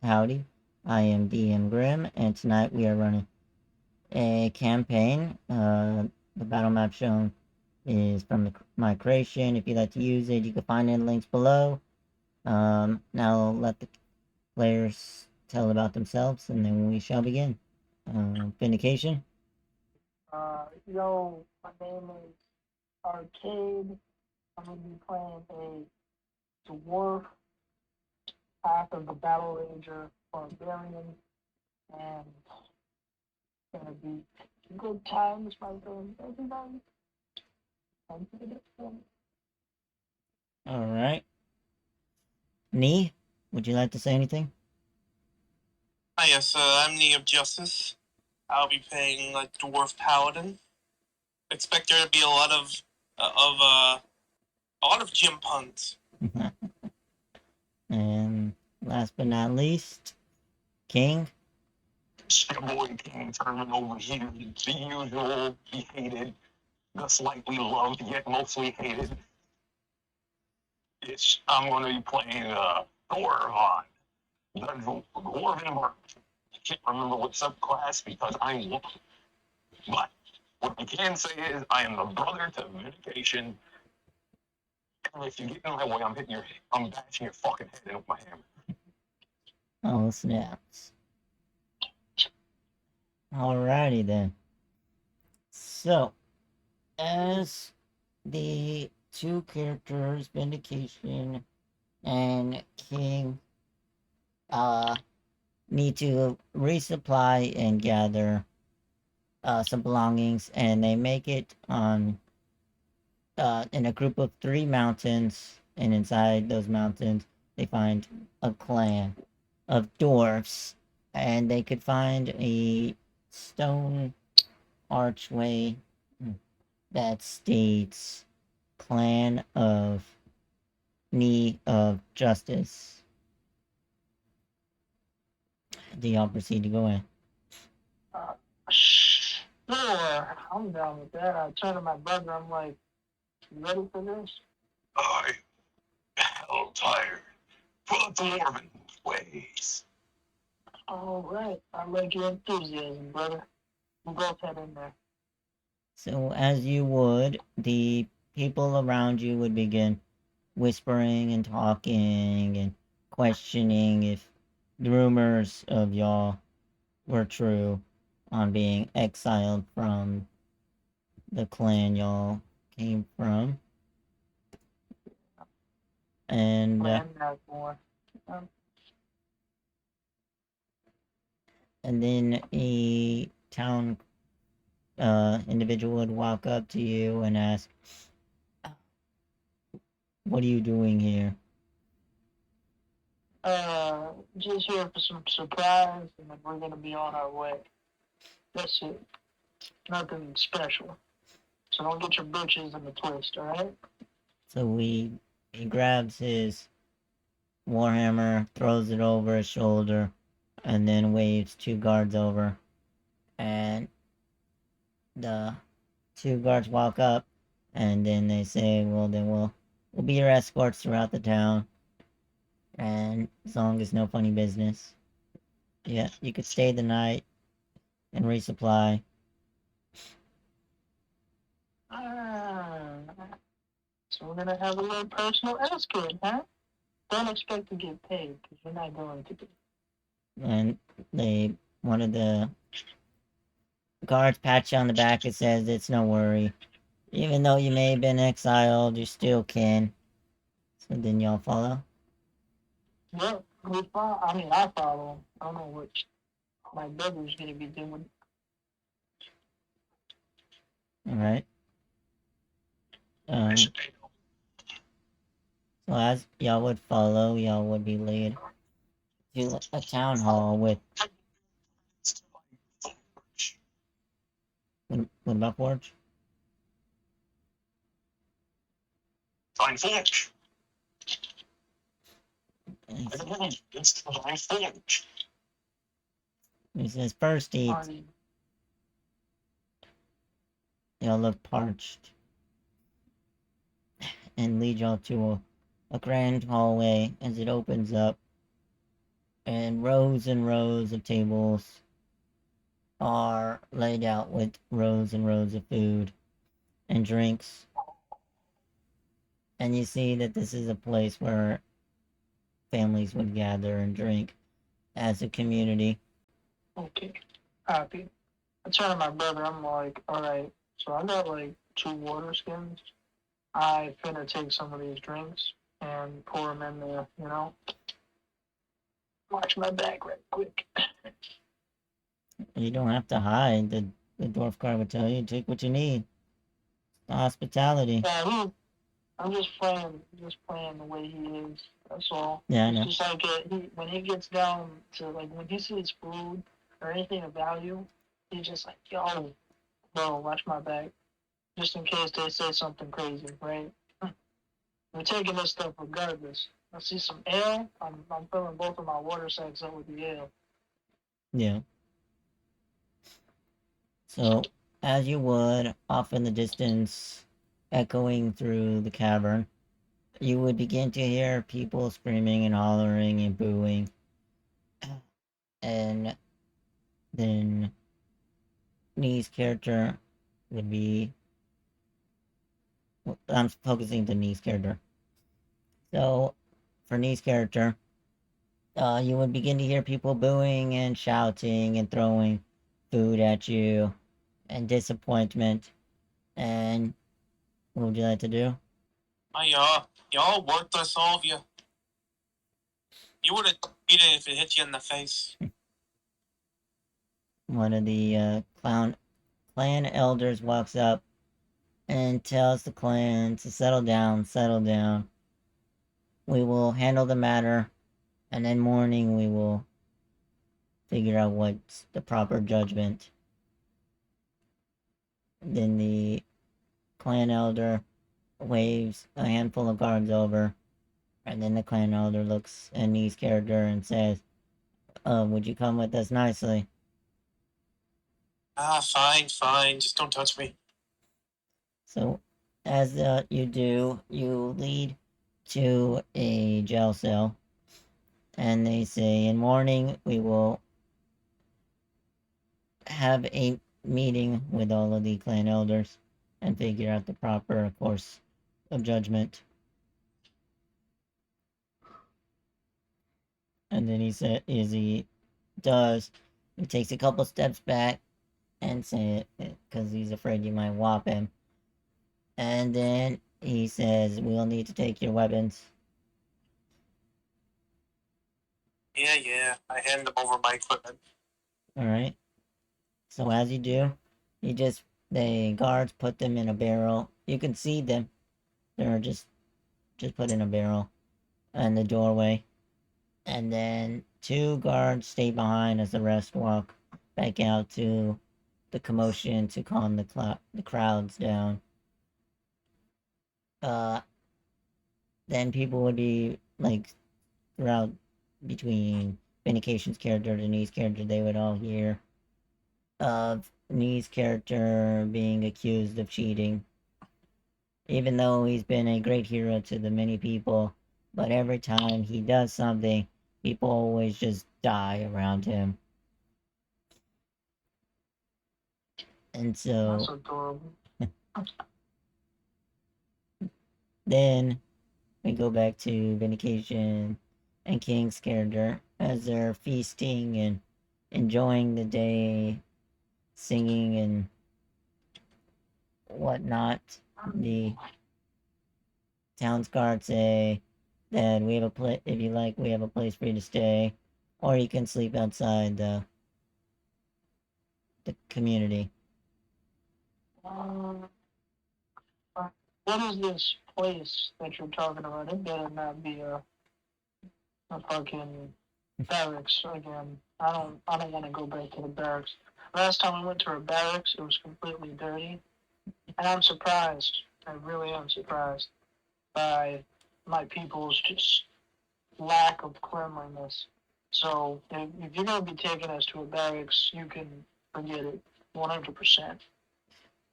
Howdy, I am DM Grimm, and tonight we are running a campaign. The battle map shown is from my creation. If you'd like to use it, you can find it in links below. Now I'll let the players tell about themselves, and then we shall begin. Vindication. My name is Arcade. I'm going to be playing a dwarf, path of the Battle Ranger barbarian, and it's going to be good times, my friend. Everybody, come to the next one. Alright. Nee, would you like to say anything? Hi, yes, I'm Knee of Justice. I'll be playing like dwarf paladin. Expect there to be a lot of gym puns. And last but not least, King. It's your boy King Turman over here. The usual, he hated, the slightly loved, yet mostly hated. I'm going to be playing Dwarven, the Dwarven Mark. I can't remember what subclass because I'm but what I can say is I am the brother to Vindication. And if you get in my way, I'm bashing your fucking head in with my hammer. Oh, snaps. Alrighty then. So, as the two characters, Vindication and King, need to resupply and gather some belongings, and they make it on in a group of 3 mountains, and inside those mountains they find a clan of dwarfs, and they could find a stone archway that states Clan of Knee of Justice. Do y'all proceed to go in? Sure, I'm down with that. I turn to my brother. I'm like, you ready for this? I'm hell tired for the Dwarven ways. All right. I like your enthusiasm, brother. We both head in there. So, as you would, the people around you would begin whispering and talking and questioning if the rumors of y'all were true on being exiled from the clan y'all came from. And and then a town individual would walk up to you and ask, "What are you doing here?" Just here for some surprise, and then we're gonna be on our way. That's it. Nothing special. So don't get your britches in the twist, alright? So he grabs his warhammer, throws it over his shoulder, and then waves 2 guards over. And the 2 guards walk up, and then they say, "Well, then we'll be your escorts throughout the town. And as long as no funny business, yeah, you could stay the night and resupply." So we're gonna have a little personal escort, huh? Don't expect to get paid, because you're not going to be. And one of the guards pats you on the back and says, "It's no worry. Even though you may have been exiled, you still can." So then y'all follow? Yep, we follow. I follow. I don't know what my brother's gonna be doing. Alright. So as y'all would follow, y'all would be led to a town hall with... What about Forge? Fine Forge. It's Fine Forge. He says, "First eat." Y'all look parched. And lead y'all to a grand hallway. As it opens up, and rows of tables are laid out with rows and rows of food and drinks. And you see that this is a place where families would gather and drink as a community. Okay. Happy. I turn to my brother, I'm like, alright, so I got like 2 water skins. I finna take some of these drinks and pour them in there, you know? Watch my back right quick. You don't have to hide. The dwarf guard would tell you, take what you need. Hospitality. Yeah, I'm just playing the way he is. That's all. Yeah, I It's know. just like when he gets down to like when he sees food or anything of value, he's just like, yo, bro, watch my back, just in case they say something crazy, right? We're taking this stuff regardless. I see some ale. I'm filling both of my water sacks up with the ale. Yeah. So, as you would, off in the distance, echoing through the cavern, you would begin to hear people screaming and hollering and booing. And then Nee's character would be. I'm focusing the Nee's character. So, for Nee's character, you would begin to hear people booing and shouting and throwing food at you and disappointment. And what would you like to do? Y'all worthless, all of you. You would have beat it if it hit you in the face. One of the clan elders walks up and tells the clan to settle down, settle down. We will handle the matter, and in morning we will figure out what's the proper judgment. Then the clan elder waves a handful of guards over, and then the clan elder looks at Nee's character and says, would you come with us nicely? Fine. Just don't touch me. So, as you do, you lead to a jail cell, and they say, in morning we will have a meeting with all of the clan elders and figure out the proper course of judgment. And then he does, he takes a couple steps back and say it because he's afraid you might whop him. And then he says, we'll need to take your weapons. Yeah. I hand them over my equipment. Alright. So as you do, the guards put them in a barrel. You can see them. They're just put in a barrel in the doorway. And then 2 guards stay behind as the rest walk back out to the commotion to calm the crowds down. Then people would be like throughout between Vindication's character, Denise's character, they would all hear of Denise's character being accused of cheating. Even though he's been a great hero to the many people, but every time he does something, people always just die around him. And That's so adorable. then we go back to Vindication and King's character as they're feasting and enjoying the day, singing and whatnot. The town's guards say that we have a place. If you like, we have a place for you to stay, or you can sleep outside the community. What is this place that you're talking about? It better not be a fucking barracks again. I don't want to go back to the barracks. Last time I went to a barracks, it was completely dirty, and I'm surprised. I really am surprised by my people's just lack of cleanliness. So if you're gonna be taking us to a barracks, you can forget it, 100%.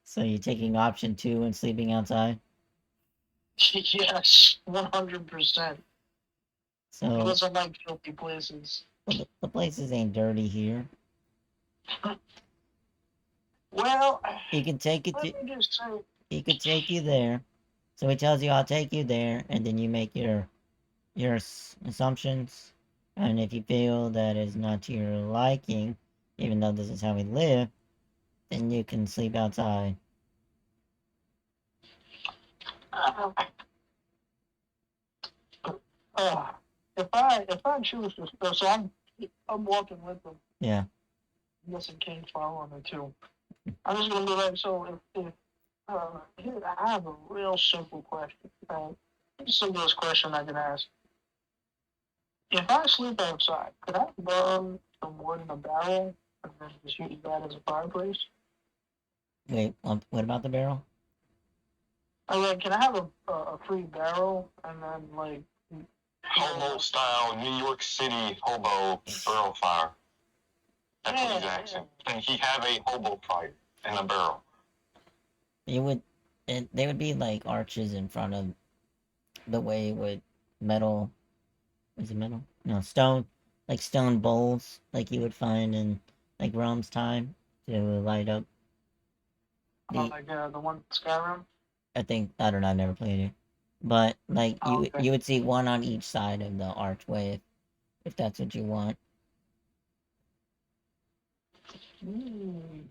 So you're taking option 2 and sleeping outside. Yes, 100%. So Because I like filthy places. Well, the places ain't dirty here. Well, He can take it to. let me just say, He could take you there. So he tells you, "I'll take you there," and then you make your assumptions. And if you feel that is not to your liking, even though this is how we live, then you can sleep outside. uh, if I choose to, so I'm walking with them. Yeah. Yes, and King following me too. I'm just gonna be like, so if here, I have a real simple question. The simplest question I can ask. If I sleep outside, could I burn some wood in a barrel and then just use that as a fireplace? Wait, what about the barrel? I mean, can I have a free barrel and then like Hobo style, New York City hobo barrel fire. That's what he's Yeah, asking. Can he have a hobo fire in a barrel? You would. They would be like arches in front of the way with metal. Is it metal? No, stone. Like stone bowls, like you would find in like Rome's time to light up the. like the one Skyrim? I think I don't know. I never played it, but like Oh, you okay. you would see one on each side of the archway if that's what you want. Mm.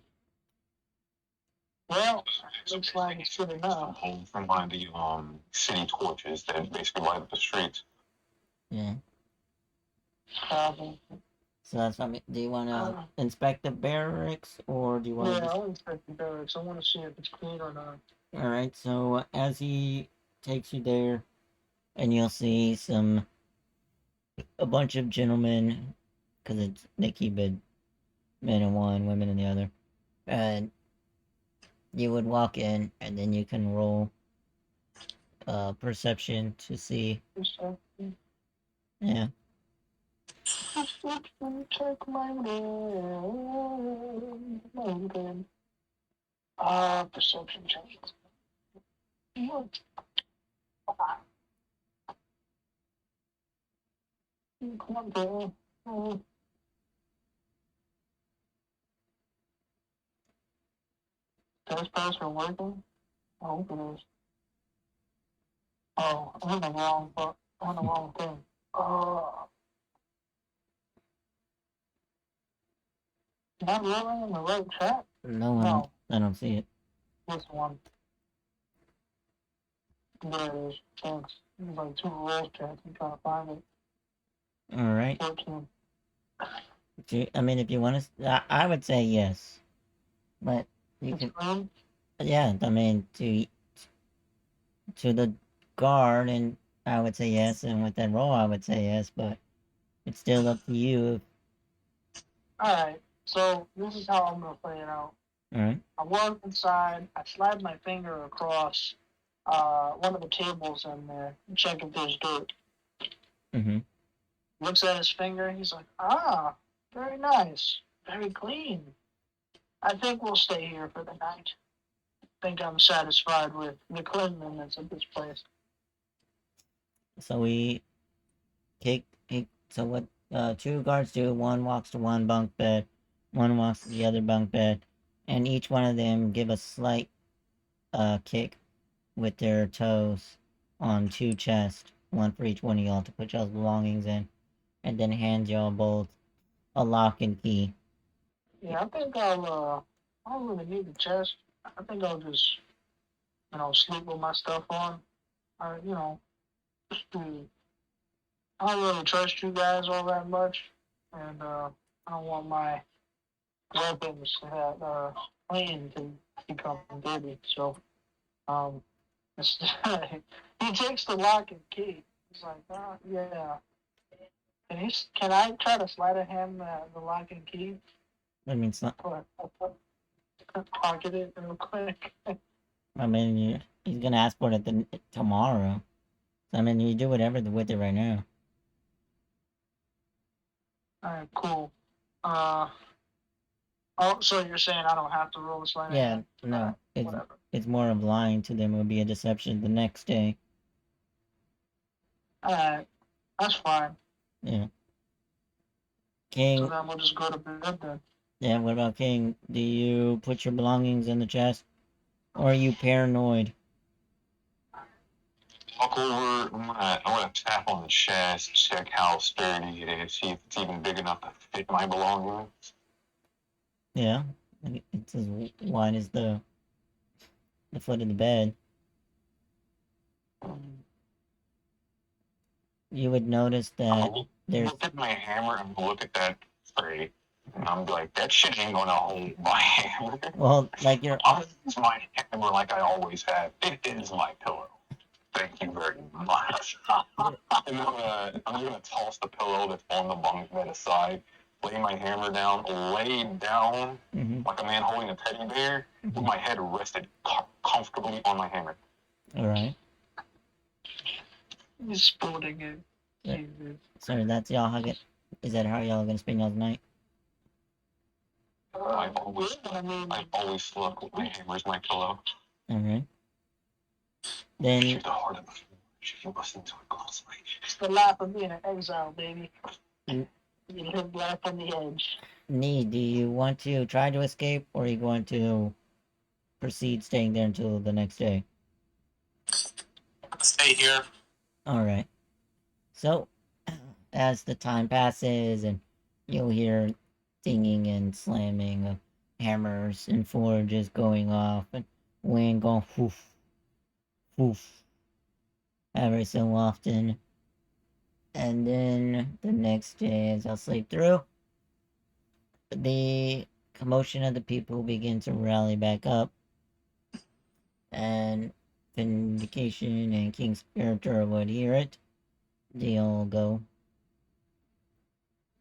Well, looks like it's good enough. Home from one of the city torches that basically light up the streets. Yeah. Um, So that's what I mean. Do you want to uh, inspect the barracks or do you want yeah, to I just? want to inspect the barracks. I want to see if it's clean or not. All right. So as he takes you there, and you'll see a bunch of gentlemen, because it's they keep it men in one, women in the other, and you would walk in, and then you can roll perception to see. Yeah. Check my name. Perception check. What? Come on, girl. Test pass for working? I hope it is. Oh, I'm in the wrong, but I'm in the wrong thing. Am I rolling in the right chat? No, No, I don't see it. this one. There it is. Thanks. There's like two roll chats. I'm trying to find it. All right. 14. I mean, if you want to, I would say yes, but you It's can. Grimm. Yeah, I mean to the guard, and I would say yes, and with that roll, I would say yes, but it's still up to you. Alright, so this is how I'm gonna play it out. All right. I walk inside, I slide my finger across one of the tables in there and check if there's dirt. Mm-hmm. Looks at his finger, he's like, ah, very nice, very clean. I think we'll stay here for the night. I think I'm satisfied with the cleanliness of this place. So we kick. So what? Two guards do. One walks to one bunk bed, one walks to the other bunk bed, and each one of them give a slight kick with their toes on two chests, one for each one of y'all to put y'all's belongings in, and then hand y'all both a lock and key. Yeah, I think I don't really need the chest. I think I'll just, sleep with my stuff on. Just I don't really trust you guys all that much, and I don't want my weapons that clean to become dirty. So, um, it's, he takes the lock and key. He's like, yeah. Can I try to slide at him the lock and key? I mean, it's not. Pocket it real quick. I mean, he's gonna ask for it tomorrow. So, I mean, you do whatever with it right now. Alright, cool. So you're saying I don't have to roll a slide? Yeah, no, whatever. it's more of lying to them. It would be a deception the next day. Alright, that's fine. Yeah. King, then we'll just go to bed then. yeah, what about King? Do you put your belongings in the chest? Or are you paranoid? Walk over. I'm gonna tap on the chest, check how sturdy it is, see if it's even big enough to fit my belongings. Yeah. It's as wide as the foot of the bed. You would notice that there's Look at my hammer and look at that tray, and I'm like, that shit ain't gonna hold my hammer. well, like your I'll use my hammer like I always have. It is my pillow. Thank you very much. And then I'm gonna toss the pillow that's on the bunk bed aside, lay my hammer down, lay down like a man holding a teddy bear, with my head rested comfortably on my hammer. all right. He's sporting it. Yeah. Jesus. So that's y'all hugging. Is that how y'all gonna spend y'all's night? I've always slept with my hammer as my pillow. All right. Then She's the heart of the forge. If you listen to it closely. It's the life of being an exile, baby. Mm. You live life on the edge. Nee, do you want to try to escape, or are you going to proceed staying there until the next day? Stay here. All right. So, as the time passes, and you'll hear dinging and slamming of hammers and forges going off, and wind going whoof, whoof, every so often. And then the next day, as I'll sleep through, the commotion of the people begin to rally back up, and Vindication and King Spiritor would hear it. They'll go.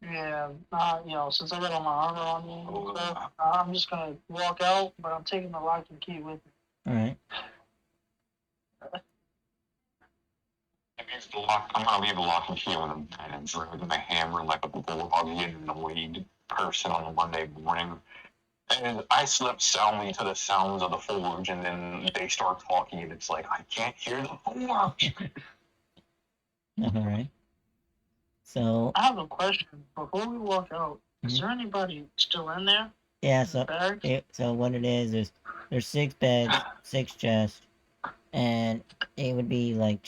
Yeah, since I got all my armor on me and stuff, I'm just gonna walk out, but I'm taking the lock and key with me. Alright. I'm gonna leave the lock and key on the bed and drag my hammer like a bulldog annoyed person on a Monday morning. And I slept soundly to the sounds of the forge, and then they start talking, and it's like, I can't hear the forge. Alright. So. I have a question. Before we walk out, is there anybody still in there? Yeah, so what it is there's 6 beds, 6 chests, and it would be like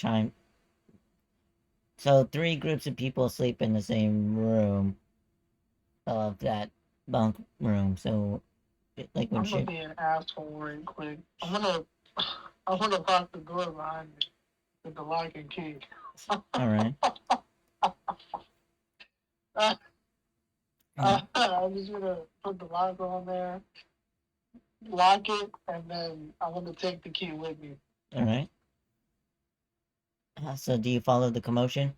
so 3 groups of people sleep in the same room of that bunk room. So like when I'm gonna be an asshole real quick. I'm gonna lock the door behind me with the lock and key. Alright. I'm just gonna put the lock on there, lock it, and then I'm gonna take the key with me. Alright. So do you follow the commotion?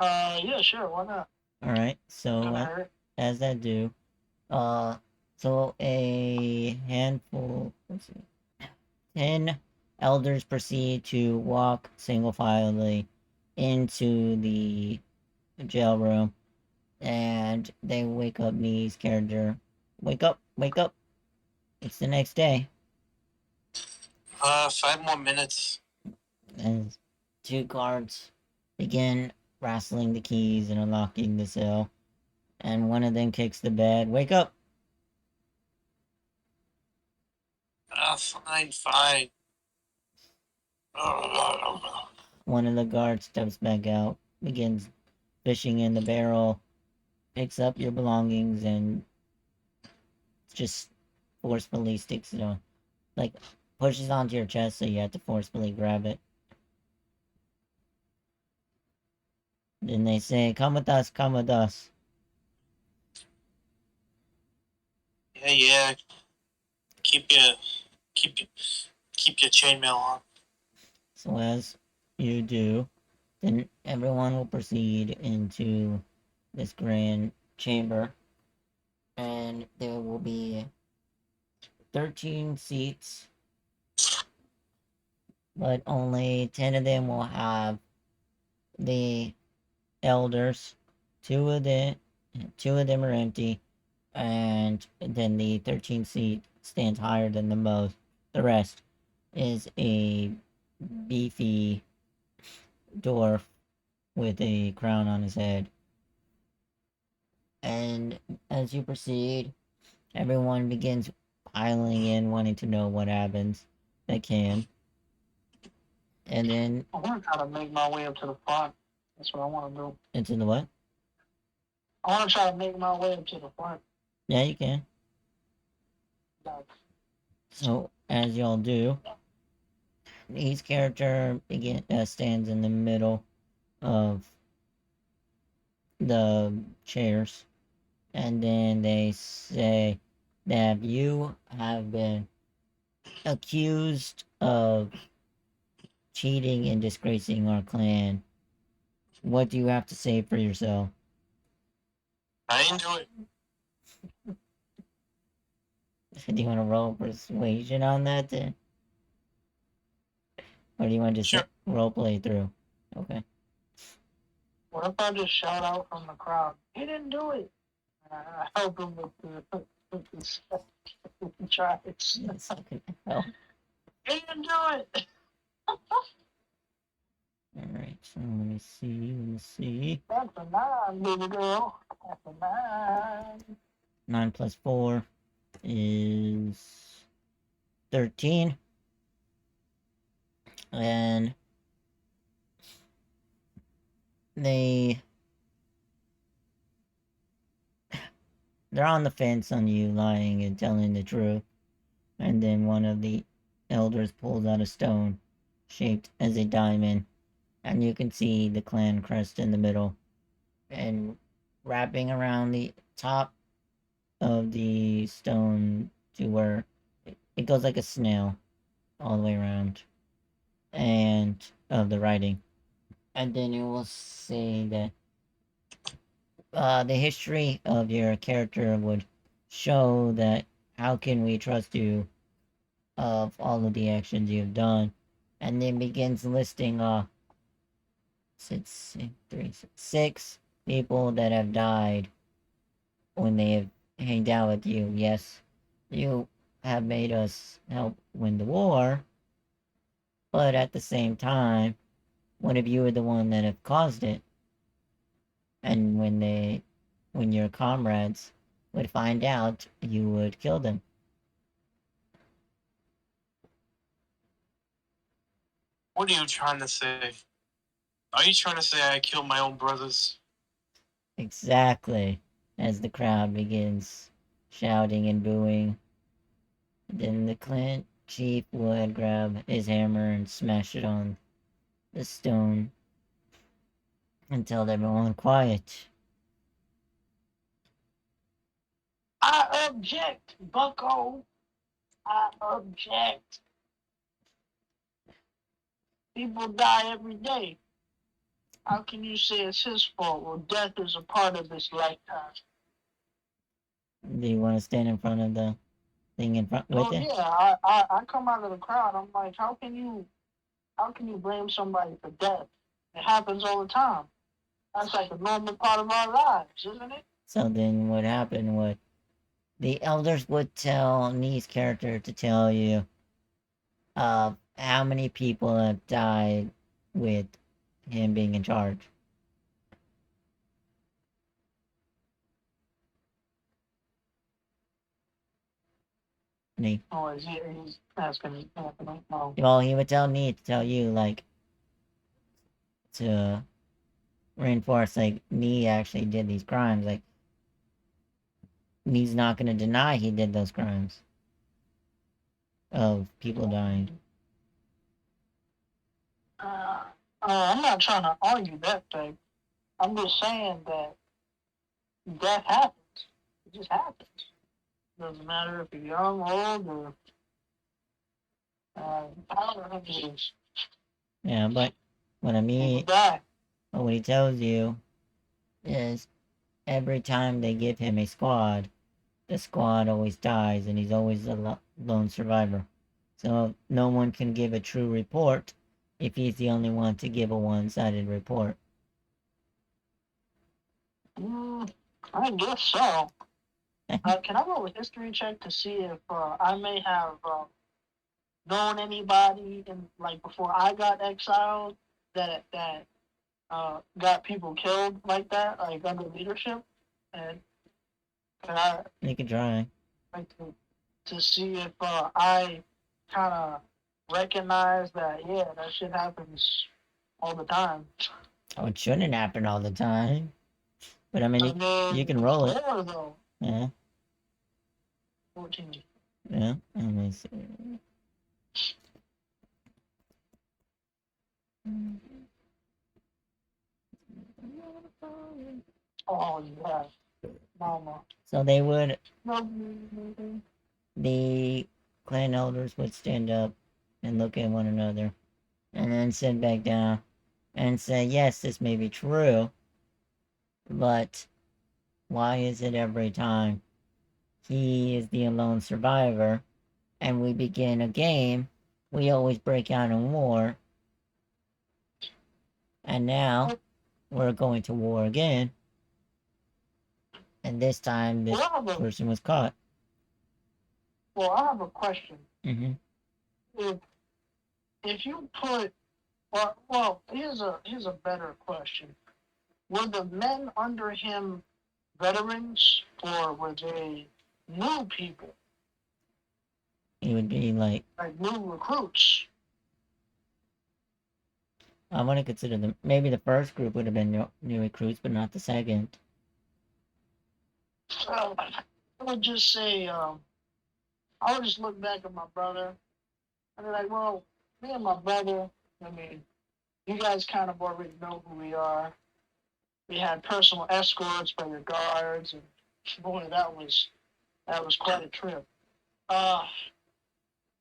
Yeah, sure, why not? Alright, so as I do, so a handful, let's see, 10 elders proceed to walk single-filedly into the jail room, and they wake up Me's character. Wake up, wake up. It's the next day. 5 more minutes. As 2 guards begin wrestling the keys and unlocking the cell, and one of them kicks the bed. Wake up! Fine. One of the guards steps back out, begins fishing in the barrel, picks up your belongings, and just forcefully sticks it on. Like, pushes onto your chest, so you have to forcefully grab it. Then they say, come with us, come with us. Yeah. Keep your chainmail on. So as you do, then everyone will proceed into this grand chamber, and there will be 13 seats, but only 10 of them will have the elders. Two of them are empty, and then the 13th seat stands higher than the rest is a beefy dwarf with a crown on his head. And as you proceed, everyone begins piling in, wanting to know what happens. They can. And then I want to try to make my way up to the front. That's what I want to do. into the what? I want to try to make my way up to the front. Yeah, you can. Like, So, as y'all do, each character stands in the middle of the chairs, and then they say that you have been accused of cheating and disgracing our clan. What do you have to say for yourself? I didn't do it. Do you want to roll persuasion on that then? Or do you want to just Sure. role play through? Okay. what if I just shout out from the crowd? He didn't do it. I help him with the tries. Yes, okay. Well, He didn't do it. alright, so let me see. That's a 9, baby girl. That's a 9. 9 plus 4 is 13. And they're on the fence on you lying and telling the truth. And then one of the elders pulls out a stone shaped as a diamond, and you can see the clan crest in the middle. And wrapping around the top of the stone to where it goes like a snail all the way around, and of the writing. And then it will say that the history of your character would show that how can we trust you of all of the actions you've done, and then begins listing six people that have died when they have hanged out with you. Yes, you have made us help win the war, but at the same time, what if you were the one that have caused it? And when your comrades would find out, you would kill them. What are you trying to say? Are you trying to say I killed my own brothers? Exactly. As the crowd begins shouting and booing, then the clan chief would grab his hammer and smash it on the stone and tell everyone quiet. I object, bucko. I object. People die every day. How can you say it's his fault? Well, death is a part of this lifetime. Do you want to stand in front of the thing in front with Oh it? yeah, I come out of the crowd. I'm like, how can you blame somebody for death? It happens all the time. That's like a normal part of our lives, isn't it? So then what happened was the elders would tell Nee's character to tell you how many people have died with him being in charge. Nee. Oh, is he? He's asking me. No. Well, he would tell Nee to tell you, like, to reinforce, like, Nee actually did these crimes. Like, Nee's not gonna deny he did those crimes of people dying. I'm not trying to argue that thing. I'm just saying that death happens. It just happens. Doesn't matter if you're young, old, or however it is. Yeah, but what I People mean, die. what he tells you is every time they give him a squad, the squad always dies, and he's always a lone survivor. So no one can give a true report if he's the only one to give a one-sided report. I guess so. Can I roll a history check to see if I may have known anybody in, like, before I got exiled that got people killed like that, like under leadership? And And I You can try. like to see if I kind of recognize that, yeah, that shit happens all the time. Oh, it shouldn't happen all the time. But I mean, I mean, you can roll it. more though. Yeah, 14. yeah. Let me see. Oh, yeah. Mama. So they would, Mm-hmm. the clan elders would stand up and look at one another, and then sit back down and say, yes, this may be true, but why is it every time he is the alone survivor and we begin a game, we always break out in war, and now we're going to war again, and this time this person was caught. Well, I have a question. Mm-hmm. If you put here's a better question. Were the men under him veterans or were they new people, It would be like new recruits? I want to consider them. Maybe the first group would have been new recruits, but not the second. So I would just say, I would just look back at my brother and be like, well, me and my brother, I mean, you guys kind of already know who we are. We had personal escorts by your guards, and boy, that was quite a trip. Uh,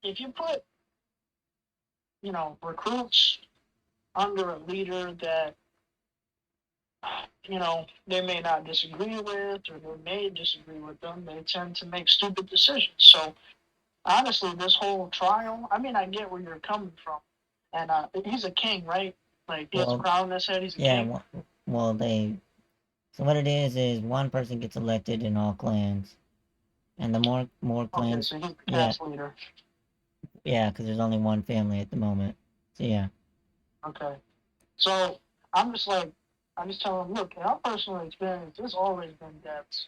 if you put, recruits under a leader that, they may not disagree with, or they may disagree with them, they tend to make stupid decisions. So honestly, this whole trial, I mean, I get where you're coming from, and he's a king, right? Like he has a crown on his head. He's a king. Well, so what it is one person gets elected in all clans, and the more clans. Okay, so he's the cast leader. Yeah, because there's only one family at the moment. So yeah. Okay. So I'm just telling them, look, in our personal experience, there's always been deaths.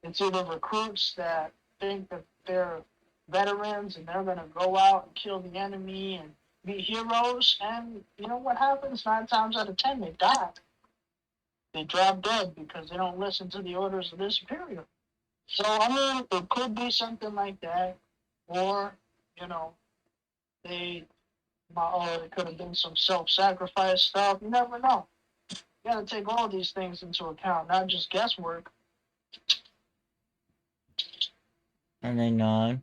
It's either recruits that think that they're veterans and they're going to go out and kill the enemy and be heroes, and you know what happens? 9 times out of 10, they die. They drop dead because they don't listen to the orders of their superior. So I mean, it could be something like that, or they, it could have been some self-sacrifice stuff. You never know. You got to take all these things into account, not just guesswork. And they nod,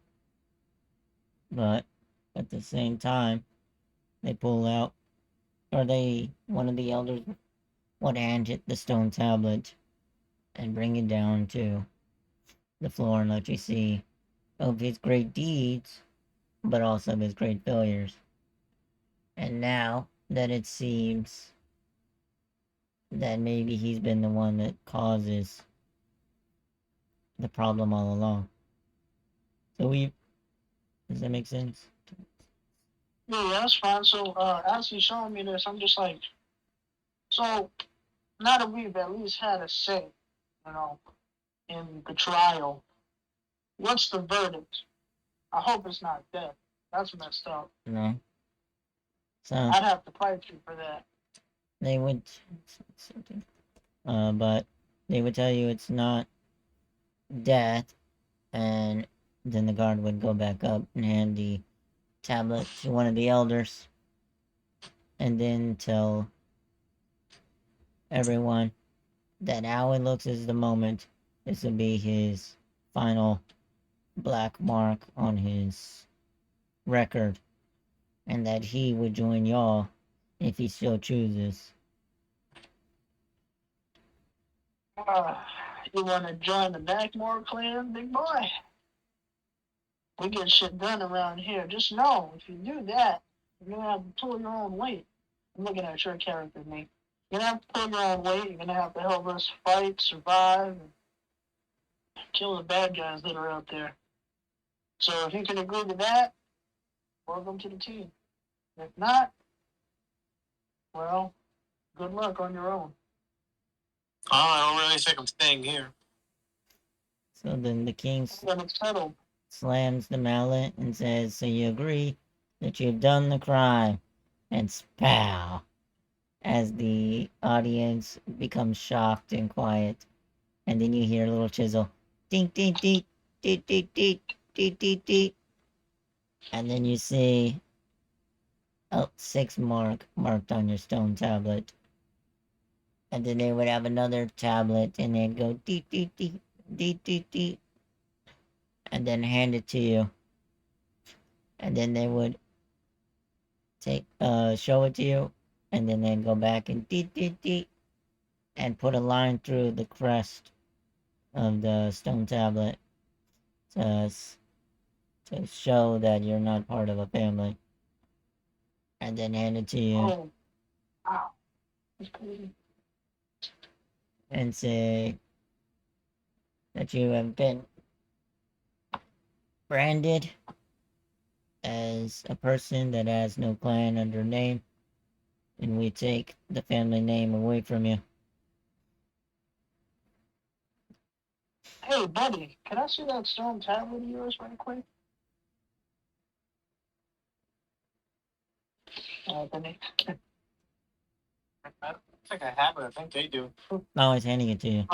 but at the same time, they pull out, or one of the elders would hand it the stone tablet and bring it down to the floor and let you see of his great deeds, but also of his great failures. And now that it seems that maybe he's been the one that causes the problem all along. So does that make sense? Yeah, that's fine. So as he's showing me this, I'm just like, so now that we've at least had a say, in the trial, what's the verdict? I hope it's not death. That's messed up. No. So I'd have to fight you for that. They would, but they would tell you it's not death, and then the guard would go back up and hand the tablet to one of the elders, and then tell everyone that now it looks as the moment this will be his final black mark on his record, and that he would join y'all if he still chooses. You want to join the Backmore clan, big boy? We get shit done around here. Just know, if you do that, you're gonna have to pull your own weight. I'm looking at your character, Nate. You're gonna have to pull your own weight. You're gonna have to help us fight, survive, and kill the bad guys that are out there. So if you can agree to that, welcome to the team. If not, well, good luck on your own. I don't really think I'm staying here. So then the king Then it's settled. slams the mallet and says, "So you agree that you've done the crime?" And spow, as the audience becomes shocked and quiet. And then you hear a little chisel. Ding, ding, ding, ding, ding, ding, ding, ding, ding. And then you see a 6 marked on your stone tablet. And then they would have another tablet and they'd go dee dee dee dee dee dee. And then hand it to you. And then they would show it to you. And then they'd go back and dee dee dee. And put a line through the crest of the stone tablet to show that you're not part of a family. And then hand it to you. Oh, wow. That's crazy. And say that you have been branded as a person that has no clan under name, and we take the family name away from you. Hey, buddy, can I see that stone tablet of yours right quick? Anthony. I don't think I have it. I think they do. Always handing it to you.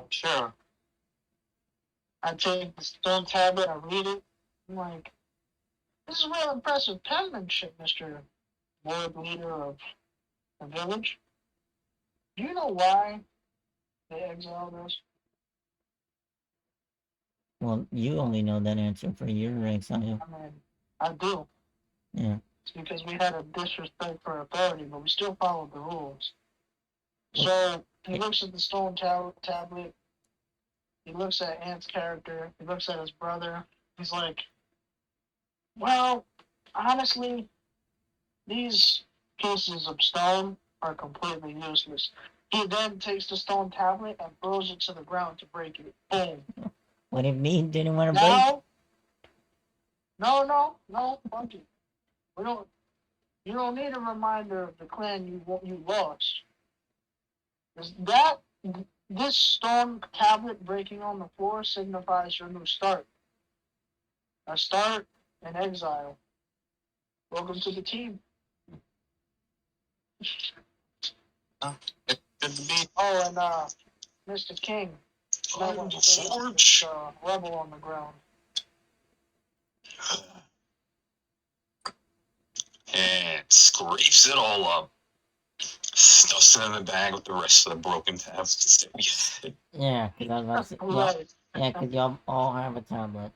Sure. I take the stone tablet, I read it. I'm like, this is real impressive penmanship, Mr. Ward Leader of the village. Do you know why they exiled us? Well, you only know that answer for your exile. I mean, I do. Yeah. It's because we had a disrespect for authority, but we still followed the rules. So he looks at the stone tablet. He looks at Ant's character. He looks at his brother. He's like, well, honestly, these pieces of stone are completely useless. He then takes the stone tablet and throws it to the ground to break it. Boom. What if me didn't want to break? No, fuck it. You don't need a reminder of the clan you lost. This stone tablet breaking on the floor signifies your new start. A start in exile. Welcome to the team. Good to be. Oh, and Mr. King. Oh, That the one's forge. rubble on the ground. And scrapes it all up. Stuffs it in the bag with the rest of the broken tabs that we had. Yeah, because I was about to say, Right. yeah, because y'all all have a tablet.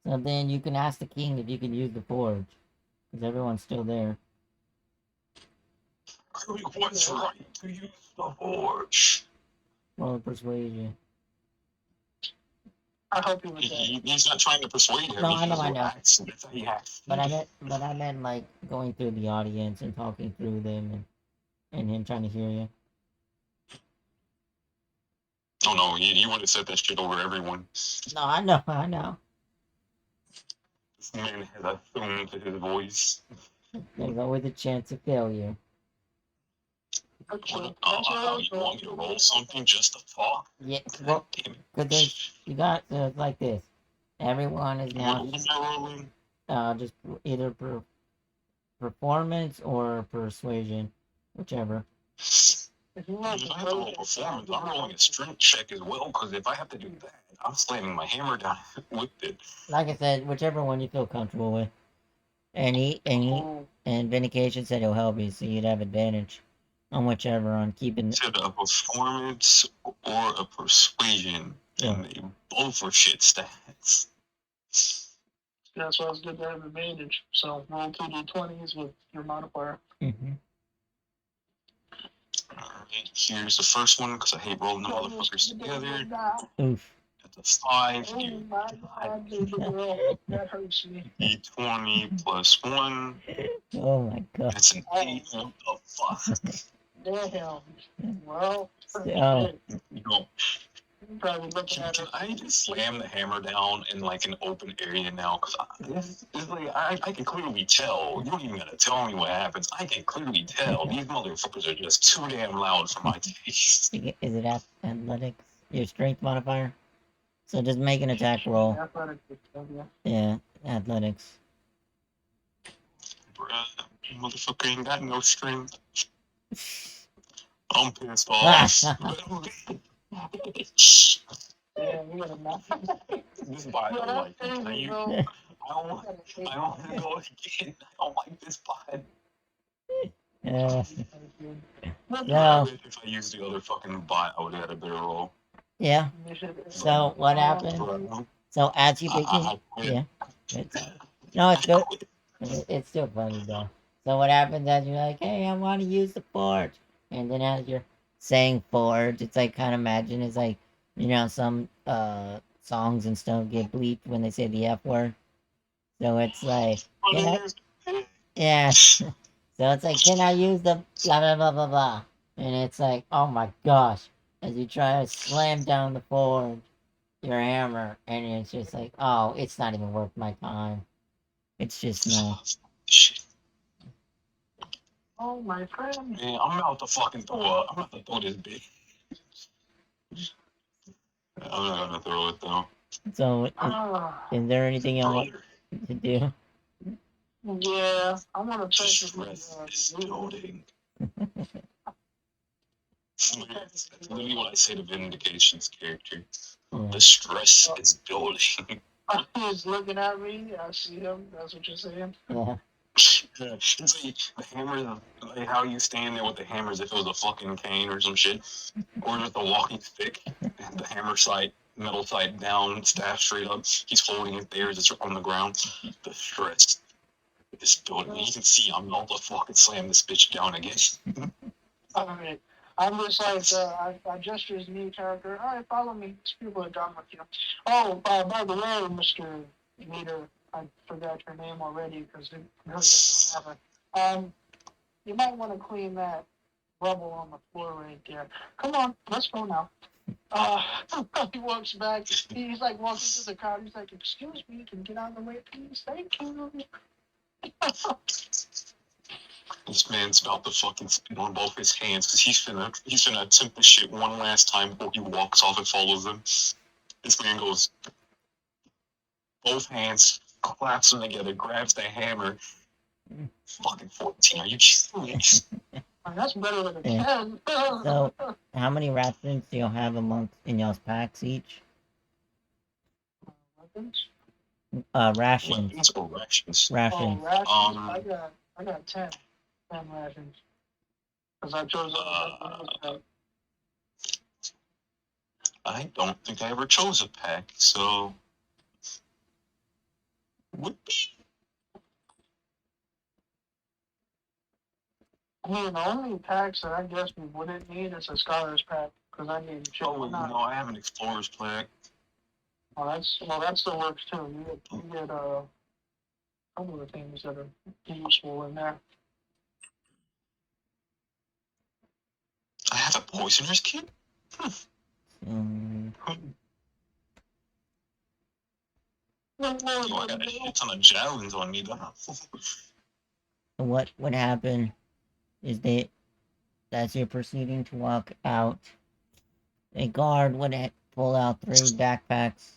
So then you can ask the king if you can use the forge, because everyone's still there. I was right to use the forge. Roll persuasion. I hope you would that. He's not trying to persuade her. No, I know. That's how he acts. But I meant like going through the audience and talking through them and him trying to hear you. Oh no, you would have said that shit over everyone. No, I know. This man has a tone to his voice. There's always a chance of failure. Okay. You want me to roll something just to talk? Yeah, God well, damn it. because you got it's like this. Everyone is now What am I rolling? just either performance or persuasion, whichever. If you I want have to roll performance. I'm rolling a strength check as well, because if I have to do that, I'm slamming my hammer down with it. Like I said, whichever one you feel comfortable with. And Vindication said he'll help you, so you'd have advantage on whichever on keeping. Said a performance or a persuasion, and they both are shit stats. That's why it's good to have advantage. So roll 2d20s with your modifier. Mm-hmm. Alright, here's the first one, because I hate rolling the motherfuckers together. Oof. That's a 5. Oh You my god, baby girl. That hurts me. D20 plus 1. Oh my god. That's an 8. What the fuck? Damn. Well, Oh. shit. You know, You're probably looking at can it. I just slam the hammer down in like an open area now? Because I can clearly tell. You don't even gotta tell me what happens. I can clearly tell. These motherfuckers are just too damn loud for my taste. Is it athletics? your strength modifier. So just make an attack roll. Athletics, yeah. Yeah, athletics. Bruh, motherfucker ain't got no strength. I'm pissed Ah, off. Yeah, you got a map. This bot Yeah, don't that's like it. Can crazy, you? bro. I don't want. I don't want to go again. I don't like this bot. yeah. Look, So If I used the other fucking bot, I would have had a better roll. yeah. you should- So what happened? Bruh, So as you begin, I quit. yeah. It's no, it's I good. quit. It's still funny though. So what happens as you're like, hey, I want to use the forge, and then as you're saying forge, it's like kind of imagine it's like some songs and stuff get bleeped when they say the F word. So it's like, can I? Yeah. So it's like, can I use the blah blah blah blah blah? And it's like, oh my gosh, as you try to slam down the forge, your hammer, and it's just like, oh, it's not even worth my time. It's just no. Shit, Oh, my friend. man, I'm about to fucking throw up. I'm about to throw this bitch. I'm not gonna throw it though. So Ah, is there anything you want Brother, to do? yeah, I want to the check stress is building. That's literally what I say to Vindication's character. Yeah. The stress is building. He's looking at me. I see him. That's what you're saying. Yeah. It's like the hammer, like how you stand there with the hammer as if it was a fucking cane or some shit, or just a walking stick, and the hammer side, metal side down, staff straight up. He's holding it there as it's on the ground. The stress is building. You can see I'm about to fucking slam this bitch down again. Alright. I'm just like, I gesture as new character. Alright, follow me. These people are done with you. Oh, by the way, Mr. Leader, I forgot your name already because it really doesn't matter. You might want to clean that rubble on the floor right there. Come on, let's go now. Uh, he walks back. He's like walking to the car. He's like, excuse me, can you get out of the way, please? Thank you. This man's about to fucking spit on both his hands because he's finna attempt this shit one last time before he walks off and follows them. This man goes both hands, claps them together, grabs the hammer. Fucking 14. Are you serious? That's better than a Yeah. 10. So how many rations do you have amongst in y'all's packs each? Weapons? Rations. Weapons or rations? Oh, Rations. rations. I got 10. 10 rations. Because I chose I don't think I ever chose a pack, so would be. I mean, the only packs that I guess we wouldn't need is a scholar's pack. Because I mean, shit, Oh we're not. no, I have an explorer's pack. Oh, that still works too. You get some of the things that are useful in there. I have a poisoner's kit. Um, Yo, I got a shit ton of javelins on me though. what would happen is that as you're proceeding to walk out, a guard would pull out 3 backpacks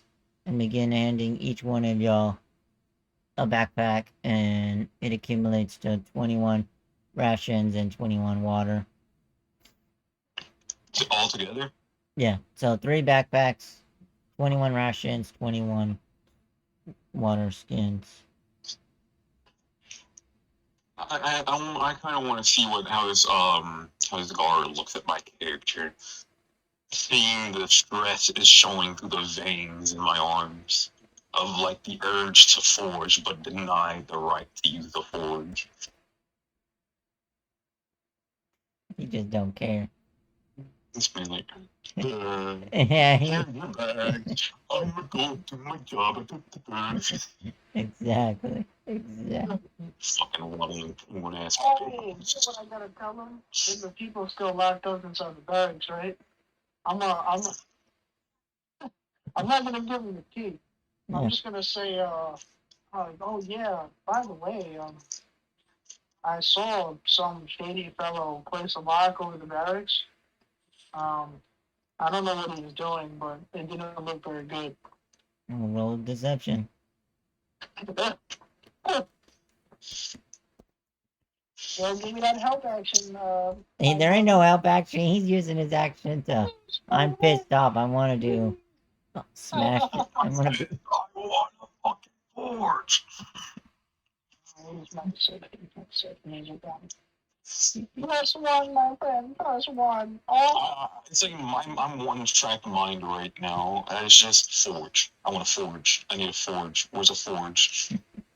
and begin handing each one of y'all a backpack, and it accumulates to 21 rations and 21 water. All together. Yeah, so 3 backpacks, 21 rations, 21 water skins. I kind of want to see how this guard looks at my character. Seeing the stress is showing through the veins in my arms of like the urge to forge, but deny the right to use the forge. You just don't care. This man like, Yeah, here your bag. I'm gonna go do my job. exactly. Fucking one ass. Oh, you know what I gotta tell them? There's the people still locked up inside the barracks, right? I'm not gonna give them the key. I'm Yeah. just gonna say, oh yeah, by the way, I saw some shady fellow place a lock over the barracks. I I don't know what he's doing, but it didn't look very good. I'll roll deception. Well, give me that help action. Hey, there ain't no help action. He's using his action to. I'm pissed off. I want to do. Smash it. I want to be. I want a fucking forge. Plus one, my friend. Plus one. Oh, It's like I'm one track mind right now. It's just forge. I want a forge. I need a forge. Where's a forge?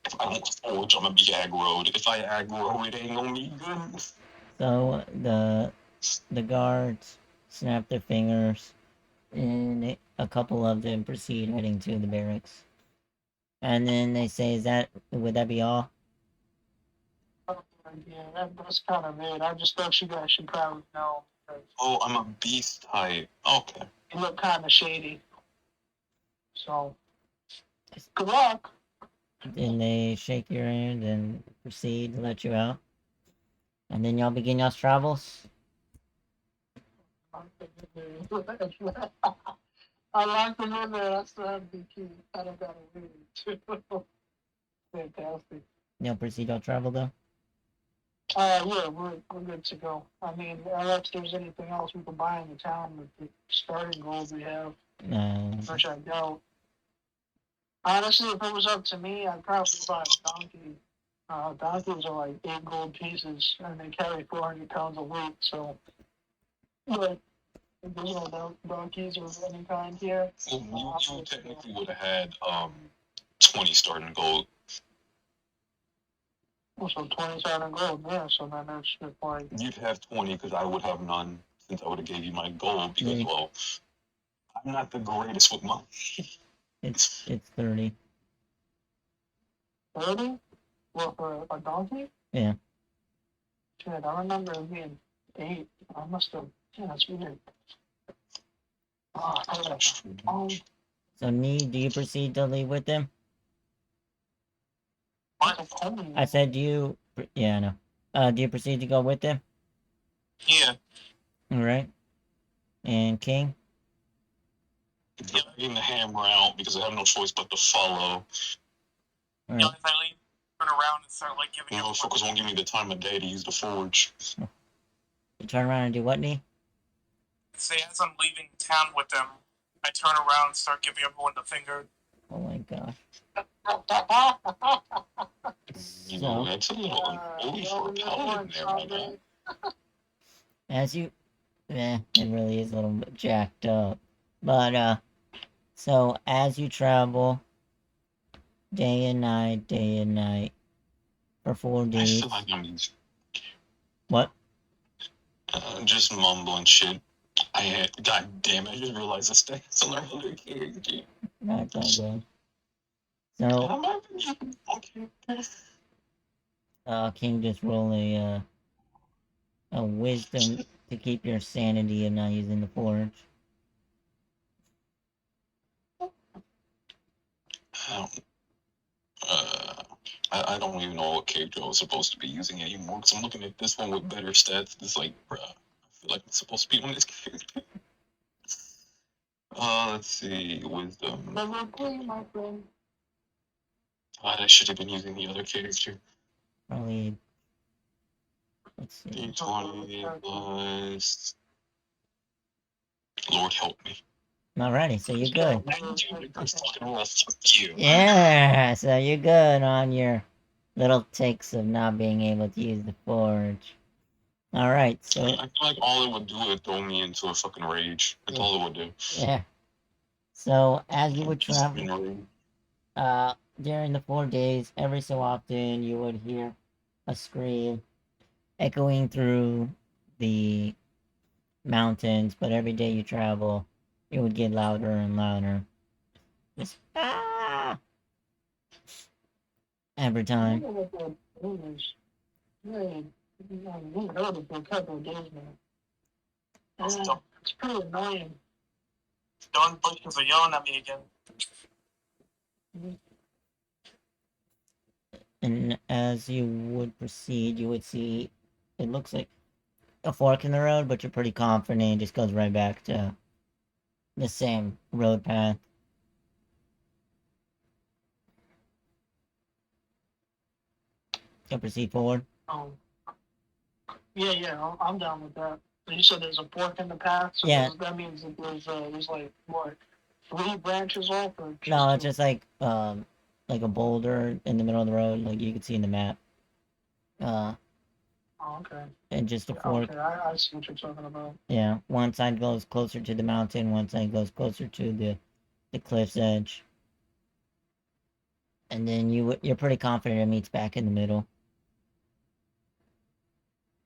If I want a forge, I'm gonna be aggroed. If I aggro, it ain't gonna be good. So the guards snap their fingers, and a couple of them proceed heading to the barracks. And then they say, would that be all?" yeah, that's kind of it. I just thought you guys should probably know. Oh, I'm a beast type. Okay. You look kind of shady. So, good luck. Then they shake your hand and proceed to let you out. And then y'all begin y'all's travels. I like the in there. I still have to be cute. I don't got to read it. Fantastic. Y'all proceed y'all travel though. Yeah, we're good to go. I mean, unless there's anything else we can buy in the town with the starting goals we have, which I doubt. Honestly, if it was up to me, I'd probably buy a donkey. Donkeys are like 8 gold pieces, and they carry 400 pounds of weight. So, but if there's no donkeys of any kind here, Well, you technically would have had 20 starting gold. so 27 gold. Yeah, so then that's just like You'd have 20 because I would have none since I would have gave you my gold because Yeah. well, I'm not the greatest with money. It's 30. 30. Well, for a donkey. Yeah. Shit, I remember it being 8. I must have. Yeah, that's weird. Oh, So Nee, do you proceed to leave with them? I said, do you? Yeah, I know. Do you proceed to go with them? Yeah. All right. And King. Dragging the hammer out because I have no choice but to follow. All You know, right. if I leave, turn around and start like giving everyone. Motherfuckers won't give me the time of day to use the forge. You turn around and do what, Nee? Say as I'm leaving town with them, I turn around and start giving everyone the finger. Oh my gosh. You know, So that's a little unholy for a paladin there, my man. as you, it really is a little bit jacked up. But so as you travel, day and night, for 4 I days. feel like I'm What? just mumbling shit. God damn it, I just realized the stats on our other character. That's all good. So, King, just roll a wisdom to keep your sanity of not using the forge. I don't even know what character I was supposed to be using anymore because I'm looking at this one with better stats. It's like, bruh, I feel like I'm supposed to be on this character. Let's see, wisdom. Level 3, my friend. God, I should have been using the other character. Probably. Let's see. D20 plus. Lord help me. Alrighty, so you're good. Fuck you. Yeah, so you're good on your little ticks of not being able to use the forge. Alright, so. I feel like all it would do is throw me into a fucking rage. That's all it would do. Yeah. So, as you would travel, during the 4 days, every so often you would hear a scream echoing through the mountains, but every day you travel, it would get louder and louder. Just ah! Every time. I don't know what that is. Yeah, we heard it for a couple of days now. It's pretty annoying. Darn bushes are yelling at me again. And as you would proceed, you would see it looks like a fork in the road, but you're pretty confident it just goes right back to the same road path. So proceed forward. I'm down with that. You said there's a fork in the path, so Yeah. that means that there's like what, 3 branches off, or just No, it's 2? just like a boulder in the middle of the road, like you can see in the map. Oh, okay. And just a fork. Okay, I see what you're talking about. Yeah, one side goes closer to the mountain, one side goes closer to the cliff's edge. And then you're pretty confident it meets back in the middle.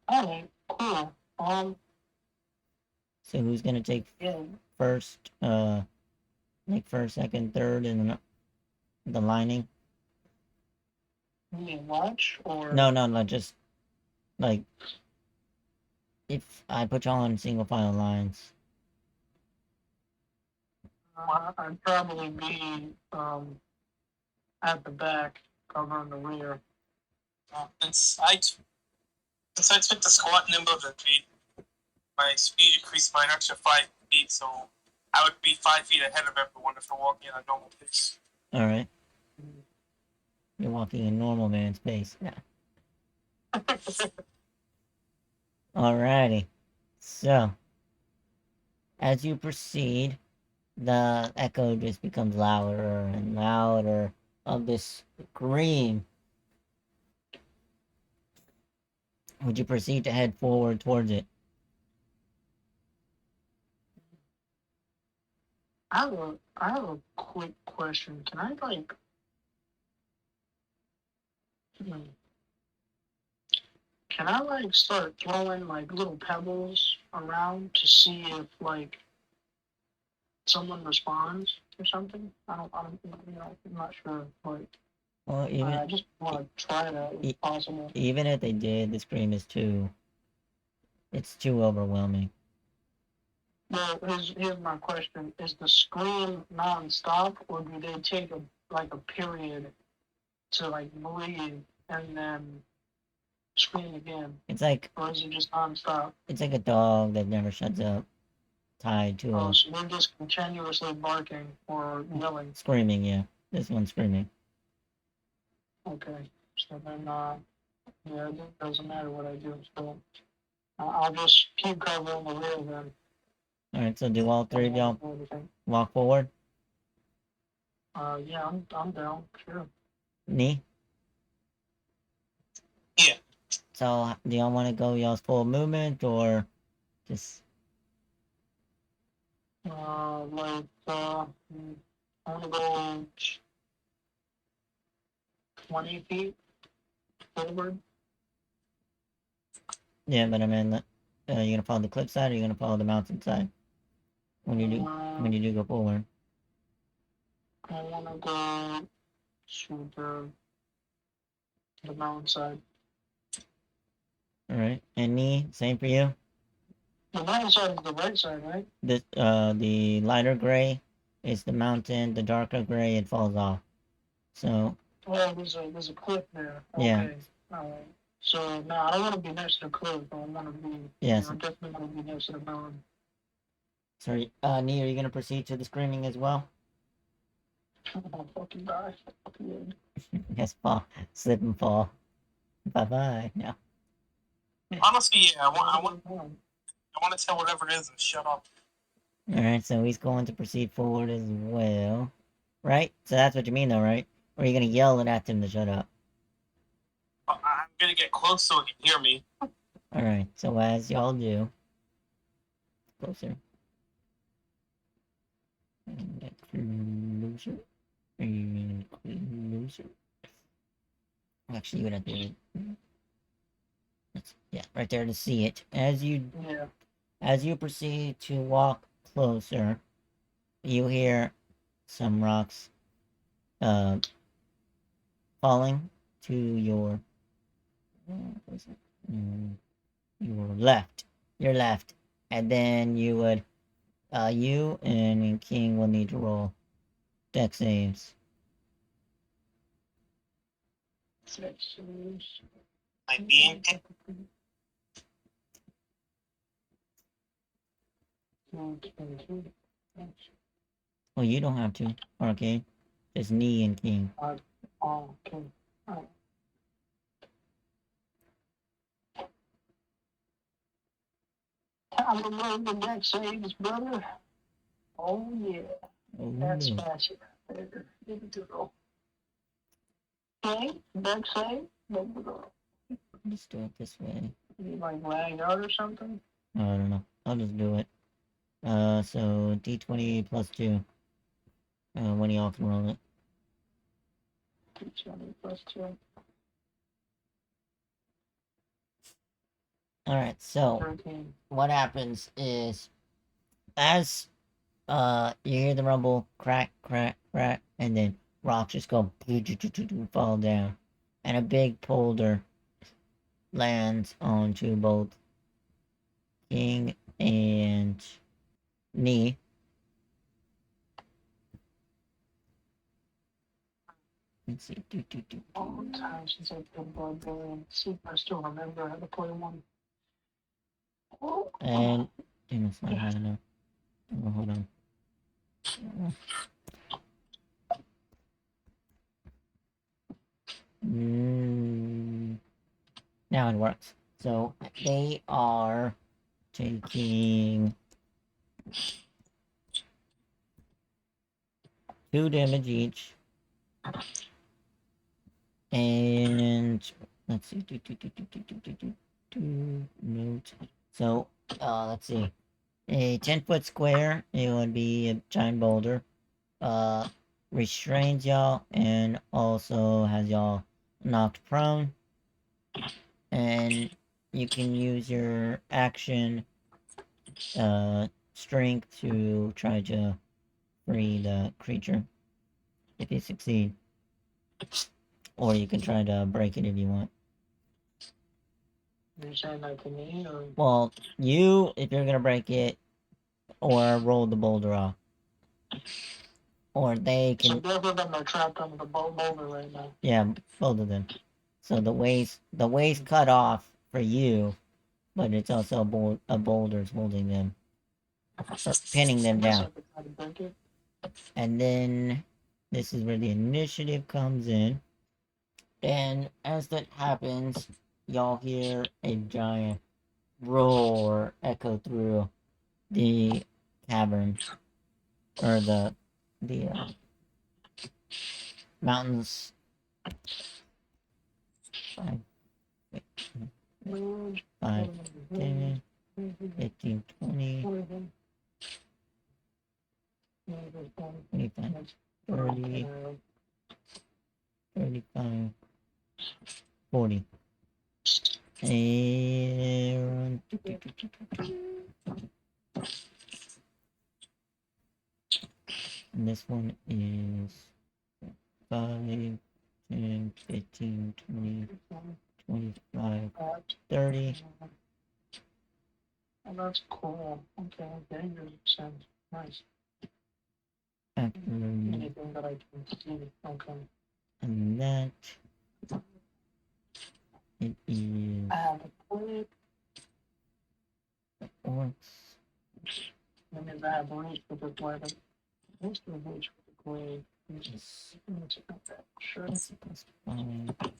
Alright, cool. So who's gonna take Yeah, first? Like first, second, third, and the lining. you mean watch, or? No, just like if I put y'all on single file lines. I'd probably be, at the back, covering the rear. Since I took the squat nimble of the feet, my speed increased by an extra 5 feet, so I would be 5 feet ahead of everyone if they're walking at a normal pace. All right. You're walking in normal man's pace. Yeah. Alrighty. So, as you proceed, the echo just becomes louder and louder of this scream. Would you proceed to head forward towards it? I have a quick question. Can I like, hmm, can I like start throwing like little pebbles around to see if like someone responds or something? I don't, I'm not sure, but Well, I just want to try that if possible. even if they did, the scream is it's too overwhelming. Well, here's my question: is the scream non-stop, or do they take a period to like breathe and then scream again, It's like or is it just non-stop? it's like a dog that never shuts up, tied to Oh, a so they're just continuously barking or yelling. screaming. Yeah, this one's screaming. Okay, so then yeah, it doesn't matter what I do. So I'll just keep covering the rear then. All right, so do all three of y'all walk forward? Yeah, I'm down. Sure. Knee? Yeah. So, do y'all want to go y'all's full movement or just. I want to go 20 feet forward. Yeah, but I mean, you gonna follow the cliff side or you gonna follow the mountain side? When you do go forward. I want to go to the mountain side. Alright, and knee, same for you? The mountain side is the right side, right? The lighter gray is the mountain, the darker gray, it falls off. So. Oh, there's a cliff there. Yeah. Okay. Alright. So, no, I don't want to be next to the cliff. I want to be, Yes. I'm definitely going to be next to the mountain. Sorry, Nee, are you gonna proceed to the screaming as well? I'm going to fucking die. Yes, fall. Slip and fall. Bye-bye. No. Honestly, yeah, I want to tell whatever it is and shut up. Alright, so he's going to proceed forward as well. Right? So that's what you mean though, right? Or are you gonna yell at him to shut up? I'm gonna get close so he can hear me. Alright, so as y'all do. Closer. And get closer. And closer. Actually, you would have to. Yeah, right there to see it. As you proceed to walk closer, you hear some rocks falling to your your left, and then you and King will need to roll dex saves. My being. Well, you don't have to. Okay. Just knee and king. Oh, okay. Alright. Time to learn the next saves, brother. Oh yeah. Oh, That's no. fast. There you go. Okay, next save. There you go. Let's do it this way. You like laying out or something? I don't know. I'll just do it. So D20 plus 2. One of y'all can roll it. 220 plus 2. Alright, so 13. what happens is as you hear the rumble, crack, crack, crack, and then rocks just go fall down. And a big boulder lands onto both King and Knee. Let's see. Long time since I played Barbarian. See if I still remember how to play one. Oh, And damn, it's not high enough. Oh, hold on. Now it works. So they are taking 2 damage each. And let's see. Note. So let's see. A 10-foot square, it would be a giant boulder. Restrains y'all and also has y'all knocked prone. And you can use your action strength to try to free the creature if you succeed. Or you can try to break it if you want. you're saying that to me, or Well, you, if you're gonna break it, or roll the boulder off. Or they so can, both of them are trapped under the boulder right now. yeah, both of them. So the way's cut off for you, but it's also a boulder's holding them, or pinning them I guess I down. could try to break it. And then this is where the initiative comes in. And as that happens, y'all hear a giant roar echo through the cavern, or the mountains. 5, 10, 15, 20, 25, 30, 35, 40. And this one is 5, 10, 15, 20, 25, 30. Oh, that's cool. Okay, dangerous sense. Nice. After Anything that I can see. Okay. and that, it is I have a clip. orcs. That means I have reach with this weapon. Most of the reach with the glaive. Yes. Sure. That's plus 5.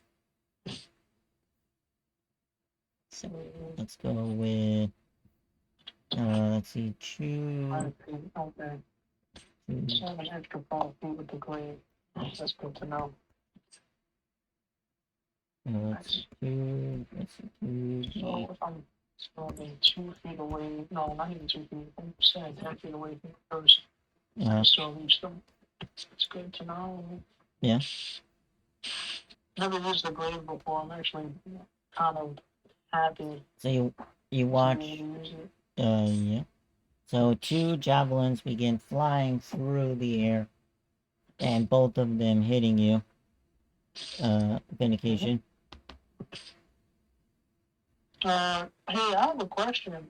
So let's go with let's see, 2, Okay. 2, So I have an extra 5 feet with the glaive. That's good to know. let's 2, let's see, 2, So if I'm standing 2 feet away, no, not even 2 feet, I'm standing 10 feet away from the person, I can still reach them. It's good to know. Yeah. Never used the glaive before. I'm actually kind of happy So you to be watch, able to use it. yeah. So 2 javelins begin flying through the air, and both of them hitting you. Vindication. Hey, I have a question.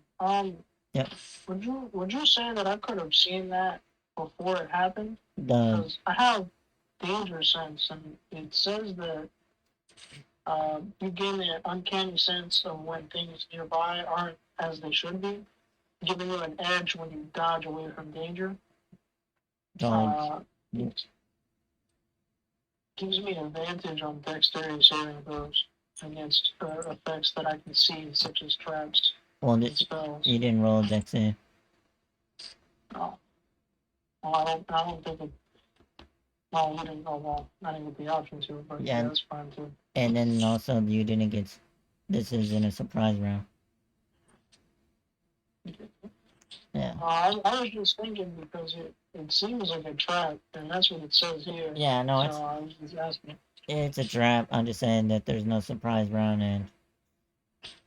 Yep. Would you say that I could have seen that before it happened? The Because I have danger sense, and it says that you gain the uncanny sense of when things nearby aren't as they should be, giving you an edge when you dodge away from danger. Don't. It gives me advantage on dexterity saving throws against effects that I can see, such as traps Well, and spells. you didn't roll a dex save. Oh. Well, I don't think it. No, we didn't. Oh, well, I didn't get the option to, but Yeah. yeah, that's fine too. And then also, you didn't get. This isn't a surprise round. Yeah. I was just thinking because it seems like a trap, and that's what it says here. Yeah, no, So I was just asking. it's a trap. I'm just saying that there's no surprise round and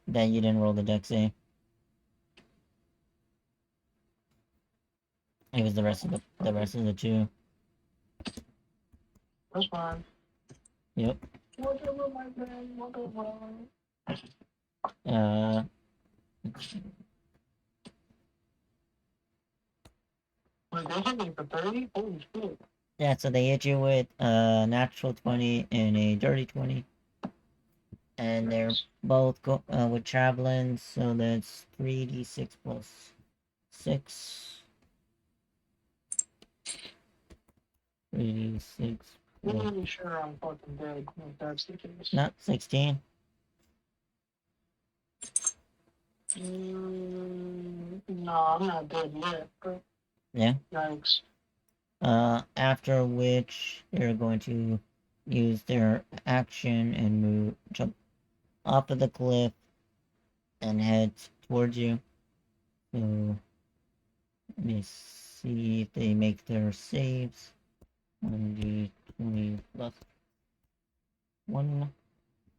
that you didn't roll the dex save. It was the rest of the two. That's fine. Yep. Whatever, my man. Whatever. Wait, they hit me for 30? Holy shit. Yeah, so they hit you with a natural 20 and a dirty 20. And they're Nice. both with traveling, so that's 3d6 plus 6. 3d6. I'm really sure I'm fucking dead if that's the case. Not 16. No, I'm not dead yet, but Yeah. yikes. After which they're going to use their action and jump off of the cliff and head towards you. So let me see if they make their saves. 1d20 plus 1.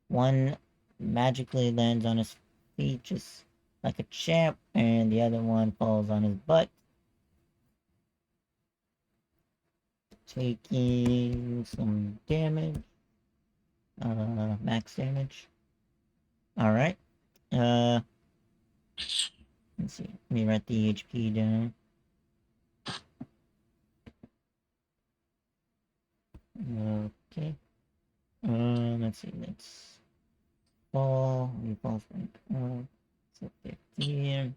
One magically lands on his feet just like a champ, and the other one falls on his butt, taking some damage. Max damage. Alright. Let's see. Let me write the HP down. Okay. Let's see. Let's fall. We fall from so 15.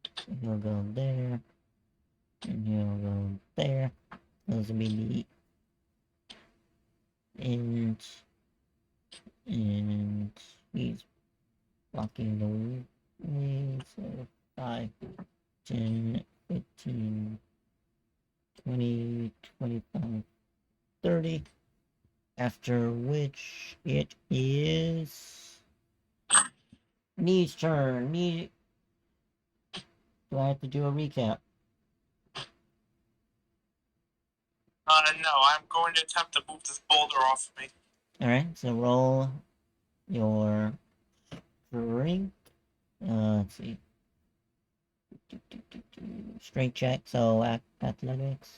So he'll go there. And he'll go there. Those will be the int. And he's blocking the way. So 5, 10, 15, 20, 25, 30. After which it is Knee's turn. Knee. Do I have to do a recap? No, I'm going to attempt to move this boulder off of me. Alright, so roll your strength. Let's see. Strength check, so athletics.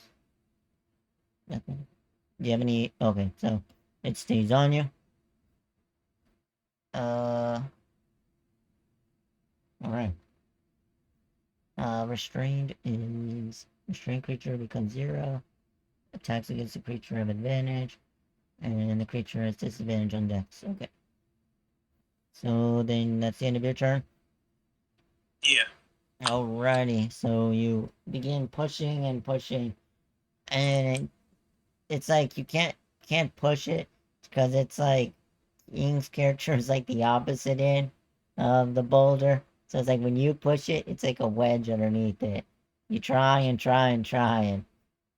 Nothing. Do you have any? Okay, so it stays on you. Alright. Restrained creature becomes 0. Attacks against the creature have advantage. And the creature has disadvantage on dex. Okay. So then that's the end of your turn? Yeah. Alrighty. So you begin pushing and pushing. And it's like you can't push it because it's like Ying's character is like the opposite end of the boulder. So it's like when you push it, it's like a wedge underneath it. You try and try and try, and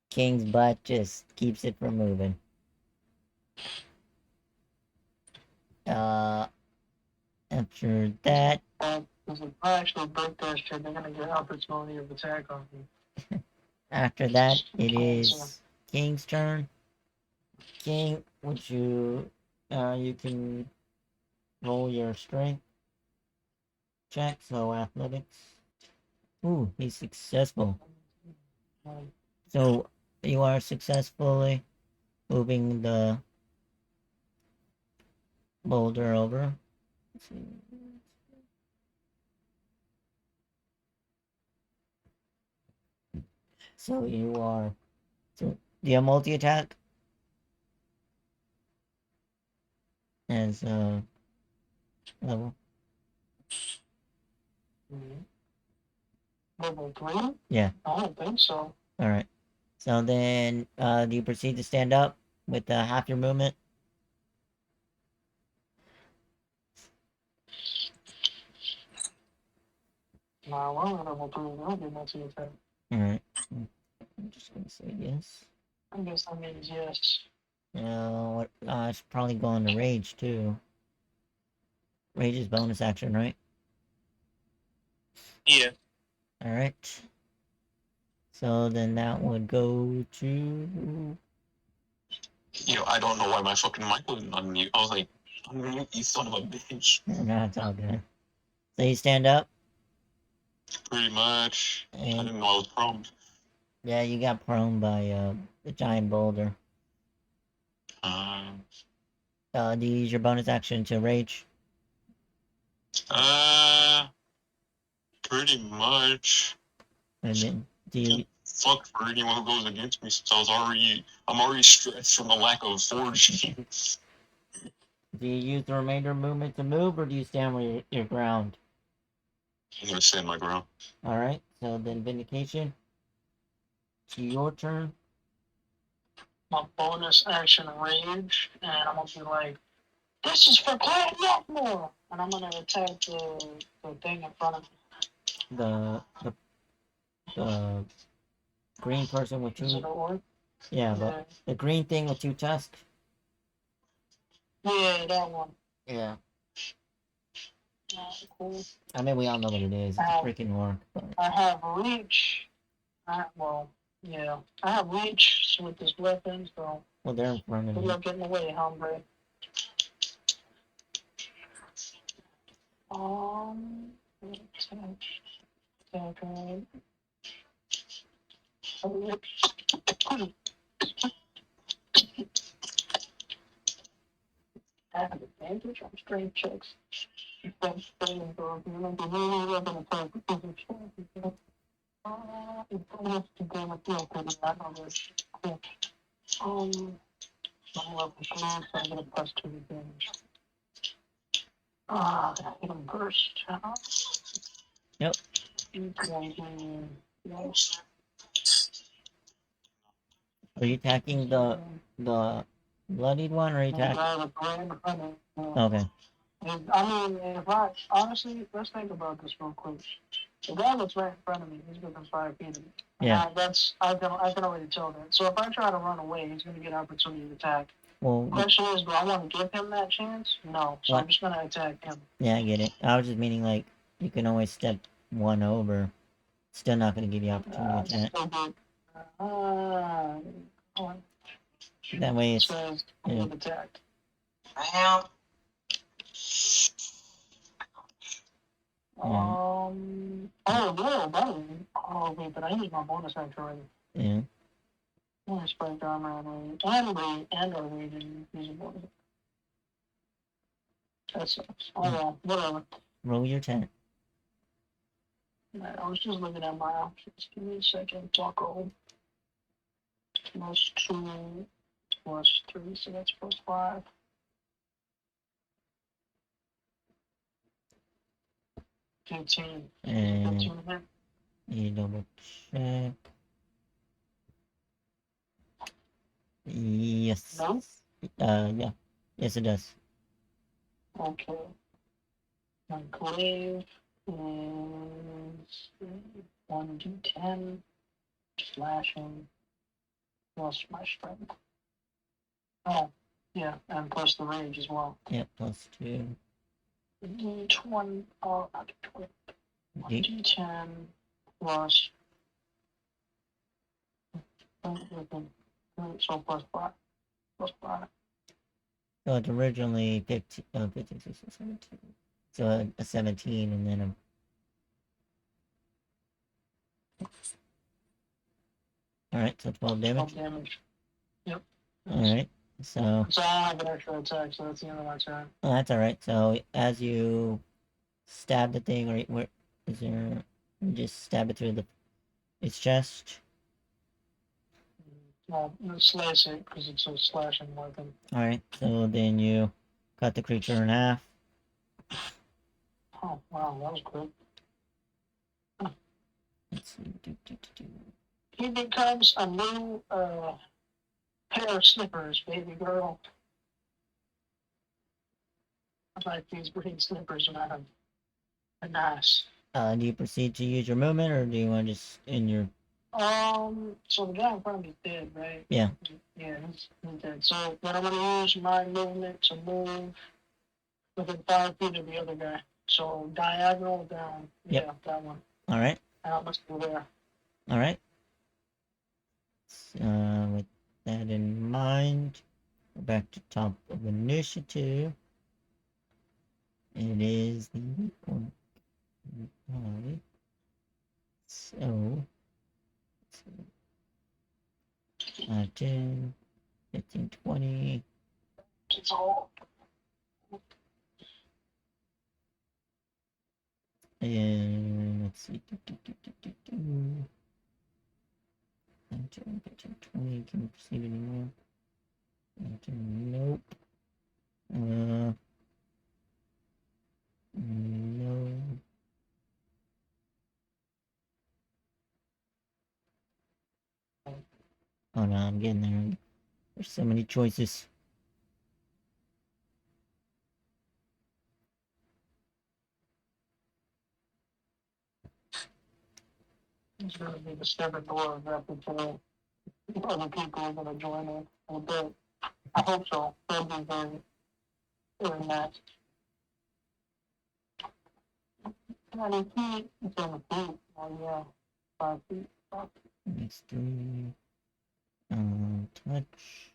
King's butt just keeps it from moving. After that, If I actually break that shit, they're gonna get opportunity of attack on me. after that, it is King's turn. King, would you can roll your strength check, so athletics. Ooh, he's successful. So you are successfully moving the boulder over. So you are. So do you have multi attack? As level. Level 3? Yeah. I don't think so. Alright. So then, do you proceed to stand up with half your movement? Nah, we're on level 3. We don't get multi attack. Alright. I'm just gonna say yes. I guess that means yes. What? I should probably go into rage too. Rage is bonus action, right? Yeah. Alright. So then that would go to. I don't know why my fucking mic wasn't on mute. I was like, unmute, you son of a bitch. No, it's all good. So you stand up, Pretty much. I and didn't know I was prone. yeah, you got prone by the giant boulder. Um, Do you use your bonus action to rage? pretty much. And then do you Fuck for anyone who goes against me, since I'm already stressed from the lack of foraging. use the remainder of movement to move, or do you stand where your ground? I'm gonna stand my ground. All right. So then vindication. To your turn. My bonus action rage, and I'm gonna be like, this is for Clan Rockmore! And I'm gonna attack the thing in front of me. The green person with Is it an two. orc? Yeah, but the green thing with two tusks. Yeah, that one. Yeah. Cool. I mean, we all know what it is. It's a freaking orc. But... I have reach. I have reach with this weapon, so. Well, they're in front of Good you. luck getting away, hombre. Attack. I have advantage on strength checks. I'm level 3, so I'm gonna plus 2 advantage. I hit him first. Yep. Yes. Are you attacking the bloodied one, or are you attacking? Okay. I mean, if I honestly, let's think about this real quick. The guy that's right in front of me, he's within 5 feet of me. Yeah. I can already tell that. So if I try to run away, he's gonna get opportunity to attack. Well, Question is, do I want to give him that chance? No. So what? I'm just gonna attack him. Yeah, I get it. I was just meaning like you can always step one over. Still not gonna give you opportunity to attack. That way it's yeah. Attacked. Oh yeah, that is. Oh wait, but I used my bonus action already. Yeah. Yeah, spike armor and our rating use a bonus. That sucks. Oh well, whatever. Roll your 10. I was just looking at my options. Give me a second. Taco. Plus 2, plus 3, so that's plus 5. $15. And 15 you double check. Yes. No? Yeah. Yes, it does. Okay. Enclave is 1d10 slashing plus my strength. Oh, yeah, and plus the rage as well. Yep, plus 2. D20, oh, not D20. 1d10 plus. So plus 5. Plus 5. So it's originally 15, 15, 16, 17. So a 17 and then a... Alright, so 12 damage. 12 damage. Yep. Alright, so... So I have an extra attack, so that's the end of my turn. Oh, that's alright. So as you stab the thing, or where is there... You just stab it through its chest. Well, slice it, because it's a slashing weapon. Alright, so then you cut the creature in half. Oh, wow, that was quick. Let's see. he becomes a new pair of slippers, baby girl. I like these green slippers, man. They're nice. Do you proceed to use your movement, or do you want to just in your? So the guy in front of me is dead, right? Yeah. Yeah, he's dead. So then I'm gonna use my movement to move within 5 feet of the other guy. So diagonal down. Yep. Yeah, that one. All right. Out must be there. All right. With that in mind, go back to top of initiative. It is the one. So, 10, 15, 20. It's all. And let's see. 10, 15, 20. Can we proceed anymore? Nope. No. Oh no, I'm getting there. There's so many choices. It's gonna be the stubborn door of repertoire. Other people are gonna join in. I bet. I hope so. They'll be very nice. 20 feet. It's on the feet. Oh yeah. 5 feet. Next 3. Touch.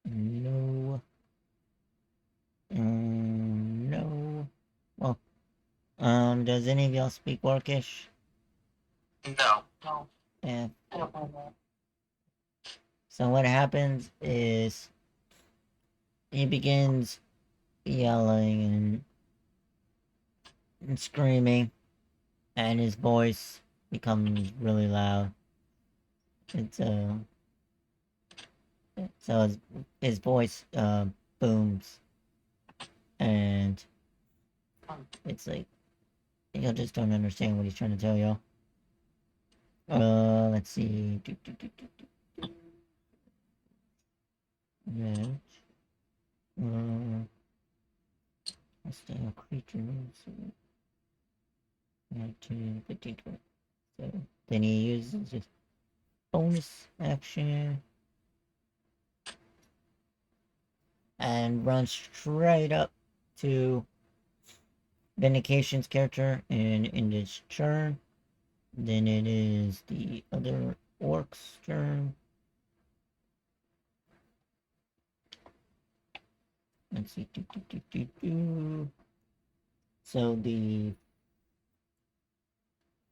No. No. Well, does any of y'all speak Orcish? No. No. Yeah. Definitely not. So what happens is he begins yelling and screaming, and his voice becomes really loud. It's so his voice booms, and it's like you just don't understand what he's trying to tell y'all. Let's see. Right. Hostile creatures. 19, 15, 20. So then he uses his bonus action and runs straight up to Vindication's character and in this turn. Then it is the other orc's turn. Let's see. So the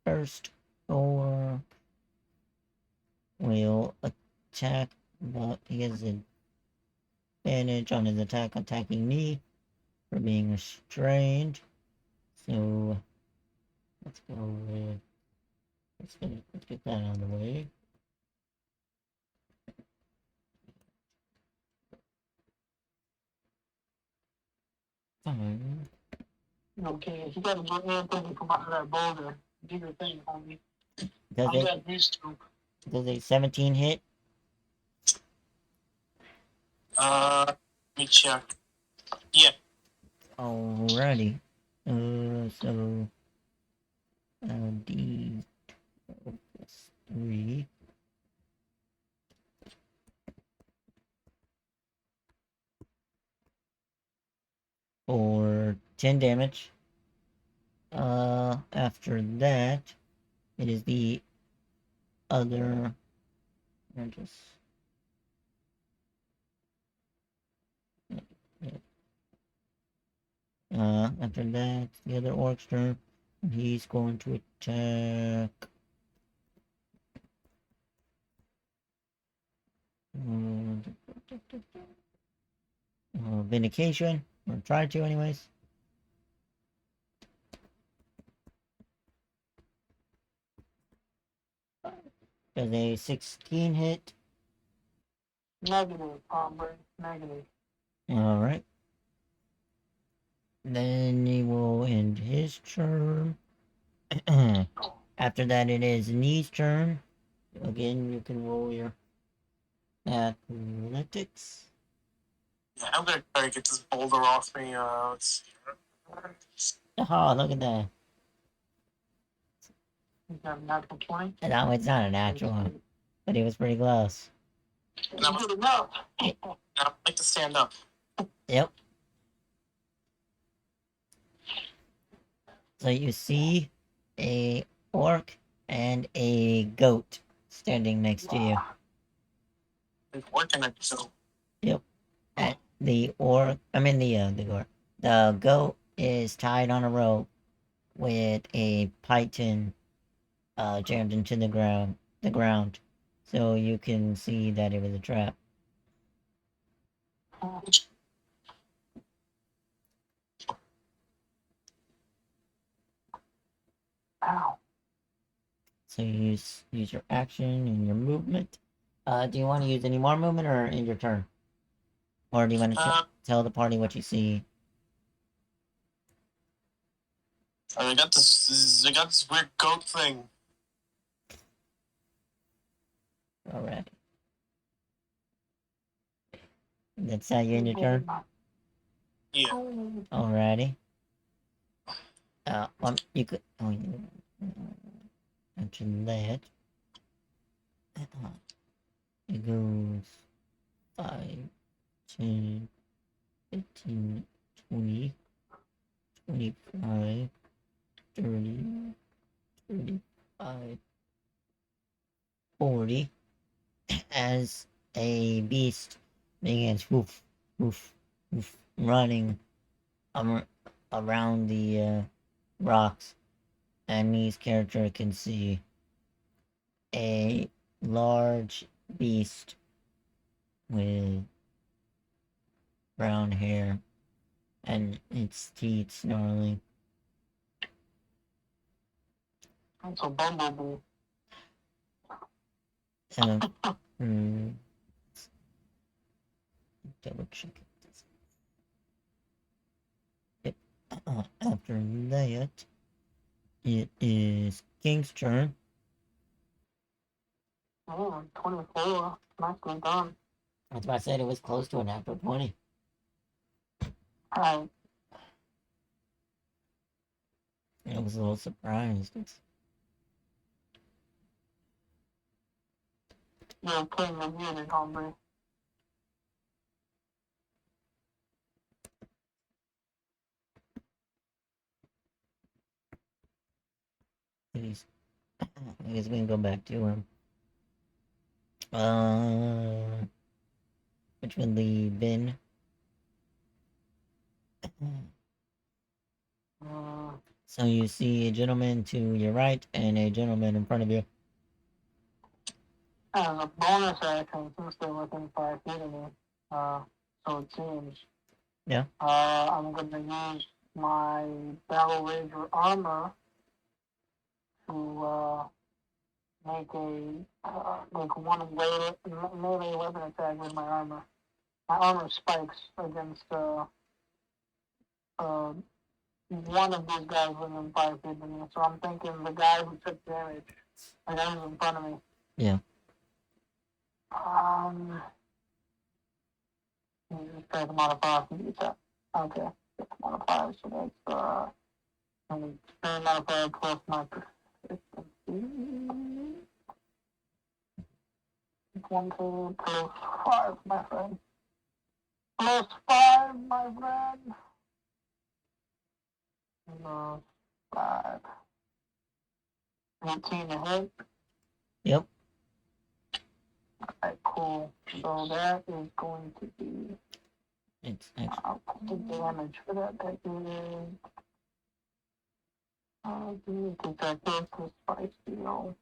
first orc will attack, but he has advantage on his attack attacking me for being restrained. So let's go with let's get that out of the way. Fine. Okay, if you gotta get anything from out of that boulder, do your thing, homie. Does I'm not used to. does a 17 hit? Let me check. Yeah. Alrighty. So D plus 3. For 10 damage. After that, it is the other. I just. After that, the other orc's turn. He's going to attack. Vindication, or try to, anyways. Does a 16 hit? Negative, hombre. Negative. Alright. Then he will end his turn. After that, it is Knee's turn. Again, you can roll your athletics. Yeah, I'm gonna try to get this boulder off me. Let's see. Oh, look at that. You got a natural 20. No, it's not a natural one, but it was pretty close. And I'm Good enough. I'd like to stand up. Yep. So you see a orc and a goat standing next to you. It's working at so. And the orc, the goat is tied on a rope with a python jammed into the ground. So you can see that it was a trap. Ow. So you use your action and your movement. Do you want to use any more movement or in your turn? Or do you want to tell the party what you see? I got this weird goat thing. Alright. That's how you're in your turn? Yeah. Alrighty. You could. After that, it goes 5, 10, 15, 20, 25, 30, 35, 40. As a beast begins woof, woof, woof, running around the rocks, and Me's character can see a large beast with brown hair and its teeth snarling. That's a bumblebee. Double check it. Yep. After that, it is King's turn. Oh, 24. Nicely done. That's why I said it was close to a natural 20. Alright. I was a little surprised. You're playing the unit, hombre. I guess we can go back to him. Which would leave Ben. So you see a gentleman to your right and a gentleman in front of you. As a bonus action, since they're within 5 feet of me, so it seems. Yeah. I'm gonna use my Battle Ranger armor to make one melee weapon attack with my armor. My armor spikes against one of these guys within 5 feet of me. So I'm thinking the guy who took damage, the guy who's in front of me. Yeah. Try to modify the attack. Okay, modify. So that's and expand modifier plus my proficiency. 1 plus 5, my friend. Plus 5, my friend. Plus 5. 18 to hit. Yep. Alright, cool. So that is going to be. It's actually. I'll put the damage for that. That is. Detective plus 5 steel.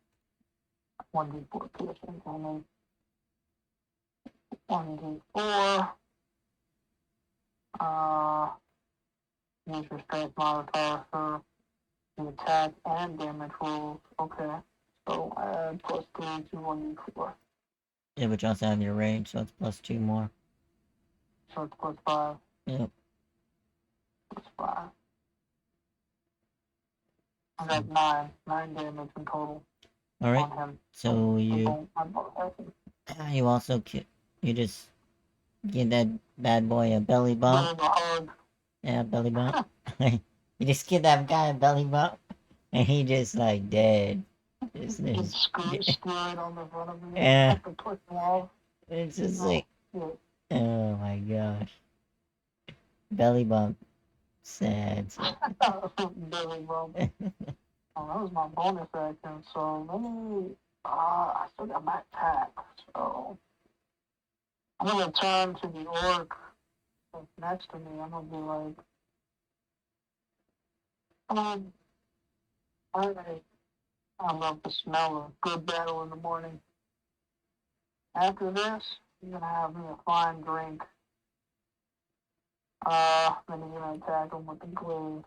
1d4 piercing damage. 1d4. Use your strength modifier for the attack and damage rolls. Okay. So add plus 3 to 1d4. Yeah, but you also have your range, so it's plus 2 more. So it's plus 5. Yep. Plus 5. I got 9 damage in total All right. on him. So I you don't also you just give that bad boy a belly bump. give him a hug. Yeah, belly bump. You just give that guy a belly bump, and he just like dead. Just It's screwed on the front of me. Yeah. Have to push him off. it's just Oh, like, shit. oh my gosh, belly bump, sad. Belly bump. Oh, that was my bonus action. So let me. I still got my attack. So I'm gonna turn to the orc that's next to me. I'm gonna be like, alright. I love the smell of good battle in the morning. After this, you're gonna have me a fine drink. Then you're gonna attack him with the glaive.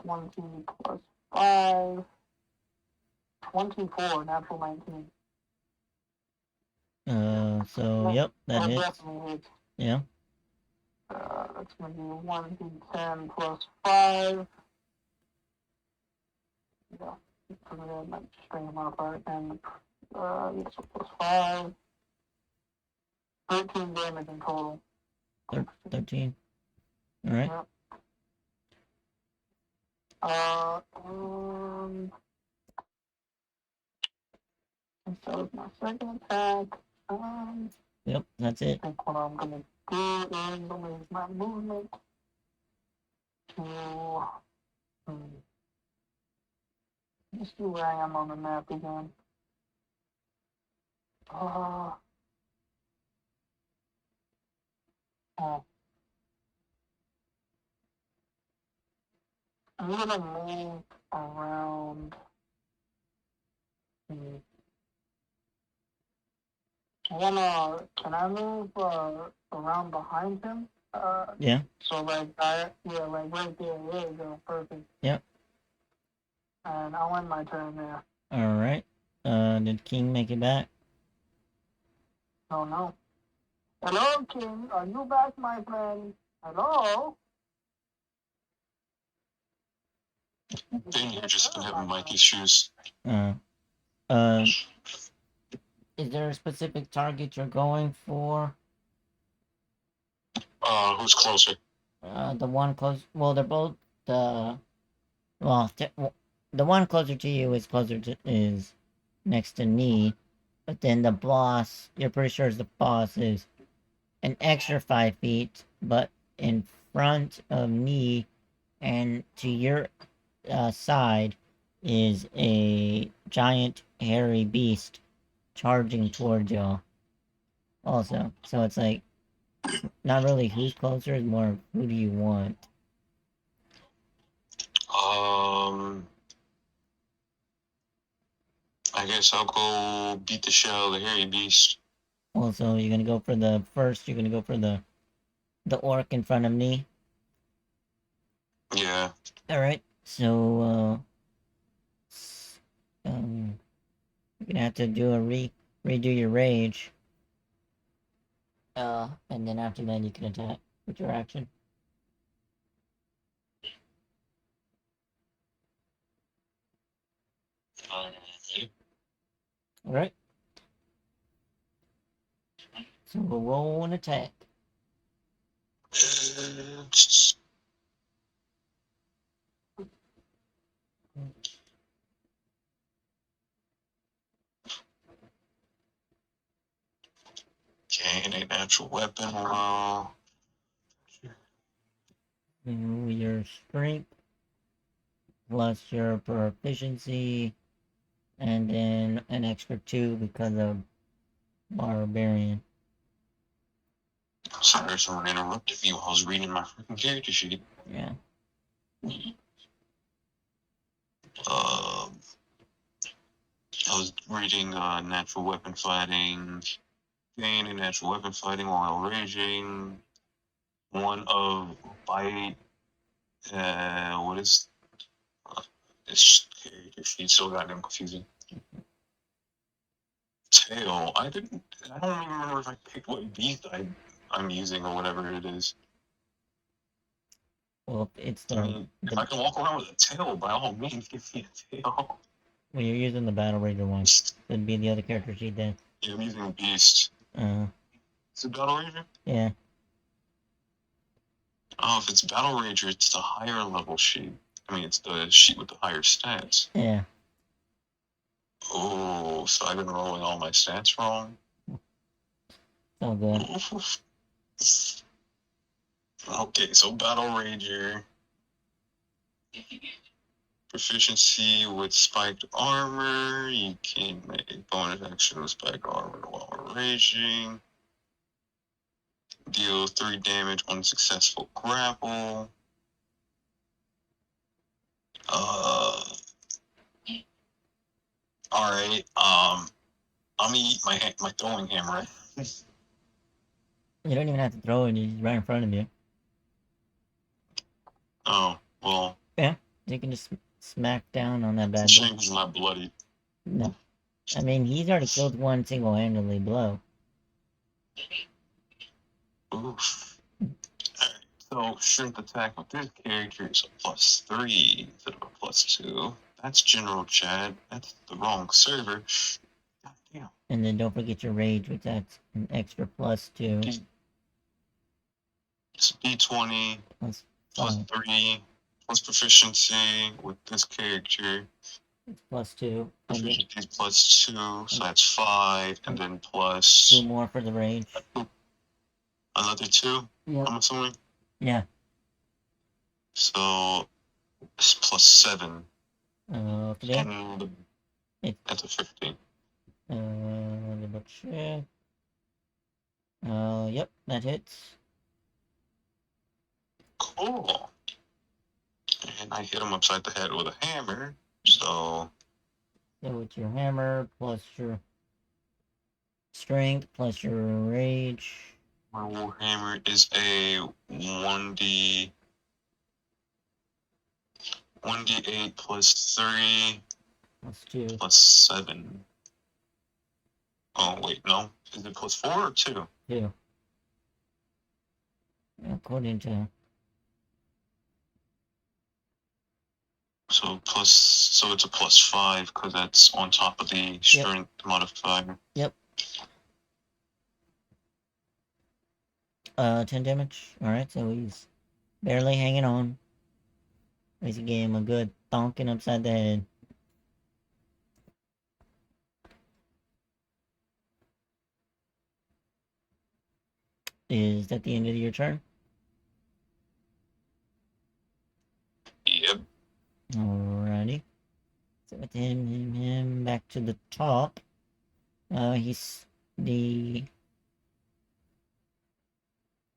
20 plus 5. 24, natural 19. So yep, that hits. Definitely hits. Yeah. That's gonna be 1d10 plus 5. Yeah, for that, like string modifier, and yes, so plus 5. 13 damage in total. 13. All right. Yeah. That was my second attack. Yep, that's it. I think what I'm gonna do is I'm gonna use my movement to let's see where I am on the map again. Oh. I'm gonna move around. Can I move around behind him? Yeah. So like like right there. There you go, perfect. Yep. And I'll end my turn there. All right. Did King make it back? Oh no. Hello, King. Are you back, my friend? Hello. Then you're just having mic issues. Uh, is there a specific target you're going for? Who's closer? The one close. Well, they're both the. Well, the one closer to you is next to me, but then the boss. You're pretty sure the boss is an extra 5 feet, but in front of me and to your side is a giant hairy beast charging towards y'all. Also, so it's like not really who's closer, it's more who do you want. I guess I'll go beat the shit out of the hairy beast. Also, you're gonna go for the first. You're gonna go for the orc in front of me. Yeah. All right. So you're gonna have to do a redo your rage. And then after that you can attack with your action. All right. So we'll roll an attack. Okay, a natural weapon. Well, Your strength plus your proficiency, and then an extra 2 because of barbarian. sorry, someone interrupted me while I was reading my freaking character sheet. Yeah. I was reading natural weapon fighting. Gain a natural weapon fighting while raging. One of bite. What is this character sheet? So goddamn confusing. Tail. I don't even remember if I picked what beast I'm using or whatever it is. Well, it's I the, mean, if I can walk around with a tail, by all means, give me a tail. well, you're using the Battle Rager one. It'd be the other character sheet then. Yeah, I'm using a beast. Is it Battle Rager? Yeah. Oh, if it's Battle Rager, it's the higher level sheet. I mean, it's the sheet with the higher stats. Yeah. Oh, so I've been rolling all my stats wrong. So good. Okay, so Battle Rager. Proficiency with spiked armor. You can make bonus action with spiked armor while raging. Deal 3 damage on successful grapple. Alright, I'm gonna eat my throwing hammer. You don't even have to throw it, it's right in front of you. Oh, well, You can just smack down on that it's a bad boy. shame he's not bloody. No. I mean, he's already killed one single-handedly blow. Oof. Alright, so strength attack with this character is a +3 instead of a +2. That's General Chad. That's the wrong server. God damn. And then don't forget your rage, which that's an extra +2. It's D20 Plus +3 plus proficiency with this character. It's +2. And then Proficiency is +2, so that's 5, and then 2 plus more for the rage. another 2, Yep. I'm assuming. Yeah. So it's +7, Okay. and that's a 15. Double check. Yep, that hits. Cool. And I hit him upside the head with a hammer, so So it's your hammer plus your strength plus your rage. my warhammer is a 1d8 plus 3 +2. plus 7. Oh, wait, no. Is it +4 or 2? 2. According to So it's a +5 because that's on top of the strength modifier. Yep. 10 damage. Alright, so he's barely hanging on. He's gave him a good thonking upside the head. Is that the end of your turn? Yep. Alrighty. So with him back to the top. He's the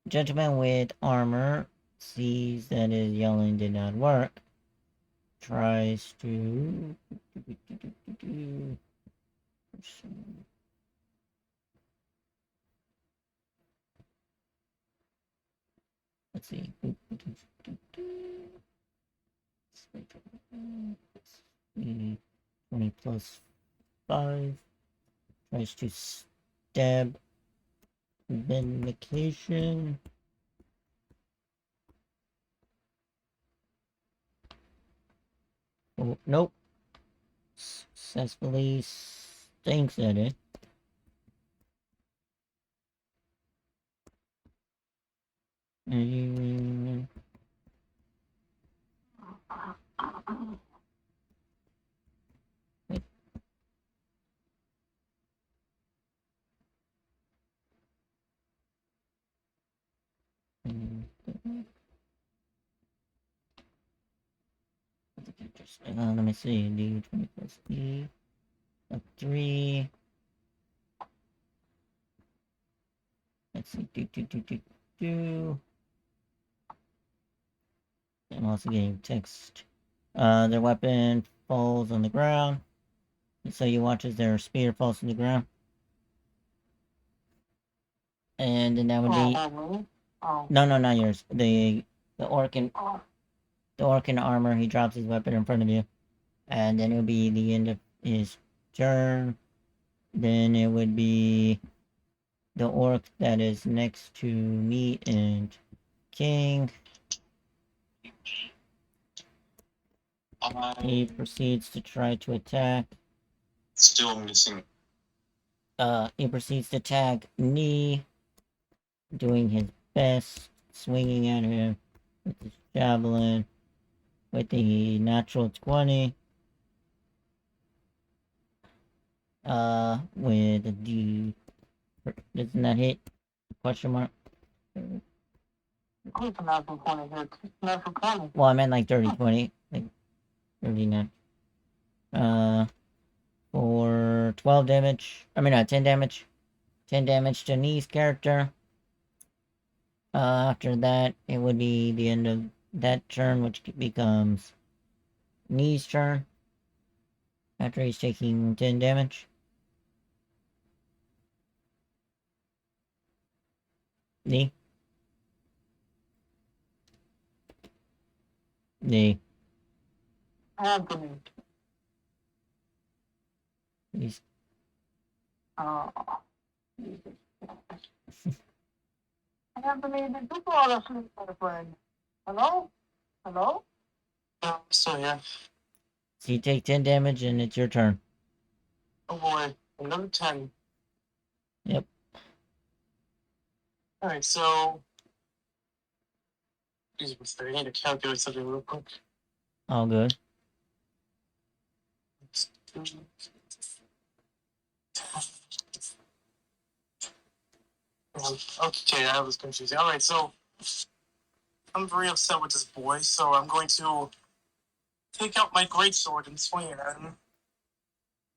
gentleman with armor sees that his yelling did not work. Tries to let's see. 20 plus 5. Tries to stab Vindication. Oh, nope. Successfully stinks at it. Let me see. D20 plus E. A 3. Let's see. Do. I'm also getting text. Their weapon falls on the ground. So you watch as their spear falls to the ground. And then that would be. No, not yours. The orc in armor. He drops his weapon in front of you, and then it would be the end of his turn. Then it would be the orc that is next to me and King. He proceeds to try to attack. Still missing. He proceeds to attack Knee, doing his best, swinging at him with his javelin with the natural 20. With a D. Doesn't that hit? Question mark. Of course, a natural 20 hits. Natural 20. Well, I meant like 30, 20. Like 39. For 12 damage. I mean, 10 damage. 10 damage to Knee's character. After that, it would be the end of that turn, which becomes Knee's turn. After he's taking 10 damage. Knee. Knee. Anthony. He's Uh, Anthony, did you fall asleep, my friend? Hello? Hello? Yeah, I'm still here. So you take 10 damage and it's your turn. Oh boy, another 10. Yep. Alright, so. Jesus, I need to calculate something real quick. All good. Okay, that was confusing. Alright, so. I'm very upset with this boy, so I'm going to take out my greatsword and swing it at him.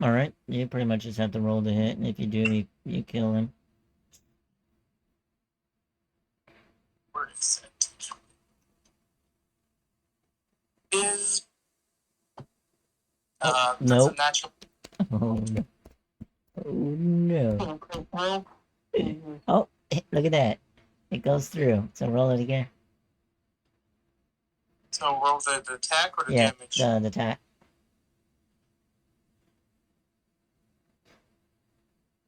Alright. You pretty much just have to roll the hit, and if you do, you kill him. Where is it? Is. That's nope. a natural. Oh no. Oh no. Okay, well, Oh, look at that. It goes through. So roll it again. So roll the attack or the Yeah, damage? the attack.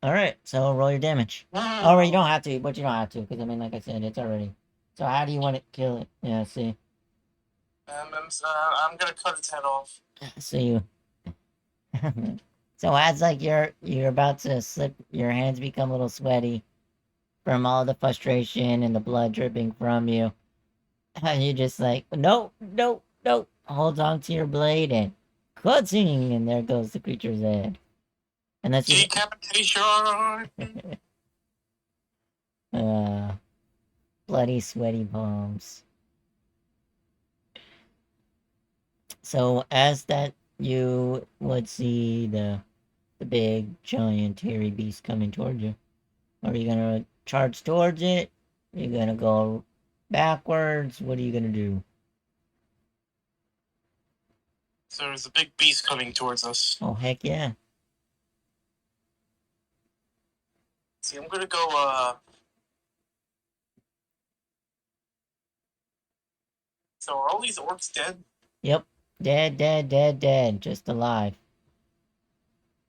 Alright, so roll your damage. Oh, you don't have to, but you don't have to, because I mean, like I said, it's already. So how do you want to kill it? Yeah, see. I'm gonna cut its head off. So you. So as like you're about to slip, your hands become a little sweaty from all the frustration and the blood dripping from you. And you just like, no, no, no. Holds on to your blade and cutting, and there goes the creature's head. And that's just Decapitation! bloody, sweaty palms. So as that, you would see the big, giant, hairy beast coming towards you. Are you gonna charge towards it? Are you gonna go backwards? What are you gonna do? So there's a big beast coming towards us. Oh, heck yeah. See, I'm gonna go, So are all these orcs dead? Yep. Dead, dead, dead, dead. Just alive.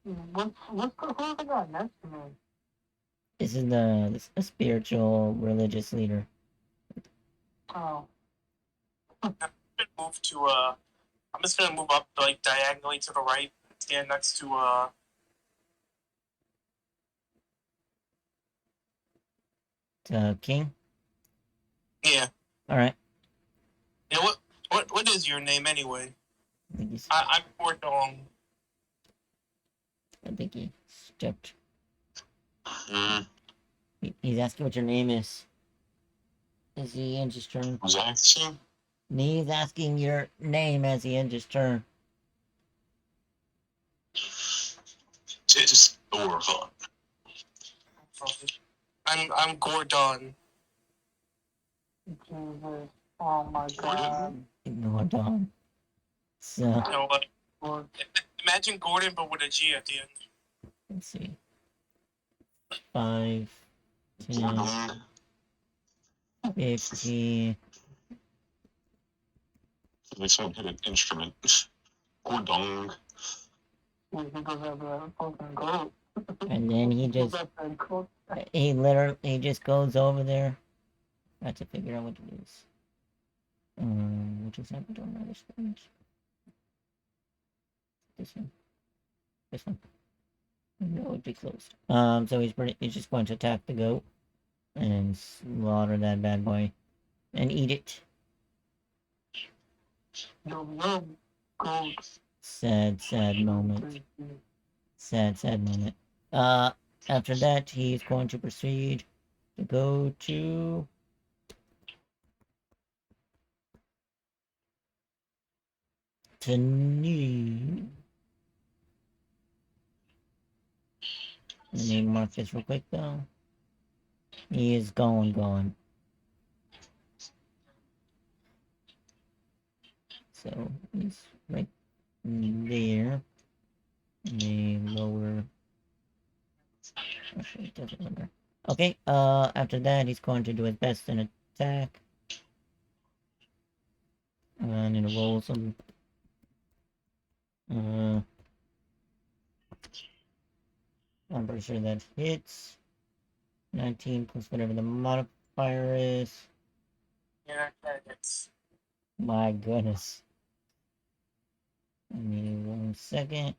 who's the guy next to me? This is the spiritual religious leader. Oh, I'm gonna move to, I'm just gonna move up, like, diagonally to the right, stand next to, King? yeah. Alright. Yeah, what is your name anyway? I think he's, I'm Gordon. I think he stepped. Hmm. He's asking what your name is. As he ends his turn. Was asking? He's asking your name as he ends his turn. Tis Dwarven. I'm Gordon. Jesus. Oh my God. Ignore Dawn. So, You know, like, Lord. imagine Gordon, but with a G at the end. let's see. 5, 10, Gordong. 15. This one hit an instrument. Gordong. He goes after that fucking goat. And then he just, That's that goat. he just goes over there. I have to figure out what it is. Which is happened on other screens. this one. This one. No, it'd be closed. So he's just going to attack the goat and slaughter that bad boy and eat it. love goats. Sad moment. Sad moment. After that, he's going to proceed to go to Tani. Let me mark this real quick though. He is gone. So he's right there. The lower. Actually, it doesn't matter. Okay. After that, he's going to do his best in attack. And it'll roll some. I'm pretty sure that hits. 19 plus whatever the modifier is. Yeah, that hits. My goodness. Give me 1 second.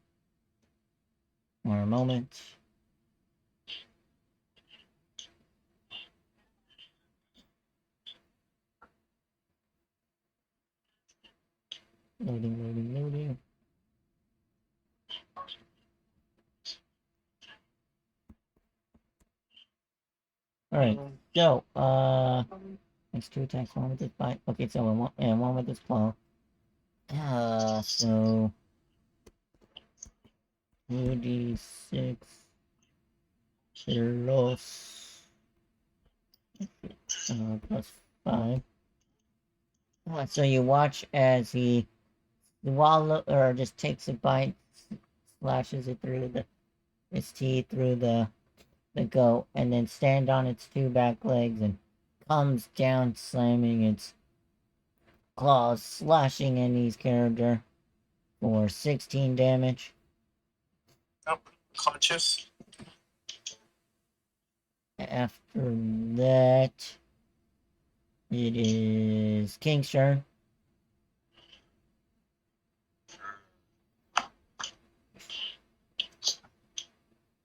Or a moment. Loading. Alright, so, next 2 attacks, 1 with this bite. Okay, so one with this claw. So 2d6 plus 5. So you watch as he swallow or just takes a bite, slashes it through its teeth through the goat, and then stand on its 2 back legs and comes down, slamming its claws, slashing Annie's character for 16 damage. Oh, conscious. After that, it is King's turn.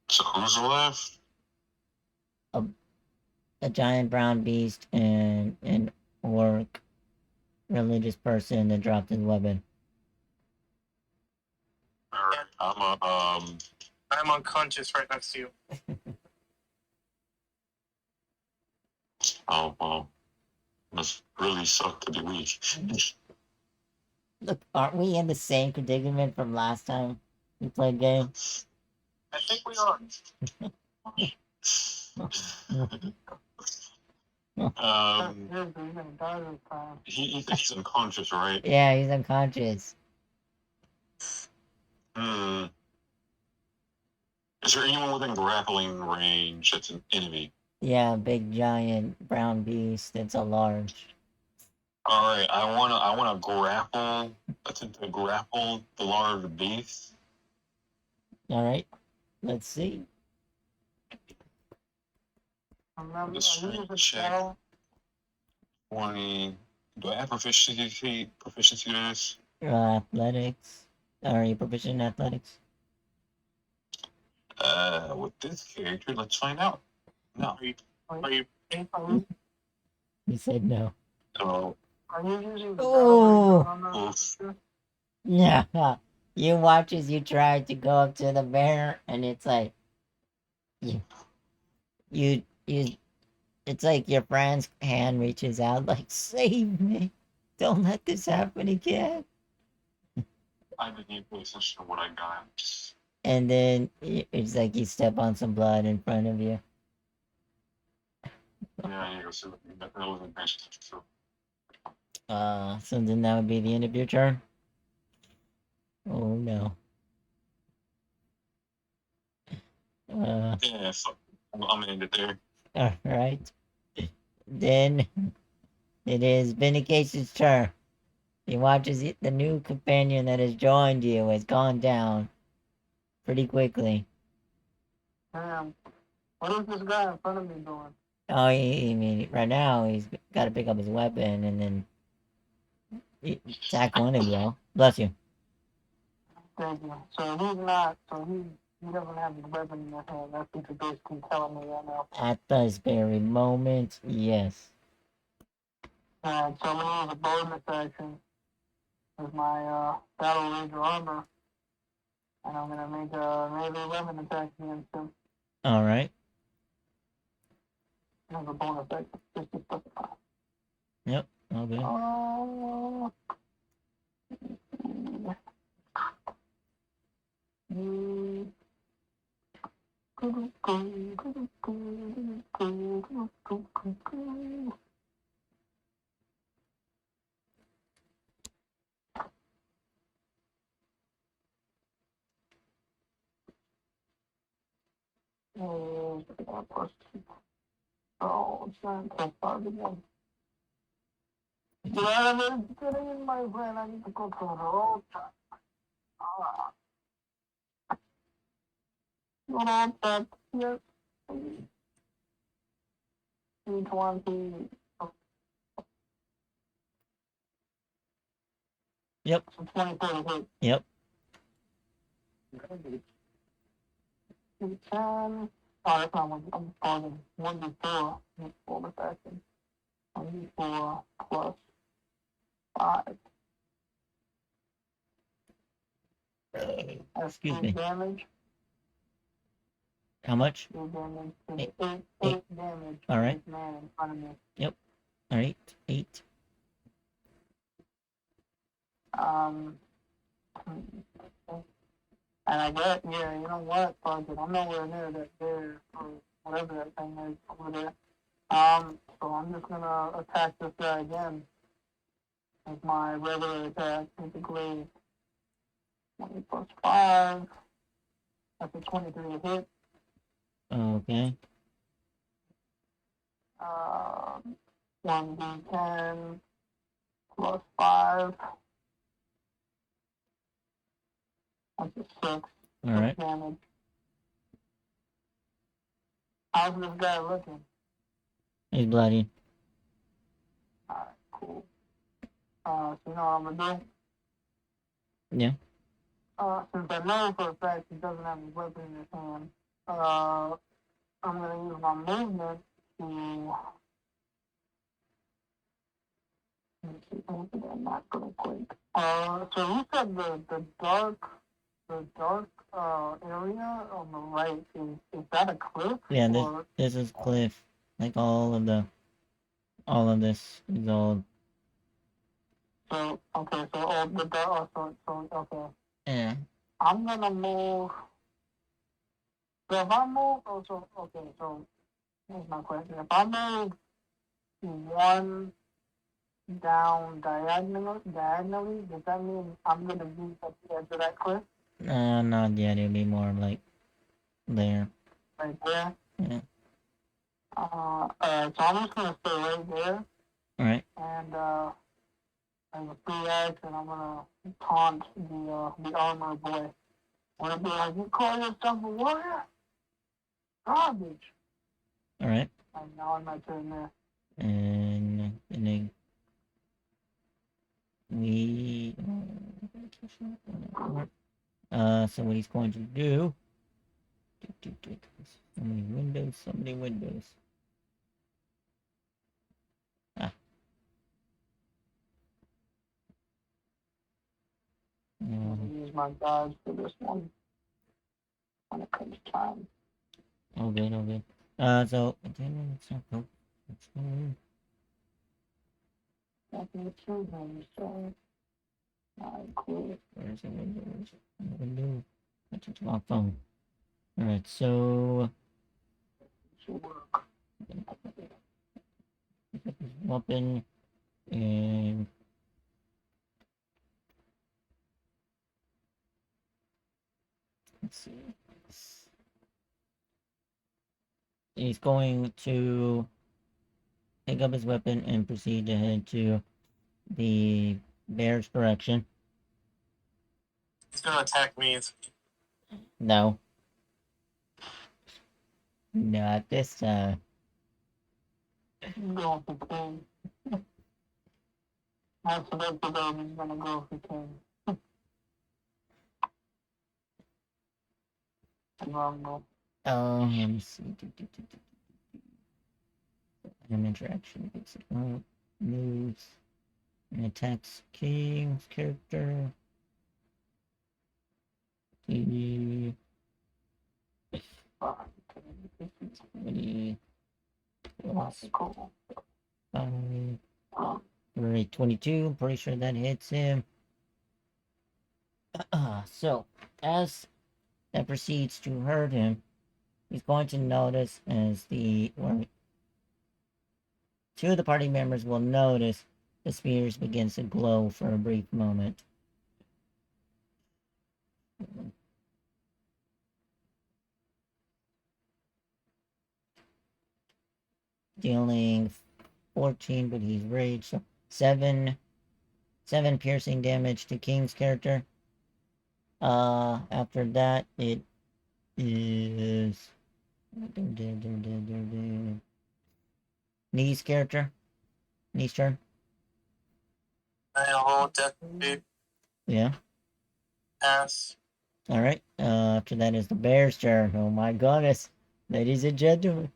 So who's left? A giant brown beast and an orc religious person that dropped his weapon. Alright, I'm unconscious right next to you. oh well. Must really suck to be weak. Look, aren't we in the same predicament from last time we played game? I think we are. He's unconscious, right? Yeah, he's unconscious. Hmm. Is there anyone within grappling range that's an enemy? Yeah, big giant brown beast that's a large. All right, I wanna grapple. Attempt to grapple the large beast. All right, let's see. Remember, The I strength use the check. battle. 20. Do I have proficiency to this? Athletics. Are you proficient in athletics? With this character, let's find out. No. Are you? He said no. So, Are you using the Oh. battle range on Oof. that? Yeah. You watch as you try to go up to the bear, and it's like you it's like your friend's hand reaches out like, save me. Don't let this happen again. I didn't even pay attention to what I got. And then it's like you step on some blood in front of you. Yeah, I need to go see what that wasn't paying attention to. So then that would be the end of your turn. Oh no. Yeah, fuck. I'm gonna end it there. Alright. Then it is Vindication's turn. He watches the new companion that has joined you has gone down pretty quickly. Damn. What is this guy in front of me doing? Oh, I mean, right now he's got to pick up his weapon and then attack one of y'all. Bless you. Thank you. So he's not. So he doesn't have his weapon in his hand. That's what you're basically telling me right now. At this very moment, yes. And so I'm gonna use a bonus action with my battle ranger armor, and I'm gonna make a melee weapon attack against him. All right. As a bonus action, just to specify. Yep. Okay. Oh. Oh, it's not plus 5 again. Yeah, I'm getting in my brain. I need to go to the road. Ah. What on that? Yes. 320. Yep. So 24 hit. Yep. 10. Oh, that's not one. I'm starting 1d4. Bonus action. 1d4 plus 5. That's Excuse 8 me. damage. How much? 8 damage. Eight. 8 damage. All right. This man in front of me. All right. 8. And I guess, yeah, you know what? Fuck it. I'm nowhere near that bear or whatever that thing is over there. So I'm just gonna attack this guy again with my regular attack. Typically, 20 plus 5. That's a 23 to hit. Okay. 1d10 plus 5. That's a 6. All right. Damage. How's this guy looking? He's bloody. Alright, cool. So you know what I'm gonna do? Yeah. Since I know for a fact he doesn't have his weapon in his hand, I'm gonna use my movement to. Let me see, let me do that map real quick. So you said the dark area on the right is that a cliff? Yeah. Or, This is cliff. Like all of this is all. so okay, so all the dark. So okay. Yeah. I'm gonna move. So if I move, okay. So here's my question: if I move one down diagonally, does that mean I'm gonna be at the edge of that cliff Not yet. It'll be more like there. right there? Yeah. So I'm just gonna stay right there, All right. and as a free action, I'm gonna taunt the armor boy. I'm gonna be like, "You call yourself a warrior? Garbage!" All right. And now I'm my turn there. And then we. So what he's going to do. So many windows. So many windows. I'm gonna use my dodge for this one when it comes time. All good. All good. So let's not go. Let's go in. Nothing to him, so cool. Where's the window? Where's the window? That's a my phone. All right. So Should work. pick up his weapon and. Let's see. He's going to pick up his weapon and proceed to head to the bear's direction. He's gonna attack me. No. Not this time. I'm going for king. My selected is gonna go for king. Phenomenal. Let me see. An interaction gets it up, moves, and attacks King's character. The 20 plus Cool. 5. Alright, 22. Pretty sure that hits him. So, as that proceeds to hurt him, he's going to notice as two of the party members will notice the spears begins to glow for a brief moment. Dealing 14, but he's raged, so 7 piercing damage to King's character. After that, it is Knee's character. Knee's turn. I roll death save. Yeah. Pass. Alright. After that is the bear's turn. Oh my goodness. Ladies and gentlemen.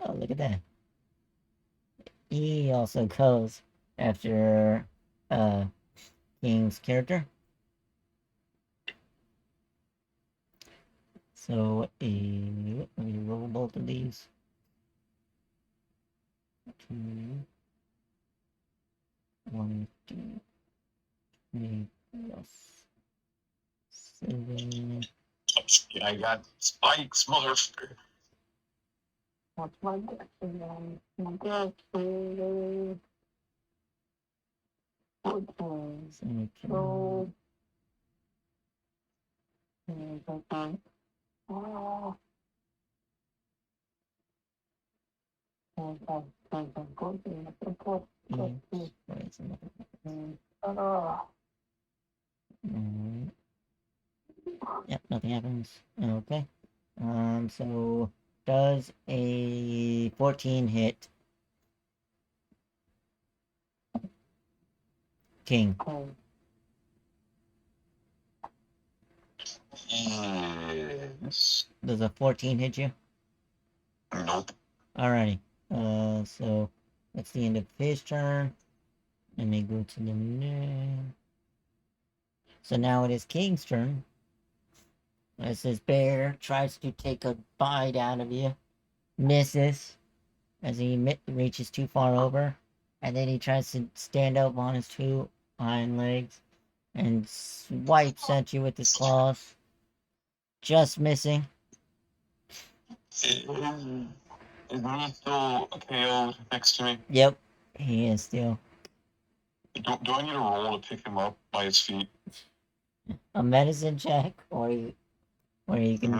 Oh, look at that. He also goes after King's character. So let me roll both of these. 2, 1, 2, 3 plus 7. Yeah, I got spikes, motherfucker. What's my death again? My death is 14. So, oh. Yep, nothing happens. Okay. So does a 14 hit King? Yes. Does a 14 hit you? Nope. Alrighty. So that's the end of his turn. Let me go to the next. So now it is King's turn. As this bear tries to take a bite out of you, misses as he reaches too far over, and then he tries to stand up on his 2 hind legs and swipes at you with his claws, just missing. Is he still KO'd next to me? Yep, he is still. Do I need to roll to pick him up by his feet? A medicine check, or you can. No.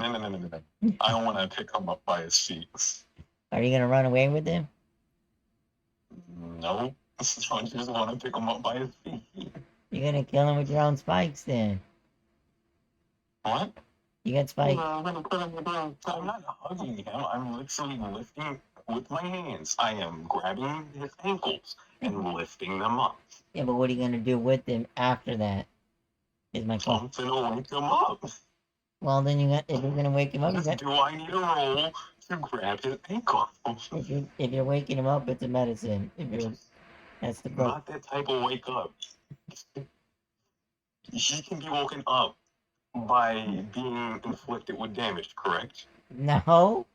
I don't want to pick him up by his feet. Are you gonna run away with him? No. I just want to pick him up by his feet. You're gonna kill him with your own spikes, then. What? You got spikes. I'm not hugging him. I'm literally lifting with my hands. I am grabbing his ankles and lifting them up. Yeah, but what are you gonna do with him after that? Is my question. I'm gonna wake him up. Well, then if you're gonna wake him up, Do I need a roll to grab his ankle? if you're waking him up, it's a medicine. That's the problem. Not that type of wake up. He can be woken up by being inflicted with damage, correct? No,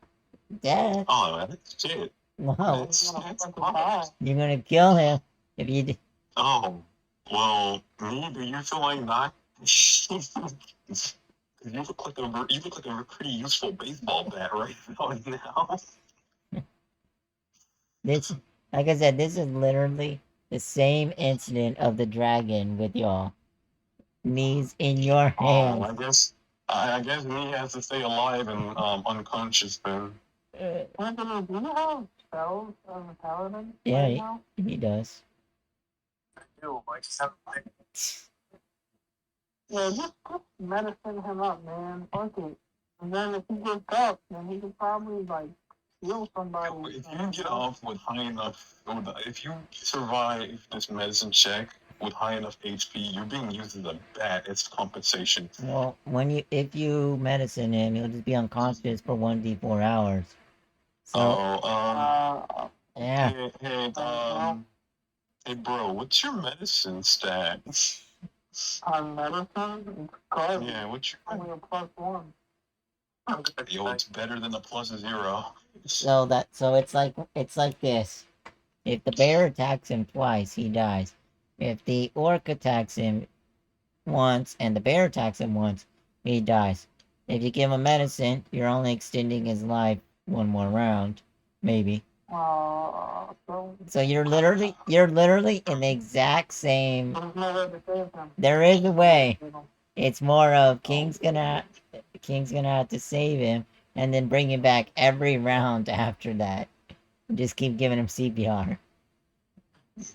death. Oh, that's it. No, That's gross. you're gonna kill him if you. Oh, well, me, do you feel like that? You look like a pretty useful baseball bat right now. This, like I said, this is literally the same incident of the dragon with your knees in your Oh, hands. I guess me has to stay alive and unconscious then. Anthony, do you have spells as a paladin Yeah, right now? he does. I do. I just haven't played. Yeah, just medicine him up, man. Fuck it. And then if he gets up, then he could probably, like, heal somebody. If you get off with high enough, if you survive this medicine check with high enough HP, you're being used as a bat. It's compensation. Well, if you medicine him, he'll just be unconscious for 1d4 hours. So, yeah. Hey, bro, what's your medicine stat? On medicine, it's garbage. Yeah, what's your? Only a +1. Yo, it's better than a +0. So it's like this. If the bear attacks him twice, he dies. If the orc attacks him once and the bear attacks him once, he dies. If you give him medicine, you're only extending his life one more round, maybe. So you're literally in the exact same. There is a way. It's more of King's gonna have to save him and then bring him back every round after that. Just keep giving him CPR. If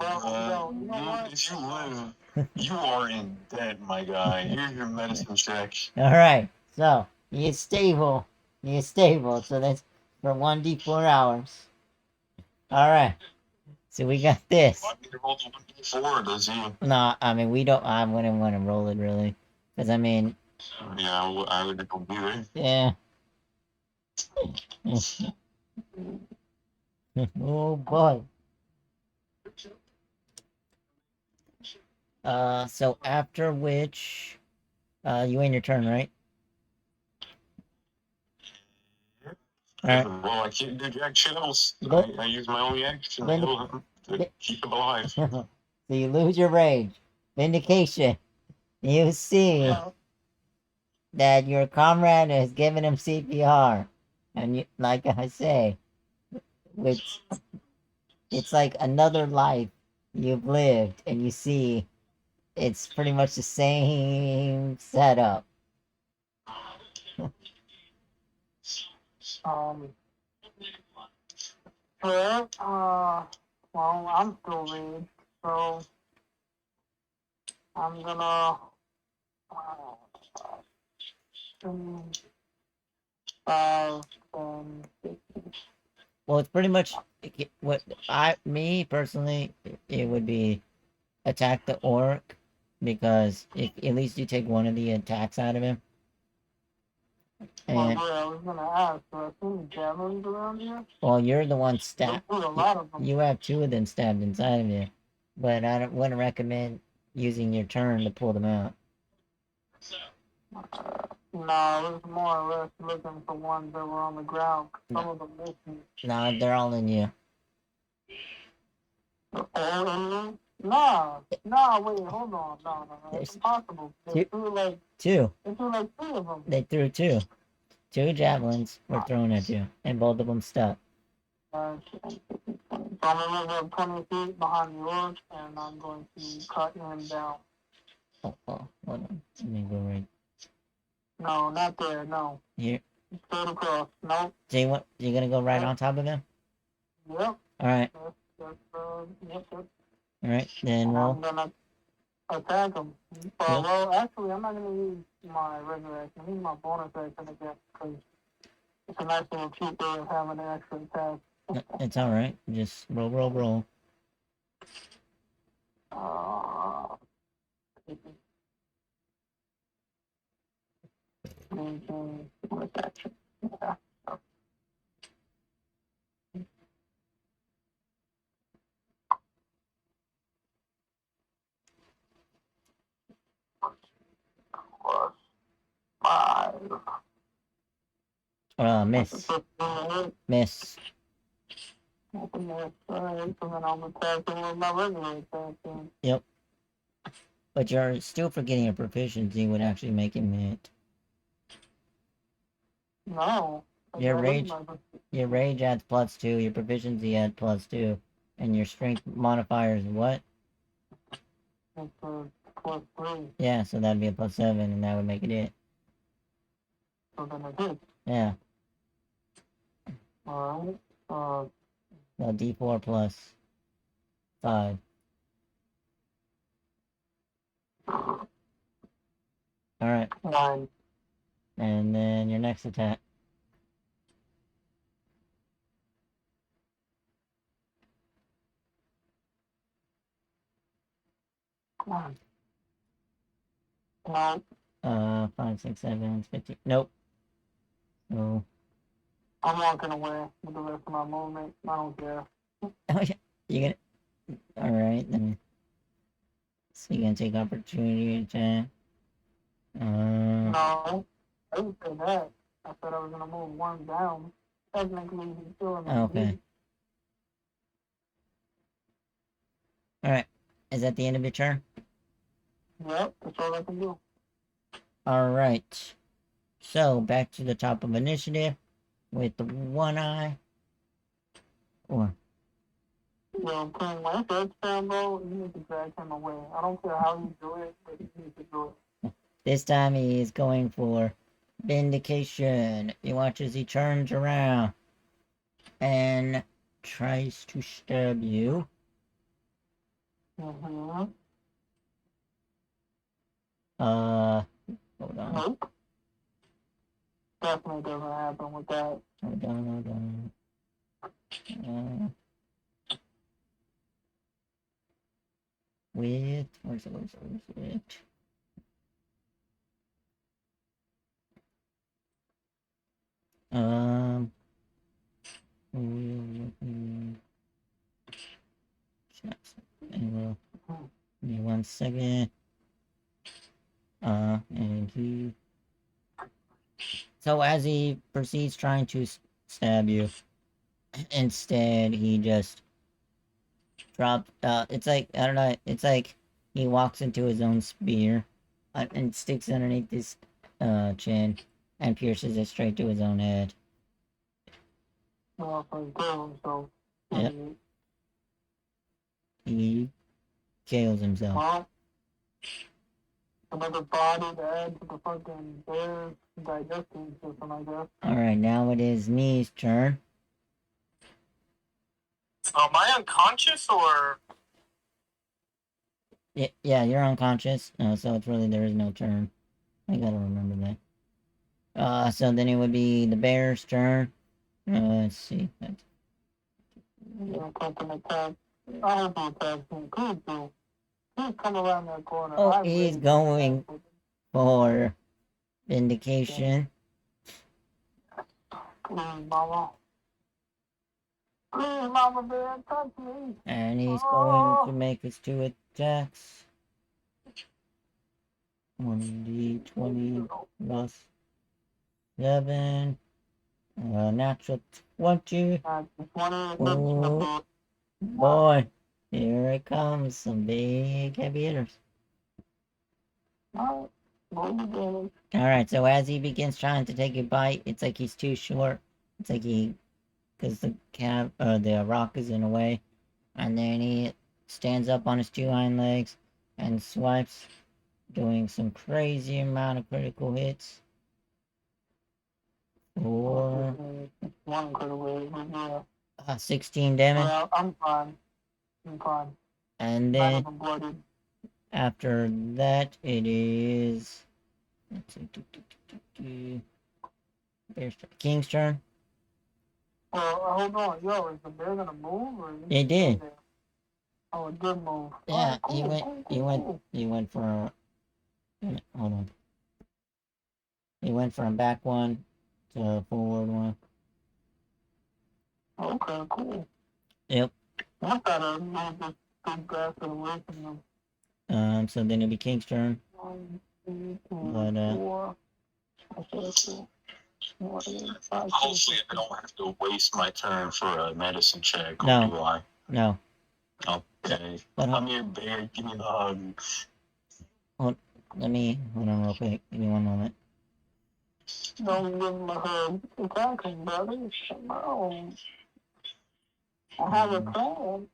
you live, you are in debt, my guy. Here's your medicine check. Alright, so he is stable. So that's for 1d4 hours. Alright. So we got this. Want me to roll the 1d4, does he? No, I mean we don't. I wouldn't want to roll it really, because I mean. Yeah, I would do it. Yeah. Oh boy. So after which, you end your turn, right? Alright. Well, I can't do jack shit else. I use my only action to keep him alive. So you lose your rage. Vindication. You see that your comrade has given him CPR. And you, like I say, it's like another life you've lived, and you see it's pretty much the same setup. Well, I'm still raged, so I'm gonna Well, it's pretty much me personally, it would be attack the orc, because if at least you take one of the attacks out of him. And I was gonna ask, I think javelins around here? Well, you're the one stabbed. A lot of them. You have two of them stabbed inside of you, but I wouldn't recommend using your turn to pull them out. No, it was more or less looking for ones that were on the ground. Some of them missing. No, they're all in you. All in me? No, wait, hold on. No, it's impossible. They threw like two. They threw like 3 of them. They threw two. Two javelins were thrown at you, and both of them stuck. So I'm gonna move up 20 feet behind the orc, and I'm going to cut him down. Oh, hold on. Let me go right. No, not there. No. Here. Straight across. Nope. So you're gonna go right on top of him? Yep. All right. Yep. All right. Then roll. I'm gonna attack him. Well, actually, I'm not gonna use my regular action. I use my bonus action again, because it's a nice little cheat way of having an extra attack. It's all right. Just roll. Yeah. +5. Miss. Miss. Yep. But you're still forgetting your proficiency would actually make him hit. No. Your rage adds +2, your proficiency adds +2, and your strength modifier is what? It's +3. Yeah, so that'd be a +7, and that would make it hit. So then it hits. Yeah. Alright. So D4 plus 5. Alright. 9. And then your next attack. Come on. No, 5, 6, 7, 15. Nope. So, I'm walking away with the rest of my movement. I don't care. oh yeah, you gonna. All right then. So you're gonna take opportunity attack. No, I didn't say that. I said I was gonna move one down. Technically, he's still in my Okay. lead. All right. Is that the end of your turn? Yep, that's all I can do. All right. So back to the top of initiative with the one eye. Or Well, King, when it's your turn, bro, you need to drag him away. I don't care how you do it, but you need to do it. this time he is going for vindication. You watch as he turns around and tries to stab you. Mm-hmm. Hold on. Nope. Definitely doesn't happen with that. Hold on. Where's it? Um, give me 1 second. And he. So as he proceeds trying to stab you, instead he just dropped. It's like I don't know. It's like he walks into his own spear, and sticks underneath his chin, and pierces it straight to his own head. Well, for Grimm, so. Yep. He kills himself. Well, another body to add to the fucking bear's digestion system, I guess. Alright, now it is Knee's turn. Am I unconscious or? Yeah, you're unconscious, so it's really, there is no turn. I gotta remember that. So then it would be the bear's turn. Let's see. Yeah, fucking attack. I have to attack him. Please do. Please come around that corner. Oh, I'm he's ready to going attack him. for vindication. Please, mama. Please, mama bear, touch me. And he's going to make his 2 attacks. 1d20 plus 7. Natural 20. Oh, boy. Here it comes. Some big heavy hitters. Alright, so as he begins trying to take a bite, it's like he's too short. It's like because the rock is in the way. And then he stands up on his 2 hind legs and swipes, doing some crazy amount of critical hits. For 16 damage. Well, I'm fine. And then after that, it is. Let's see. King's turn. Well, hold on. Yo, is the bear gonna move or? It did. Oh, it did move. Yeah, Cool. he went for. Hold on. He went from back 1 to forward 1. Okay, cool. Yep. I thought I moved this big bastard away from them. So then it'll be King's turn. 1, 2, 3, But 4. Okay, cool. Hopefully, I don't have to waste my turn for a medicine check. Or No. do I? No. Okay. But Come here, bear. Give me the hug. hold on real quick. Give me 1 moment. Don't give him a hug. Exactly, brother. No. I have a plan.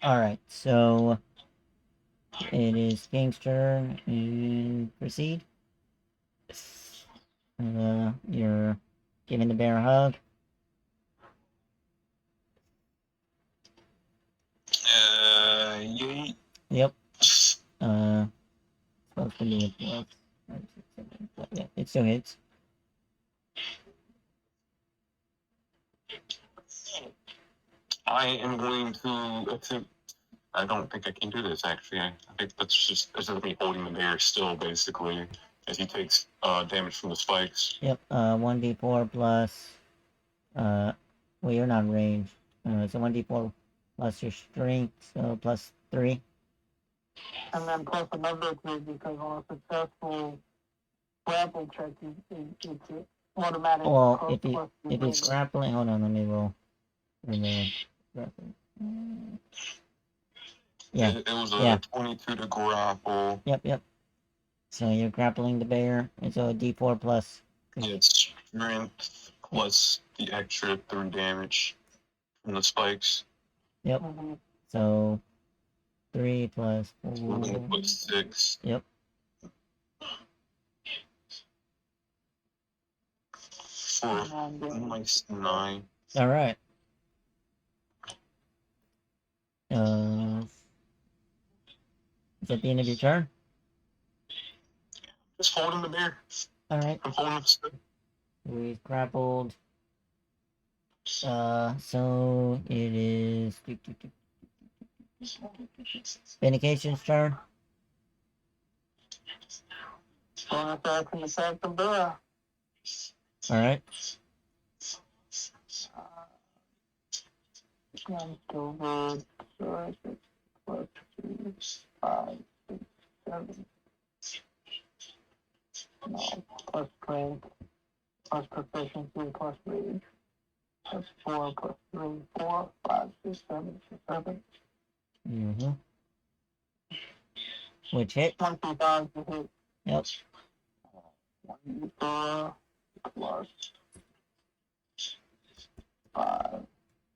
Alright, so it is King's turn and proceed. You're giving the bear a hug. Yay. Yep. Supposed to be a plus. 5, 6, 7, 8. Yeah, it still hits. I am going to attempt. I don't think I can do this actually. I think that's just me holding the bear still, basically, as he takes damage from the spikes. Yep. 1d4 plus. Well, you're not ranged. So 1d4 plus your strength, so plus 3. And then plus another 3 because on a successful grapple check, it's automatic. Well, plus if he's three. grappling, hold on, let me roll for the grappling. Yeah. It was a Yeah. 22 to grapple. Yep. So you're grappling the bear, and so a d4 plus. It's strength plus the extra 3 damage from the spikes. Yep. Mhm. So 3 plus We're gonna 4. put 6. Yep. For a nice 9. All right. Is that the end of your turn? Just holding the bear. All right. I'm holding him still. We've grappled. So it is Vindication's turn. Bonus action attack the bear. All right. I'm still good. So that's 6 plus 2, 5, 6, 7. No, plus strength, plus proficiency, plus rage. Plus 4, plus 3, 4, 5, 6, 7, 7. Mm-hmm. Which hit? 25 to hit. Yep. 1d4 plus 5,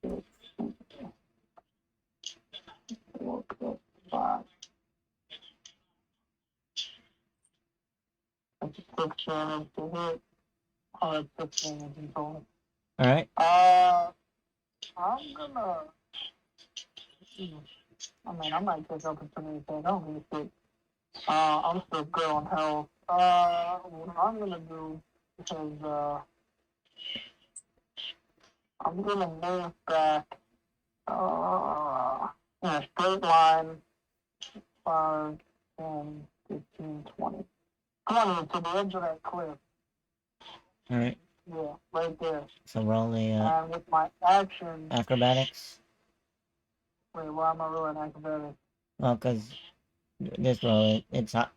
6, 4 plus 5. That's 6 damage to hit. Oh, that's 6 damage in total. All right. I'm gonna. I mean, I might take opportunity to say, I don't give a shit. I'm still good on health. What I'm gonna do is, I'm gonna move back, in a straight line, 5, 10, 15, 20. 20 to the edge of that cliff. All right. Yeah, right there. So roll a And with my action, acrobatics. wait, why am I rolling acrobatics? Well, cause this roll it's hot.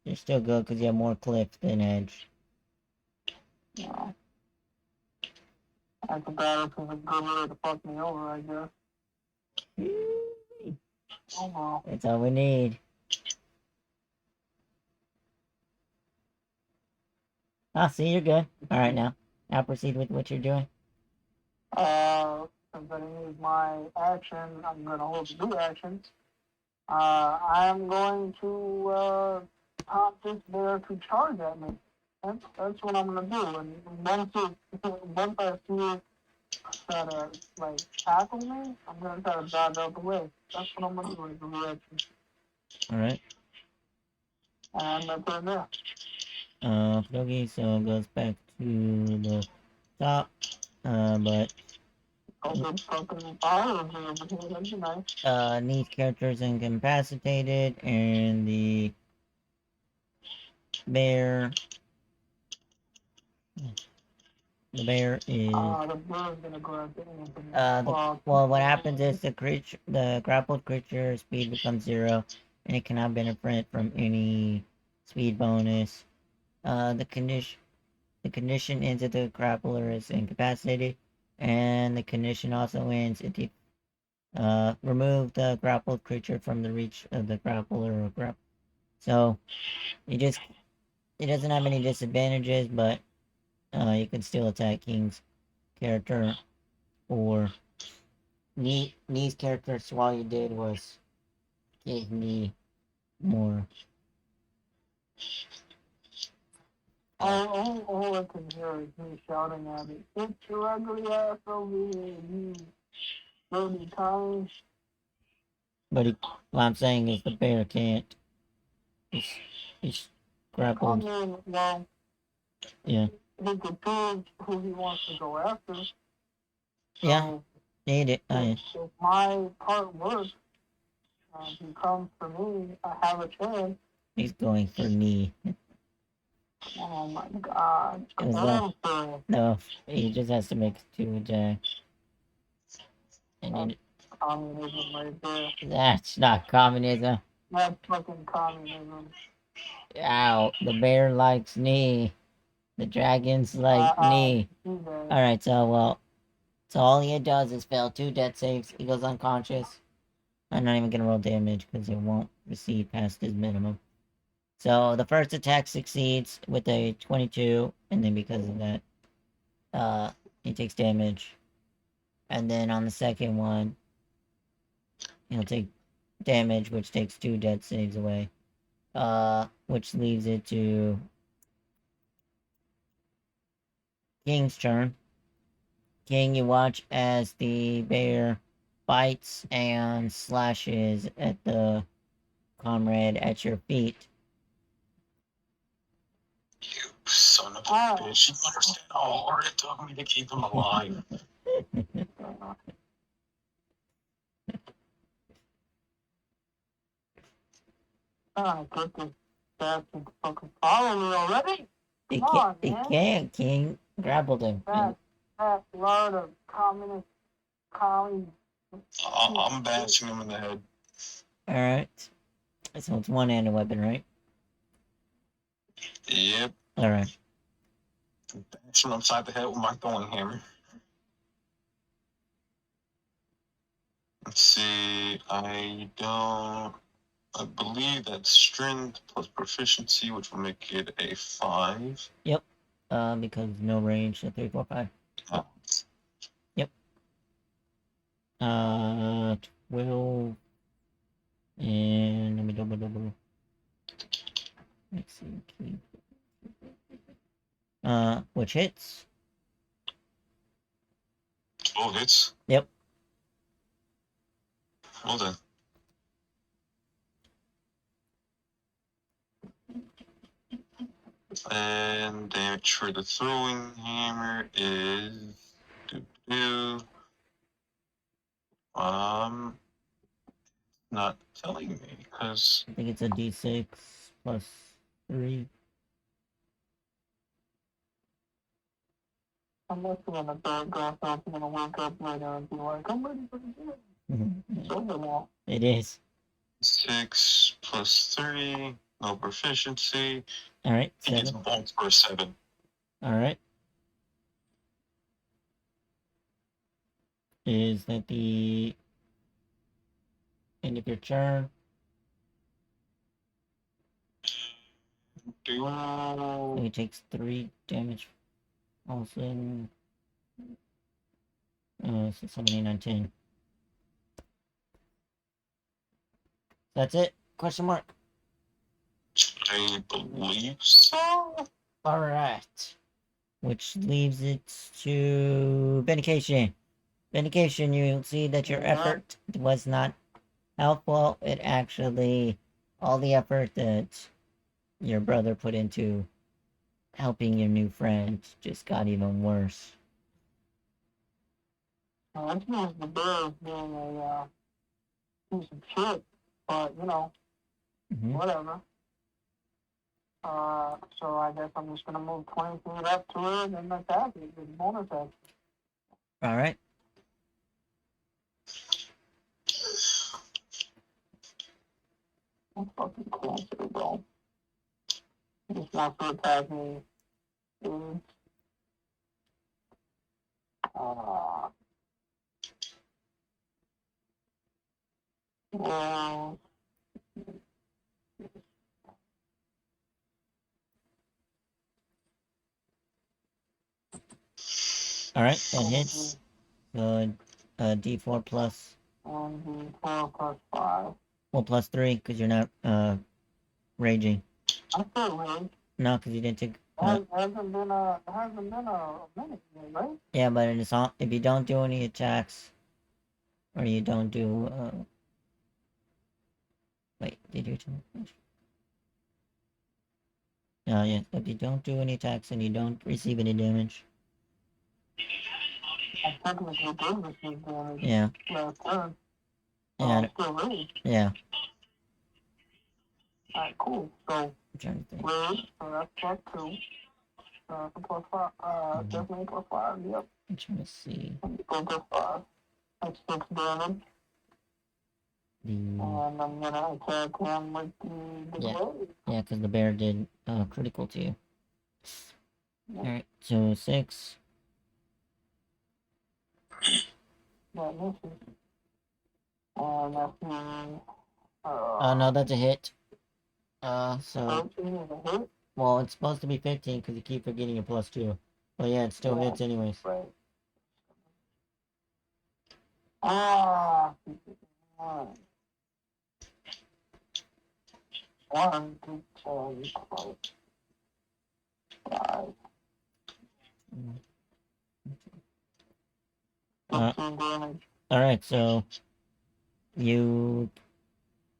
You're still good because you have more cliff than edge. No. Acrobatics is a good way to fuck me over, I guess. Oh well. That's all we need. Ah, see, you're good. All right, now proceed with what you're doing. Since I didn't use my action, I'm gonna hold the new action. I'm going to pop this bear to charge at me. That's what I'm gonna do. And once I see it try to like tackle me, I'm gonna try to dodge out the way. That's what I'm gonna do in the reaction. All right. And that's it there. Okay, so it goes back to the top. But Open fucking fire over here. That'd be nice. needs characters incapacitated, and the bear. The bear is. The bear's gonna grab the Well, what happens is the grappled creature speed becomes 0, and it cannot benefit from any speed bonus. The condition ends if the grappler is incapacitated, and the condition also ends if you remove the grappled creature from the reach of the grappler or grapple. So it doesn't have any disadvantages, but you can still attack King's character or Knee's character. So all you did was give me more All I can hear is me shouting at it. Get your ugly ass over here, you dirty times. But what I'm saying is the bear can't. He's I grappled. mean, well, Yeah. he could choose who he wants to go after. Yeah. So Need it. if my part works, he comes for me, I have a chance. He's going for knee. Oh my god. It was no, he just has to make 2 attacks. And then, Communism right there. that's not communism. That's fucking communism. Ow, the bear likes knee. The dragons like knee. Alright, so all he does is fail 2 death saves. He goes unconscious. I'm not even gonna roll damage because it won't recede past his minimum. So the first attack succeeds with a 22, and then because of that, he takes damage. And then on the second one, he'll take damage, which takes 2 death saves away. Which leaves it to King's turn. King, you watch as the bear bites and slashes at the comrade at your feet. You son of a bitch. You understand how hard it took me to keep him alive. Get this bastard to fucking follow me already? He Come on, can't, man. he can't, King. Grappled him. That load of communist colleagues. I'm bashing him in the head. Alright. So it's one-handed weapon, right? Yep. Alright. Bashing him upside the head with my throwing hammer. Let's see. I believe that's strength plus proficiency, which will make it a 5. Because no range, so 3, 4, 5. Oh. Yep. 12. And let me double. Let's see. Which hits? 12 hits? Yep. Well then. And damage for the throwing hammer is not telling me because I think it's a d6 plus 3. I'm listening to bad grass off. I'm gonna wake up later and be like, I'm ready for the game. It's over now. It is. 6 plus 3, no proficiency. Alright, He gets 7. bumped for a 7. Alright. Is that the end of your turn? He takes 3 damage. Also, 6, 7, 8, 9, 10. That's it? Question mark. I believe so. Alright. Which leaves it to Vindication. Vindication, you'll see that your effort was not helpful. It actually, all the effort that your brother put into helping your new friend just got even worse. This means the bear is being a piece of shit, but you know, whatever. So I guess I'm just gonna move 20 feet up to it and attack it with bonus action. Alright. I'm fucking closer, bro. Just wants to attack me. Well, Alright, that hits. So, d4 plus. D4 plus 5. Well, plus 3, because you're not, raging. I'm still rage. No, because you didn't take Hasn't been a minute yet, right? Yeah, but it's all, if you don't do any attacks, or you don't do, wait, did you do? No, yeah, if you don't do any attacks and you don't receive any damage. I technically did receive damage Yeah, last turn. yeah, Still really. yeah. Alright, cool. So, I'm trying to think. word, so that's plus 2. So plus 5, definitely plus 5, yep. I'm trying to see. Plus 5. That's 6 damage. The And I'm gonna attack him with the Yeah. blade. yeah, because the bear did critical to you. Alright, so 6. That misses. And that's me. No, that's a hit. So 13 is a hit. well, it's supposed to be 15 because you keep forgetting a +2. But yeah, it still Yeah. hits anyways. Right. Ah, 1, 2, 3, 4, 5. Uh, 15 damage. all right, so you,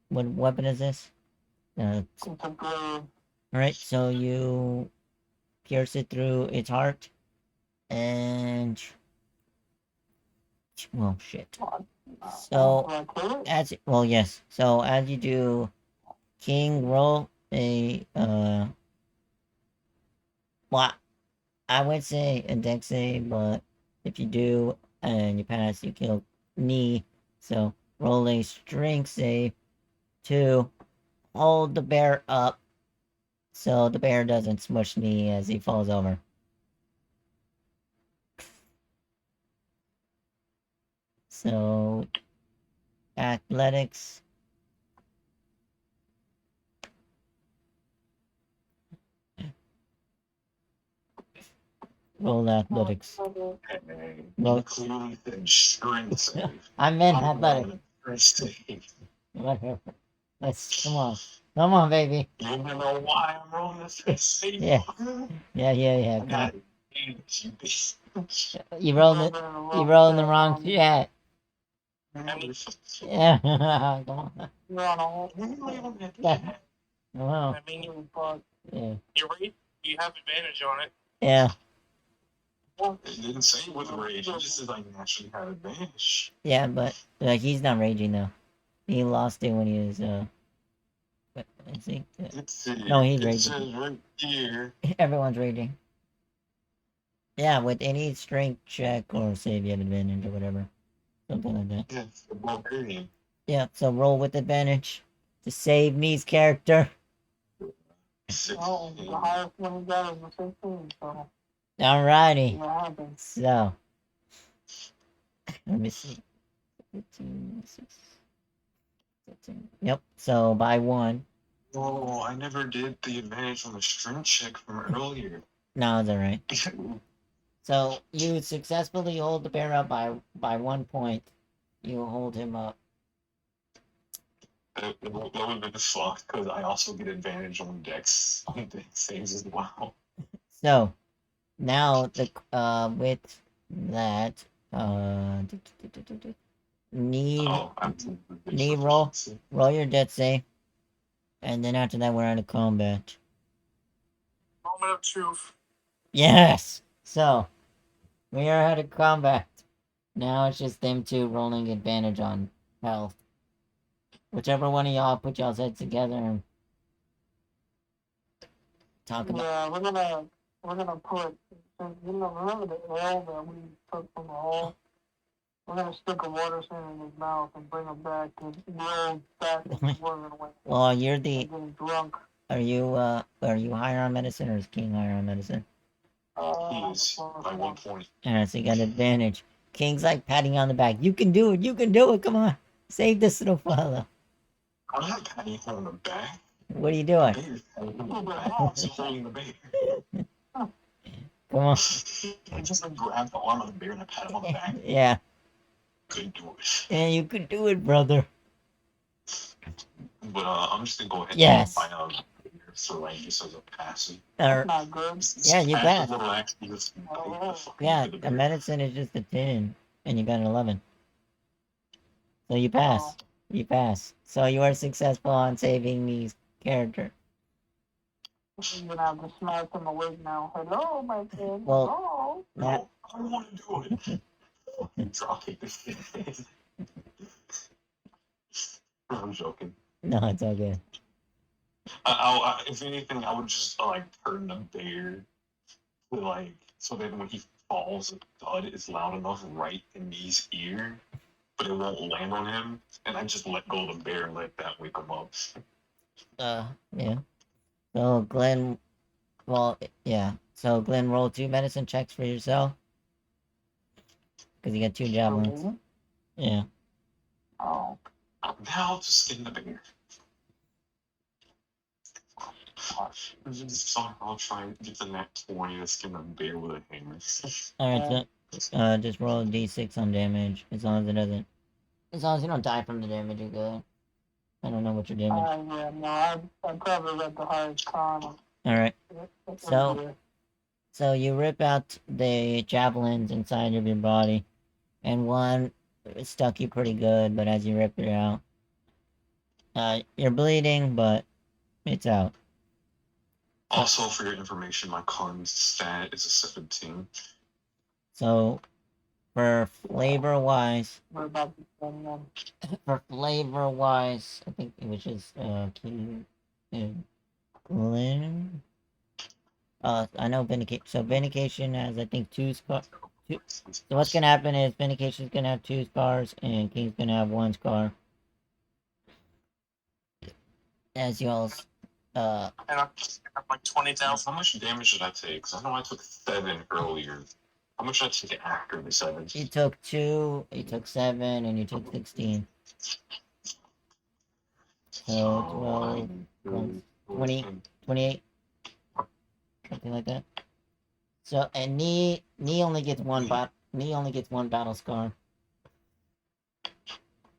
what weapon is this? It's a blade. All right, so you pierce it through its heart, and well, shit. So Do I kill it? as well, yes. So as you do, King, roll a well, I would say a dex save, but if you do and you pass, you kill knee. So roll a strength save to hold the bear up so the bear doesn't smush knee as he falls over. So athletics. Roll athletics. Well, clearly said strength save. I meant I'm athletics. rolling a strength save. Whatever. Let's come on, baby. You don't know why I'm rolling a strength save. Yeah. Yeah. I Come got on. it. You rolling it. You rolling the wrong chat. Yeah. Come on. You're on a whole. Well, I mean, yeah. you're right. You have advantage on it. Yeah. It didn't say with rage. It just says I naturally have advantage. Yeah, but he's not raging though. He lost it when he was But I think Let's see. No, he's it raging. says right here. Everyone's raging. Yeah, with any strength check or save, you have advantage or whatever, something like that. Yeah, it's the barbarian. Yeah, so roll with advantage to save me's character. Oh, the 16. highest one he got is a 16, so Alrighty. what happens? So let me see. 15, 6, 15. Yep. So by 1. Oh, I never did the advantage on the strength check from earlier. No, it's alright. So you successfully hold the bear up by 1 point. You hold him up. That would have been fucked because I also get advantage on dex saves as well. So now the with that knee knee roll your death save, and then after that we're out of combat. Moment of truth. Yes. So we are out of combat. Now it's just them two rolling advantage on health. Whichever one of y'all put y'all's heads together and talk about. Yeah, we're gonna put, remember the ale that we took from the hole? We're gonna stick a water stand in his mouth and bring him back to the old fashioned Dwarven way. Well, you're And the. get him drunk. Are you higher on medicine or is King higher on medicine? He is by 1 point. Alright, so you got advantage. King's like patting you on the back. You can do it, come on. Save this little fella. I'm not patting you on the back. What are you doing? Bear's patting me on the back. I'm still holding the bear. Come on. I just like grab the arm of the bear and I pat him on the back. Yeah. Couldn't do it. Yeah, you can do it, brother. But I'm just gonna go ahead Yes. and find out miscellaneous as a passive. Or Not good. yeah, you Passive passed. will actually just bite the fucking Yeah, into the a bear. medicine is just a 10, and you got an 11. So you pass. You pass. So you are successful on saving these character. I'm gonna have to smack him awake now. Hello, my friend. Well- Hello. No, I don't want to do it. Drop kick this shit. I'm joking. No, it's all good. If anything, I would just like turn the bear to like so that when he falls, the thud is loud enough right in his ear, but it won't land on him. And I just let go of the bear and let that wake him up. Yeah. So Glenn, well, yeah. So Glenn, roll 2 medicine checks for yourself. Because you got 2 javelins. Okay. Yeah. Oh. Now to skin the bear. So I'll try and get the net 20 to skin the bear with a hammer. Alright, so just roll a d6 on damage. As long as it doesn't. As long as you don't die from the damage, you're good. I don't know what your damage. Yeah, no, I probably read the highest con. Alright. So you rip out the javelins inside of your body, and one stuck you pretty good, but as you rip it out, you're bleeding, but it's out. Also, for your information, my con stat is a 17. So, for flavor wise, We're about to send them. I think it was just King and Glenn. I know Vindication. So Vindication has, I think, 2 scars. So what's gonna happen is Vindication's gonna have 2 scars, and King's gonna have 1 scar. As y'all's, And I'm just gonna have like 20,000. How much damage did I take? Because I know I took 7 earlier. How much did I take after the 7? you took 2, you took 7, and you took 16. So 12, 20, 28, something like that. So and knee only gets one battle scar.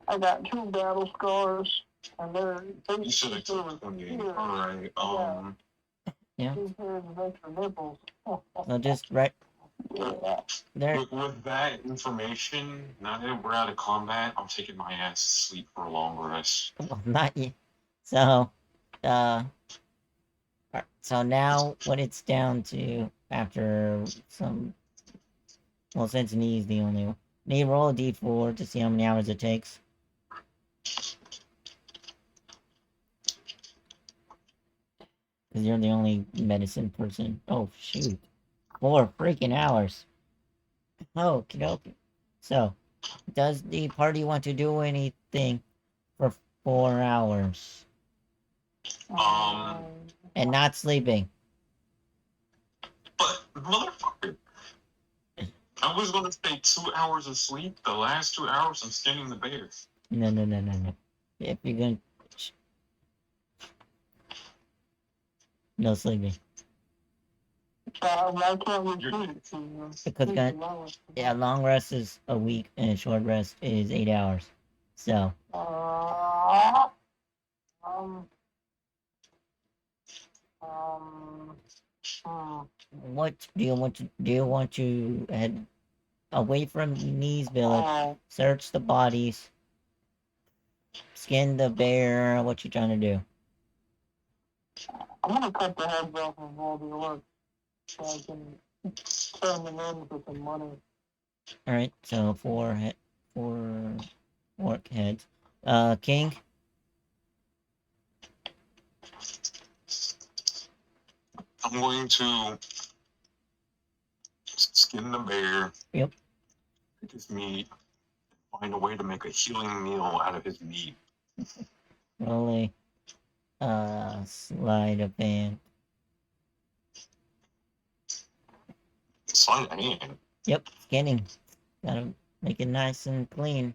I got 2 battle scars, and You should have took 28. Yeah. Alright, Yeah. 2 pairs of extra nipples. So just right Yeah. there. with that information, now that we're out of combat, I'm taking my ass to sleep for a long rest. Well, not yet. So, so now what it's down to after some. Well, since knee's the only one. Knee, roll a d4 to see how many hours it takes. Because you're the only medicine person. Oh, shoot. 4 freaking hours. Okie dokie. So, does the party want to do anything for 4 hours? And not sleeping? But, motherfucker, I was gonna stay 2 hours of sleep. The last 2 hours, I'm skinning the bear. No. If you're gonna... No sleeping. Why can't we sleep? Because yeah, long rest is a week and short rest is 8 hours. So, what do you want to do? You want to head away from Knees Village, search the bodies, skin the bear? What you trying to do? I'm gonna cut the heads off of all the orcs so I can turn them in for some money. All right, so 4 orc heads. King. I'm going to skin the bear. Yep. Take his meat. Find a way to make a healing meal out of his meat. Roll a sleight of hand. Sleight of hand. Yep, skinning. Gotta make it nice and clean.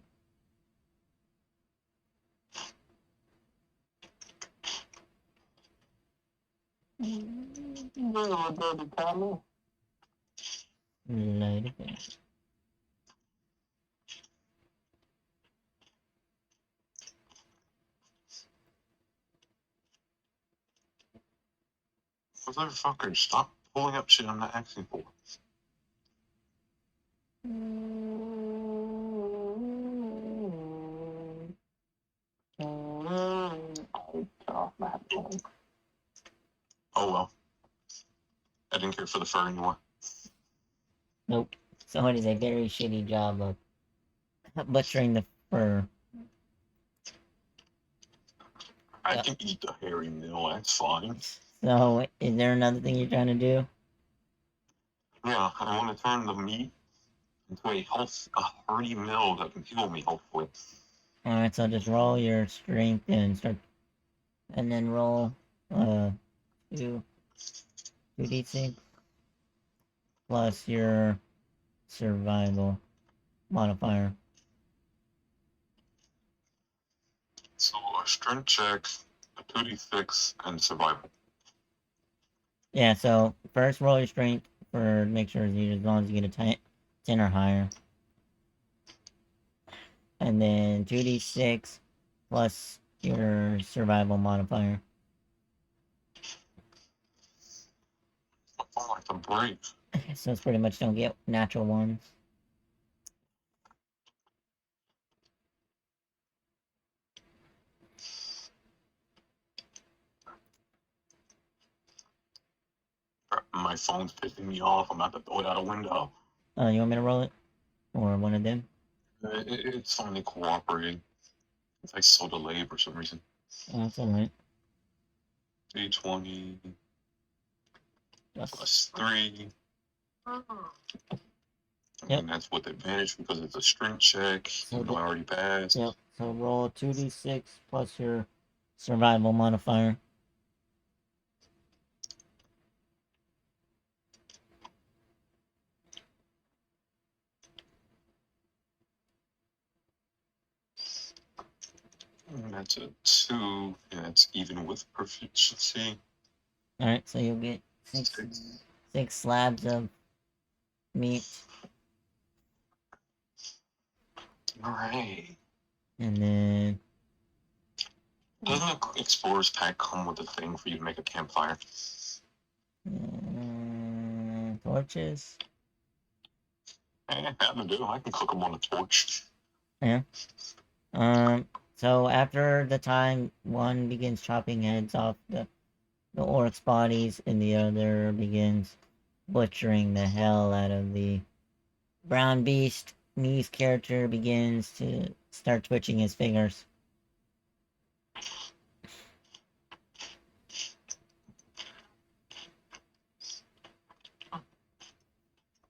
Sleight of hand. Motherfucker, stop pulling up shit I'm not asking for. Oh well. I didn't care for the fur anymore. Nope. Someone does a very shitty job of butchering the fur. I Yeah. can eat the hairy mill, that's fine. So, is there another thing you're trying to do? Yeah, I want to turn the meat into a hearty mill that can heal me, hopefully. Alright, so just roll your strength and start. And then roll, 2d6 plus your survival modifier. So a strength check, a 2d6, and survival. Yeah, so first roll your strength for make sure you as long as you get a 10 or higher. And then 2d6 plus your survival modifier. I don't like to break. So it's pretty much don't get natural ones. My phone's pissing me off. I'm about to throw it out a window. You want me to roll it? Or one of them? It's finally cooperating. It's like so delayed for some reason. Oh, that's alright. D20 plus 3. Yep. And that's with advantage because it's a strength check. So Even though I already passed. Yep. So roll 2d6 plus your survival modifier. And that's a 2. And that's even with proficiency. Alright, so you'll get six slabs of meat. Alright. And then Doesn't the Explorer's Pack come with a thing for you to make a campfire? torches. I do. I can cook them on a torch. Yeah. So after the time one begins chopping heads off the orc's bodies and the other begins butchering the hell out of the brown beast, Me's character begins to start twitching his fingers.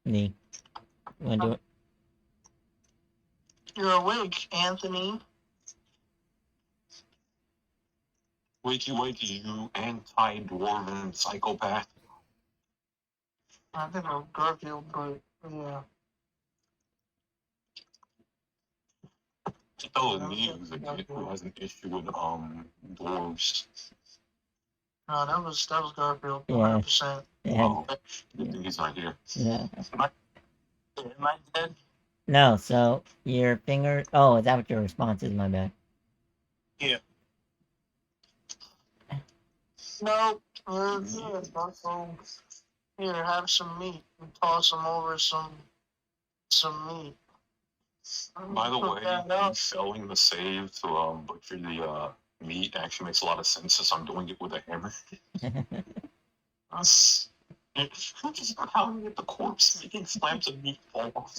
Me. You wanna do it? You're awake, Anthony. Wakey, you anti-dwarven psychopath. I think I'm Garfield, but yeah. Oh, me who's a kid who has an issue with dwarves. No, that was Garfield, Yeah. 100%. Yeah. Oh, good thing he's not here. Yeah. Am I dead? No, so your finger. Oh, is that what your response is? My bad. No, yeah, so here, have some meat and toss them over some meat. By the Cook way, that up. selling the save to butcher the meat actually makes a lot of sense since I'm doing it with a hammer. How do you get the corpse making slabs of meat fall off?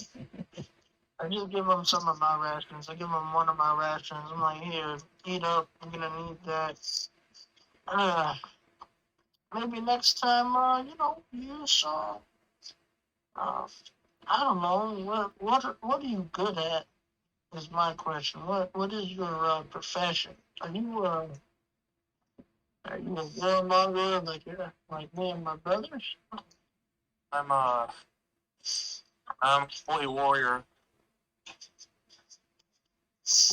I just give them some of my rations. I give them one of my rations. I'm like, here, eat up. I'm gonna need that. Maybe next time, use I don't know. What are you good at? Is my question. What is your profession? Are you a warmonger like me and my brothers? I'm fully warrior.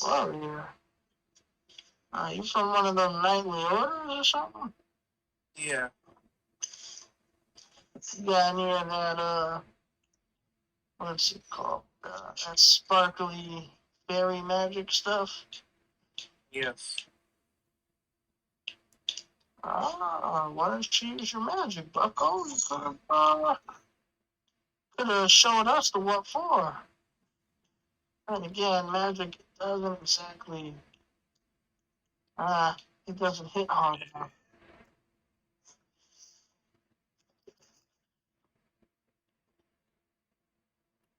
Warrior. You from one of them knightly orders or something? Yeah. You got any of that what's it called? That sparkly fairy magic stuff? Yes. Why don't you use your magic, Bucko? You could have showed us the what for. And again, magic doesn't exactly. It doesn't hit hard enough.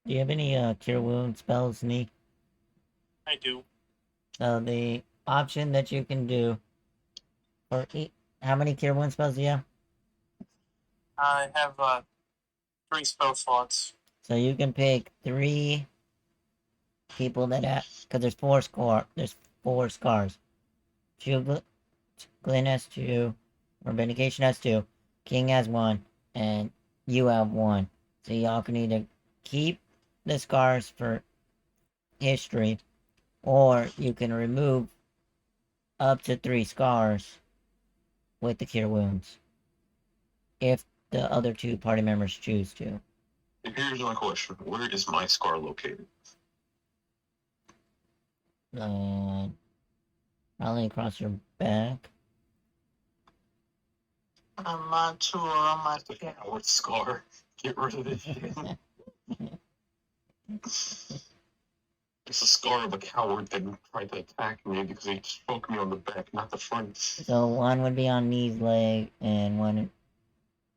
Do you have any cure wound spells, Neek? I do. So the option that you can do for how many cure wound spells do you have? I have 3 spell slots. So you can pick 3 people that have, because there's 4 scars. Glenn has 2, or Vindication has 2, King has 1, and you have 1. So y'all can either keep the scars for history, or you can remove up to 3 scars with the cure wounds, if the other 2 party members choose to. Here's my question: where is my scar located? Probably across your back. On my tour, on my skin. What scar? Get rid of this shit. It's a scar of a coward that tried to attack me because he spoke me on the back, not the front. So one would be on Nee's leg, and one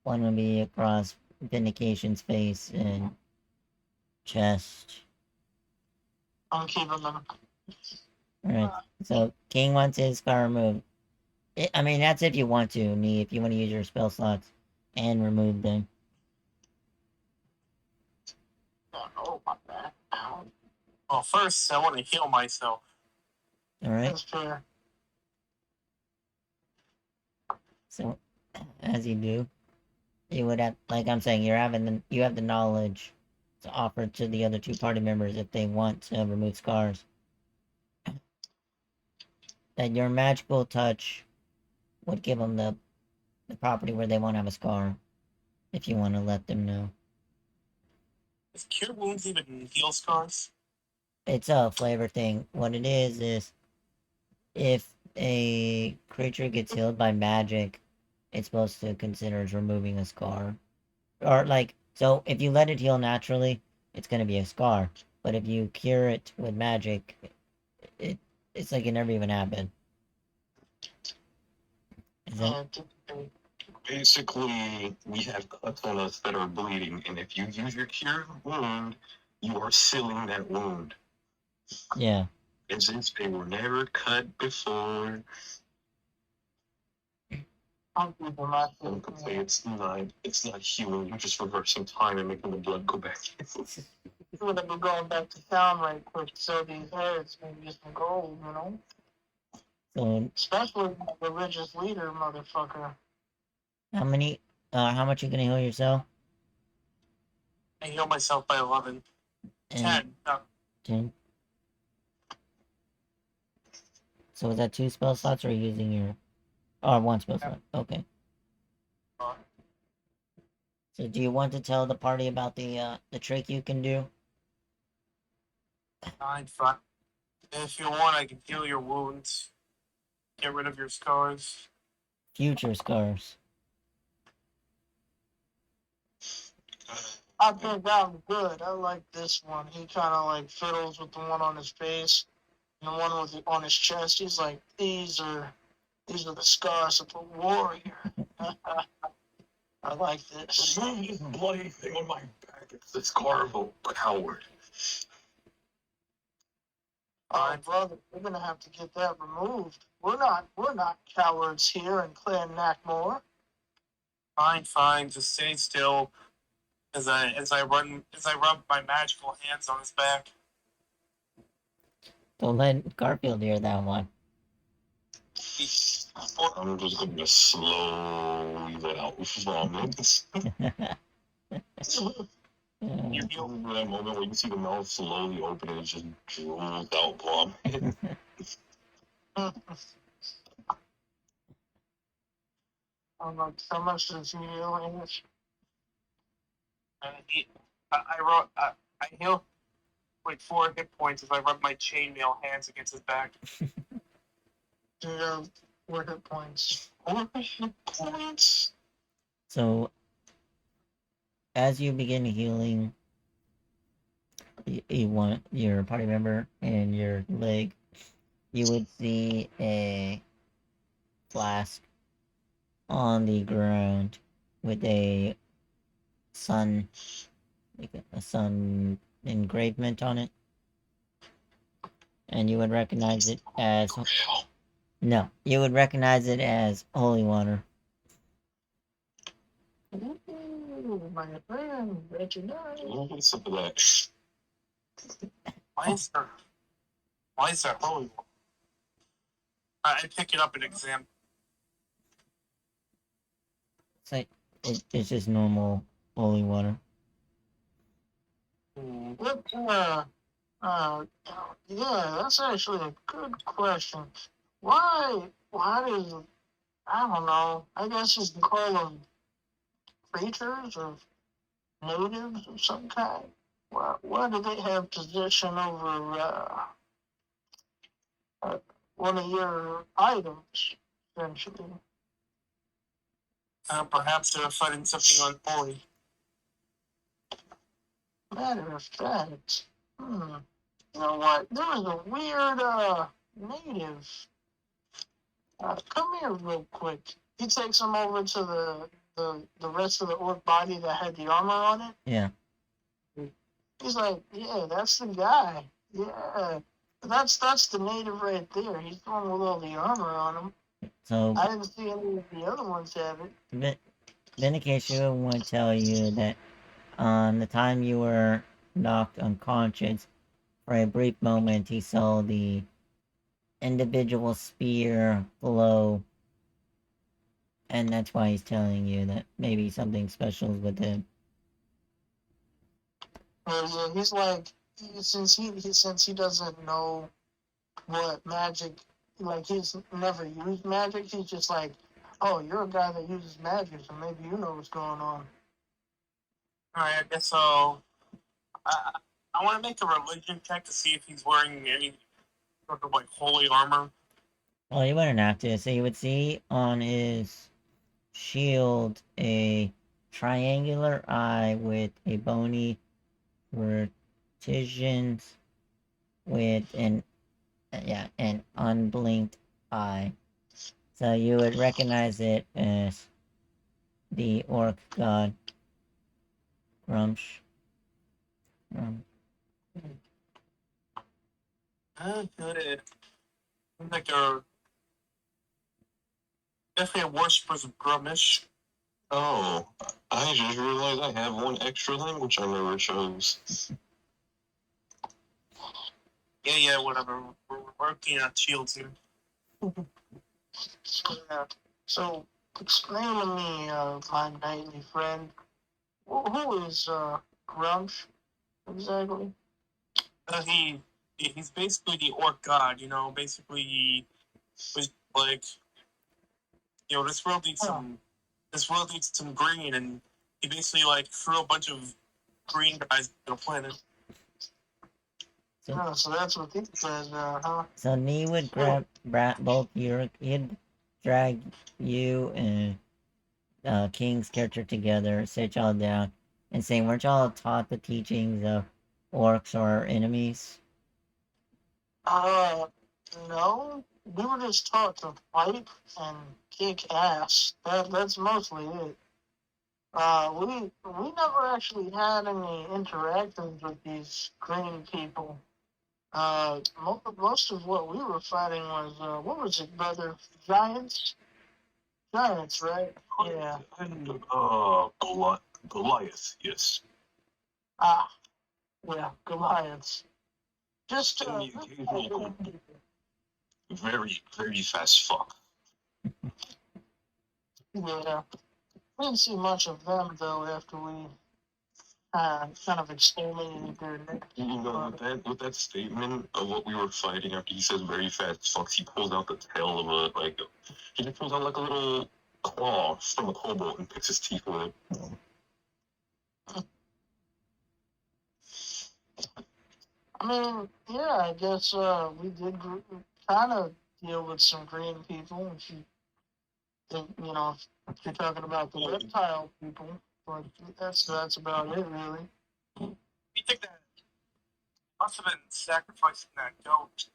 would be across Vindication's face and chest. I'm keeping them. Alright, so King wants his scar removed. I mean, that's if you want to, Nee, if you want to use your spell slots and remove them. Oh, my bad. Ow. Well, first, I want to heal myself. Alright, That's fair. so as you do, you would have, like I'm saying, you have the knowledge to offer to the other 2 party members if they want to remove scars. That your magical touch would give them the property where they won't have a scar, if you want to let them know. Does cure wounds even heal scars? It's a flavor thing. What it is if a creature gets healed by magic, it's supposed to consider as removing a scar. Or like, so if you let it heal naturally, it's gonna be a scar. But if you cure it with magic, it's like it never even happened. Is that, Basically, we have cuts on us that are bleeding, and if you use your cure wound, you are sealing that wound. yeah. And since they were never cut before, I'm keeping my I shit. could say it's not healing. You're just reversing time and making the blood go back. We're gonna be going back to town right quick to sell these heads and get some gold, you know? So Especially the religious leader, motherfucker. how much you gonna heal yourself? I heal myself by 11. And 10. No, 10. So is that 2 spell slots, or are you using your... Oh, 1 spell slot. Okay. So do you want to tell the party about the trick you can do? 9, 5. If you want, I can heal your wounds. Get rid of your scars. Future scars. I think that was good. I like this one. He kind of like fiddles with the one on his face and the one on his chest. He's like, these are the scars of a warrior. I like this. This bloody thing on my back. It's the scar of a coward. Oh, brother, we're gonna have to get that removed. We're not cowards here in Clan Knackmore. Fine. Just stay still as I rub my magical hands on his back. Don't let Garfield hear that one. I'm just gonna slowly let out vomit. You heal. remember that moment where you see the mouth slowly open and it just drools out vomit? I'm like, so much does he English? I heal like 4 hit points as I rub my chainmail hands against his back. You know, 4 hit points. 4 hit points? So, as you begin healing, you want your party member and your leg, you would see a flask on the ground with a sun, like a sun engravement on it, and you would recognize it as no, you would recognize it as holy water. Ooh, my friend, recognize. Let me get some of that. Why is there holy water? I pick it up and examine. It's like it's just normal holy water. What, yeah, that's actually a good question. Why does, I don't know, I guess you can call them creatures or natives of some kind? Why do they have possession over, one of your items, essentially? Perhaps they're fighting something unholy. Matter of fact, you know what? There was a weird, native. Come here real quick. He takes him over to the rest of the orc body that had the armor on it. Yeah. He's like, yeah, that's the guy. Yeah, that's the native right there. He's the one with all the armor on him. So I didn't see any of the other ones have it. Vindication would tell you that on the time you were knocked unconscious, for a brief moment he saw the individual spear glow, and that's why he's telling you that maybe something special is with him. Yeah, he's like, since he doesn't know what magic, like he's never used magic. He's just like, oh, you're a guy that uses magic, so maybe you know what's going on. Alright, I guess so. I want to make a religion check to see if he's wearing any sort of like holy armor. Well, you wouldn't have to. So you would see on his shield a triangular eye with a bony vertigens with an unblinked eye. So you would recognize it as the orc god Grumsh. Good. Seems like they're definitely worshippers of Grummish. Oh, I just realized I have one extra language I never chose. Yeah, whatever. We're working on shields here. So explain to me, my knightly friend, who is Grumsh exactly? He's basically the orc god, you know. Basically, he was like, you know, this world needs some green, and he basically like threw a bunch of green guys to the planet. So that's what he says, huh? So Nee would grab both your, he'd drag you and King's character together, sit y'all down, and say, weren't y'all taught the teachings of orcs or enemies? No. We were just taught to fight and kick ass. That's mostly it. We never actually had any interactions with these green people. Most of what we were fighting was, what was it, brother? Giants? Giants, right? Yeah. And, Goliath, yes. Ah, yeah, Goliaths. Just, And the occasional very, very fast fuck. yeah. We didn't see much of them, though, after we kind of exterminated their next. You know, with that statement of what we were fighting after he says very fast fucks, he pulls out the tail of he just pulls out like a little claw from a kobold and picks his teeth with it. I mean, yeah, I guess we did kind of deal with some green people. If you think, if you're talking about the reptile people, but that's about it, really. You think that must have been sacrificing that goat?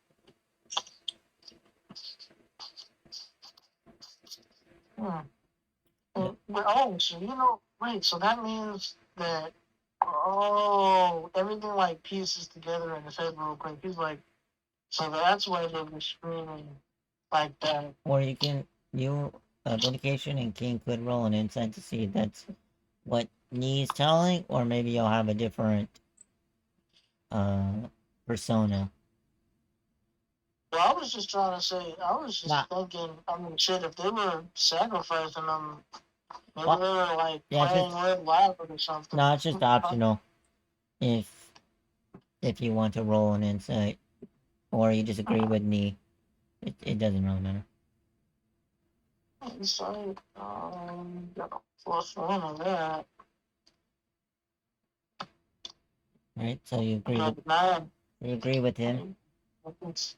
Wait, so that means that, everything like pieces together in his head real quick. He's like, so that's why they were screaming like that. Or dedication and King could roll an insight to see if that's what Nee's telling, or maybe you'll have a different persona. Well, I was just trying to say, I was just Nah. thinking, shit, if they were sacrificing them, maybe Well, they were like yeah, playing Red Rabbit or something. No, it's just optional. If you want to roll an insight, or you disagree with me, it doesn't really matter. Insight, got a +1 of that. Right? So you agree Got with 9. you agree with him. It's,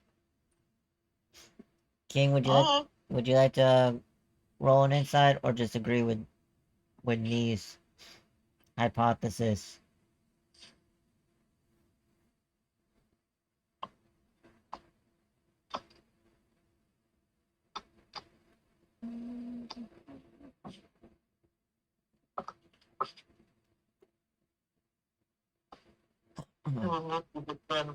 King, would you like to roll an insight, or just agree with Nee's hypothesis?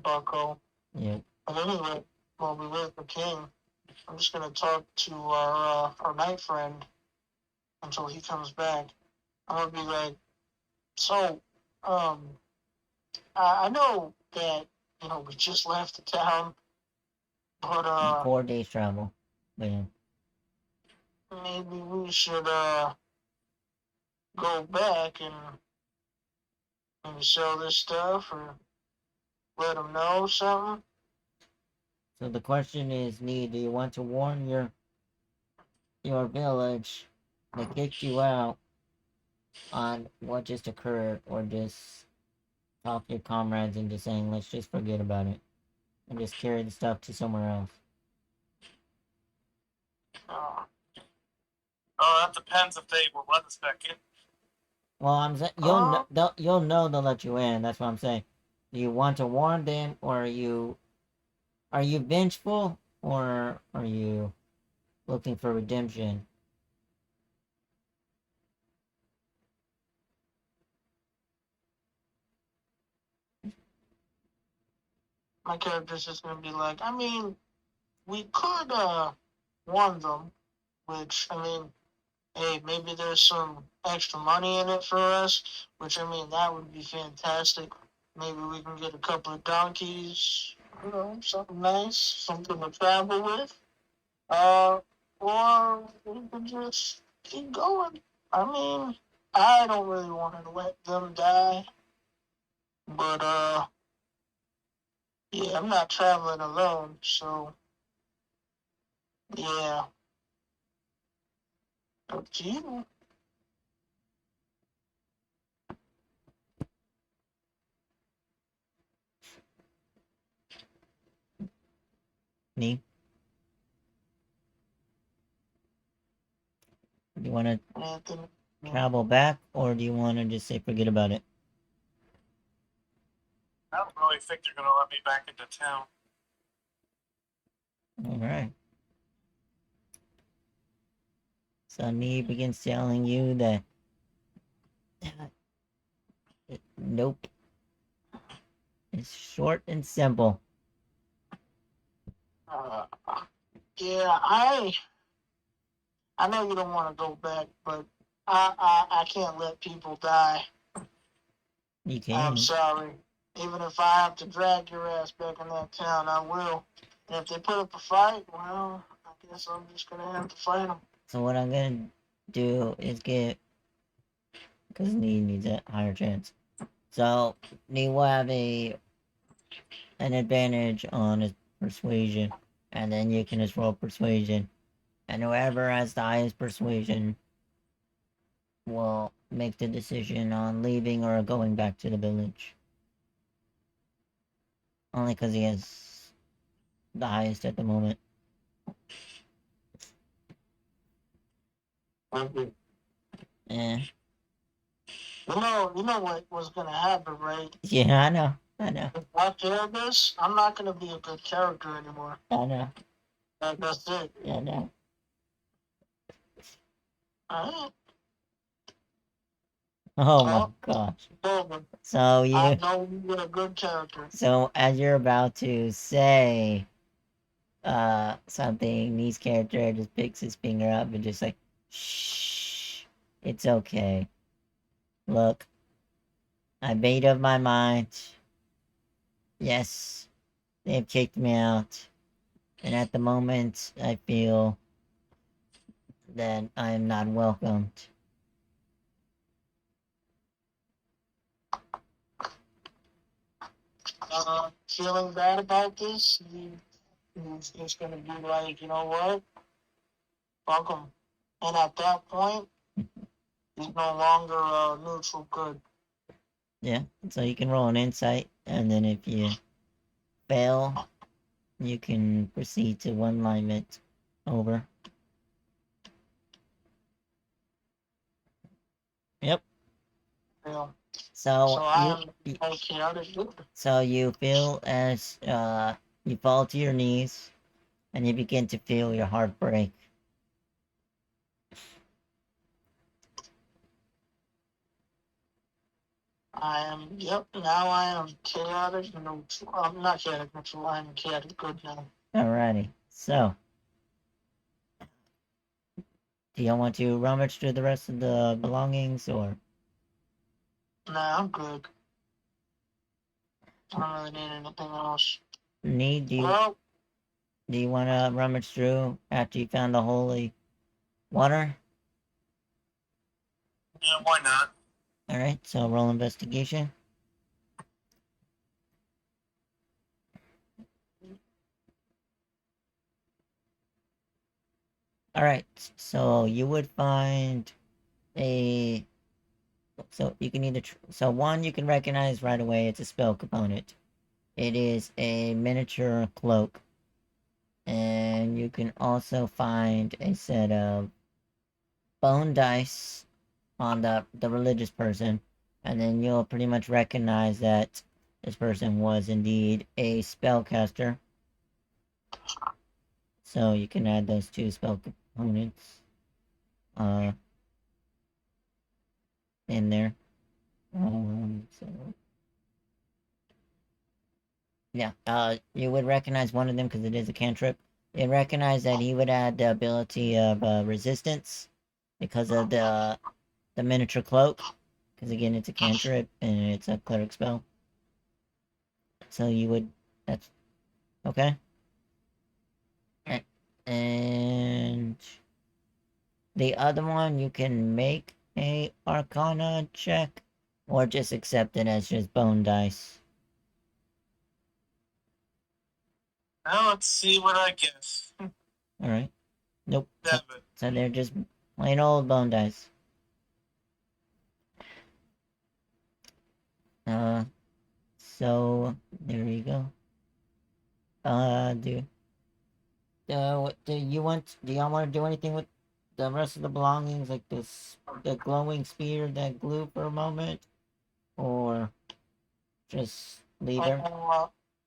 Bucko. Yeah. But anyway, while we wait for King, I'm just gonna talk to our night friend until he comes back. I'm gonna be like, so, I know that we just left the town, but 4 days travel. Yeah. maybe we should go back and maybe sell this stuff or let them know something. So the question is, Nee, do you want to warn your village that kicked you out on what just occurred, or just talk your comrades into saying, let's just forget about it and just carry the stuff to somewhere else? Uh, That depends if they will let us back in. Well, I'm saying you'll know they'll let you in. That's what I'm saying. Do you want to warn them, or are you vengeful, or are you looking for redemption? my character's just gonna be like, I mean, we could warn them, which hey, maybe there's some extra money in it for us, which that would be fantastic. Maybe we can get a couple of donkeys, something nice, something to travel with. Or we can just keep going. I don't really want to let them die, but yeah, I'm not traveling alone, so yeah, up to you. Me? Do you want to Anthony. travel back, or do you want to just say forget about it? I don't really think they're gonna let me back into town. Alright. So Nee begins telling you that nope. It's short and simple. Uh, yeah, I know you don't want to go back, but I can't let people die. You I'm can. sorry. Even if I have to drag your ass back in that town, I will. And if they put up a fight, well, I guess I'm just gonna have to fight them. So what I'm gonna do is because Nee needs a higher chance. So Nee will have an advantage on his persuasion, and then you can just roll persuasion, and whoever has the highest persuasion will make the decision on leaving or going back to the village. Only because he has the highest at the moment. Okay. Eh. You know what was gonna happen, right? Yeah, I know. I know. If after this, I'm not gonna be a good character anymore. I know. That's it. I know. Alright. Oh my Well, gosh. over. So I you. know you're a good character. So as you're about to say something, Nee's character just picks his finger up and just like, shh. It's okay. Look, I made up my mind. Yes, they've kicked me out. And at the moment, I feel that I am not welcomed. Feeling bad about this, he's just gonna be like, you know what? Fuck him. And at that point, he's no longer neutral good. Yeah, so you can roll an insight, and then if you fail, you can proceed to one alignment over. Yep. Yeah. So So I you, am chaotic good. so you feel as you fall to your knees, and you begin to feel your heart break. I am, yep, now I am chaotic neutral. I'm not chaotic neutral, I am chaotic good now. Alrighty. So, do y'all want to rummage through the rest of the belongings, or Nah, I'm good. I don't really need anything else. need Well, do you want to rummage through after you found the holy water? Yeah, why not? Alright, so roll investigation. Alright, so you would find a. So you can either. So one you can recognize right away, it's a spell component. It is a miniature cloak. And you can also find a set of bone dice on the religious person. And then you'll pretty much recognize that this person was indeed a spellcaster. So you can add those two spell components in there. So yeah, you would recognize one of them because it is a cantrip. You recognize that he would add the ability of resistance because of the miniature cloak. Because again, it's a cantrip and it's a cleric spell. So you would. That's okay. And the other one, you can make a Arcana check, or just accept it as just bone dice. Now let's see what I guess. All right. Nope. Damn it. So they're just plain old bone dice. Uh, so there you go. What do you want? Do y'all want to do anything with the rest of the belongings, like the glowing spear that glue for a moment, or just leave her?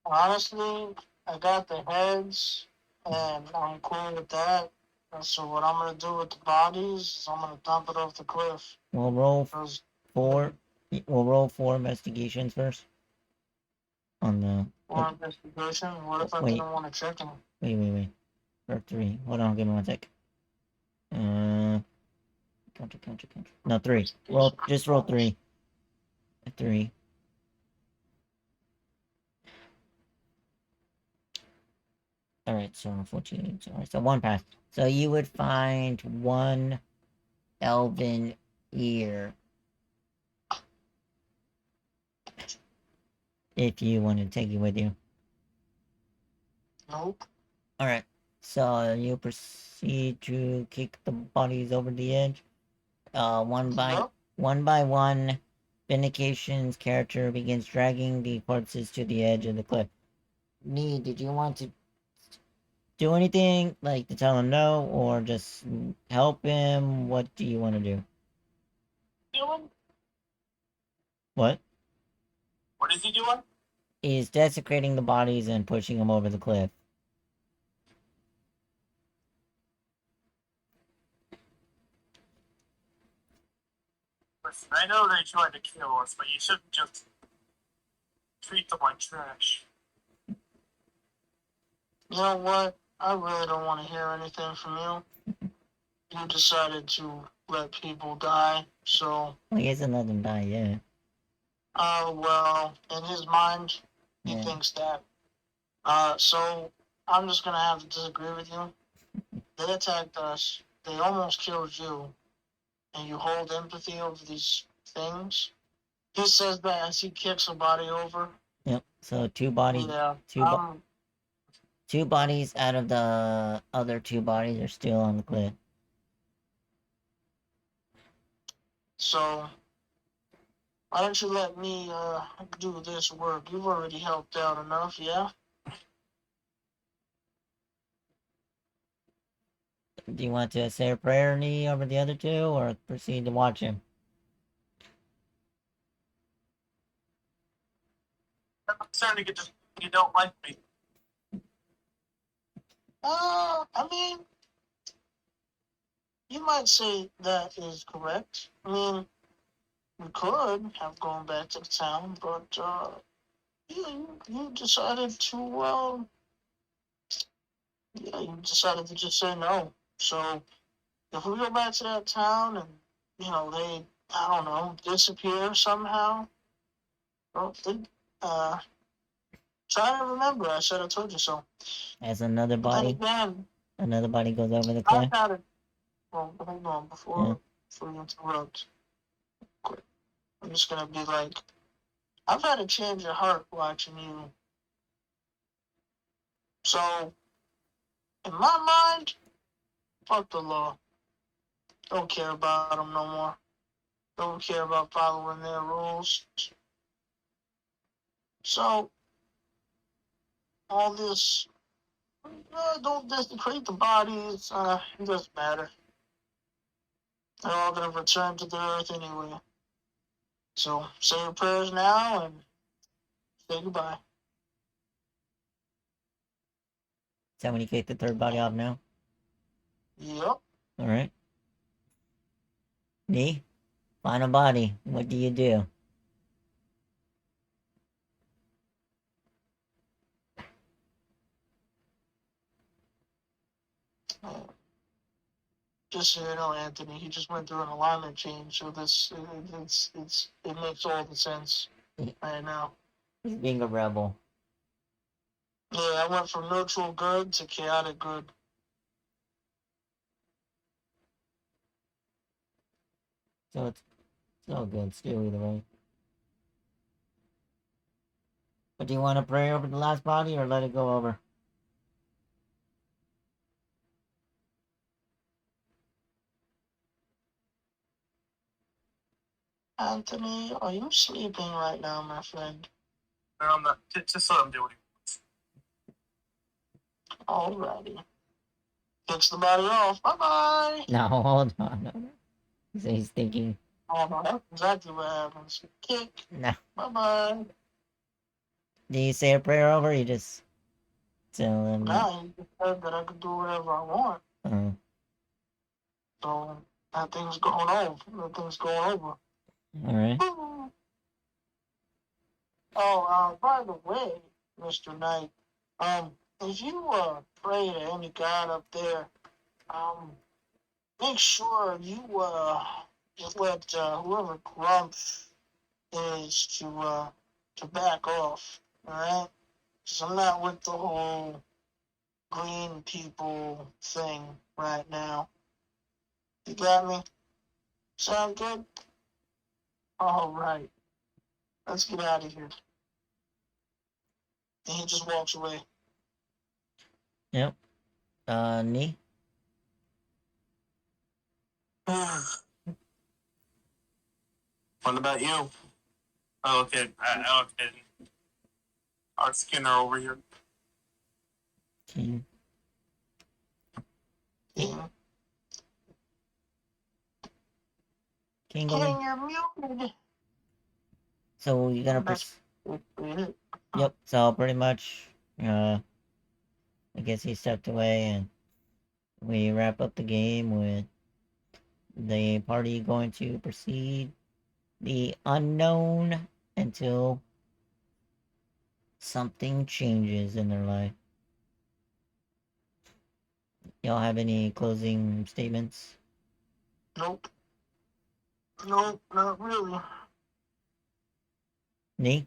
honestly, I got the heads, and I'm cool with that. And so what I'm gonna do with the bodies is I'm gonna dump it off the cliff. We'll roll 'Cause- four. We'll roll 4 investigations first. On the or investigation. What if I Wait. didn't want to check them? wait. Or 3. Hold on, give me 1 sec. Counter. No, 3. Just roll 3. 3. Alright, so 14. Alright, so 1 pass. So you would find 1 elven ear. If you want to take it with you. Nope. Alright, so you proceed to kick the bodies over the edge. One by one, Vindication's character begins dragging the corpses to the edge of the cliff. Nee, did you want to do anything like to tell him no, or just help him? What do you want to do? Doing? What? What is he doing? He's desecrating the bodies and pushing them over the cliff. Listen, I know they tried to kill us, but you shouldn't just treat them like trash. You know what? I really don't want to hear anything from you. You decided to let people die, so Well, he hasn't let them die yet. well, in his mind, he Yeah. thinks that. So I'm just gonna have to disagree with you. They attacked us. They almost killed you, and you hold empathy over these things. He says that as he kicks a body over. Yep. So two bodies, Yeah, two bodies out of the other two bodies are still on the cliff. so why don't you let me do this work? You've already helped out enough, yeah? Do you want to say a prayer, knee, over the other two, or proceed to watch him? I'm starting to get to you don't like me. I mean, you might say that is correct. I mean, we could have gone back to the town, but you decided to you decided to just say no. So if we go back to that town and they I don't know disappear somehow, well, uh, try to remember. I said I told you so. As another But then body, again, another body goes over the I've cliff. had it. Well, hold on Yeah. before you interrupt. Quick, I'm just gonna be like, I've had a change of heart watching you. So in my mind, fuck the law. Don't care about them no more. Don't care about following their rules. So all this, don't desecrate the bodies. It doesn't matter. They're all gonna return to the earth anyway. So say your prayers now and say goodbye. Is that when you kick the third body off now? Yep. Alright. Knee, final body. What do you do? Just so you know, Anthony, he just went through an alignment change, so it makes all the sense right now. He's being a rebel. Yeah, I went from neutral good to chaotic good. So it's all good still either way. But do you want to pray over the last body or let it go over? Anthony, are you sleeping right now, my friend? No, I'm not. Just let him do it. Alrighty. Kicks the body off. Bye bye. No, hold on. No. So he's thinking, Oh no, that's exactly what happens. Kick. no. Bye bye. Do you say a prayer over or you just tell him? Now you just said that I could do whatever I want. Uh, So that thing's going over. That thing's going over. Alright. Oh, by the way, Mr. Knight, if you pray to any god up there, make sure you let whoever Grump is to back off. All right, because I'm not with the whole green people thing right now. You got me? Sound good? All right, let's get out of here. And he just walks away. Yep. Knee? What about you? Oh, okay. Okay. Our Skinner over here. Okay. King, Kingly. you're muted. So you're gonna That's it. Yep. So pretty much, I guess he stepped away, and we wrap up the game with the party going to proceed the unknown until something changes in their life. Y'all have any closing statements? Nope. Nope, not really. Nee?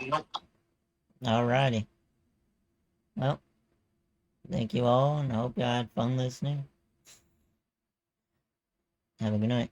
Nope. Alrighty. Well, thank you all, and I hope you had fun listening. Have a good night.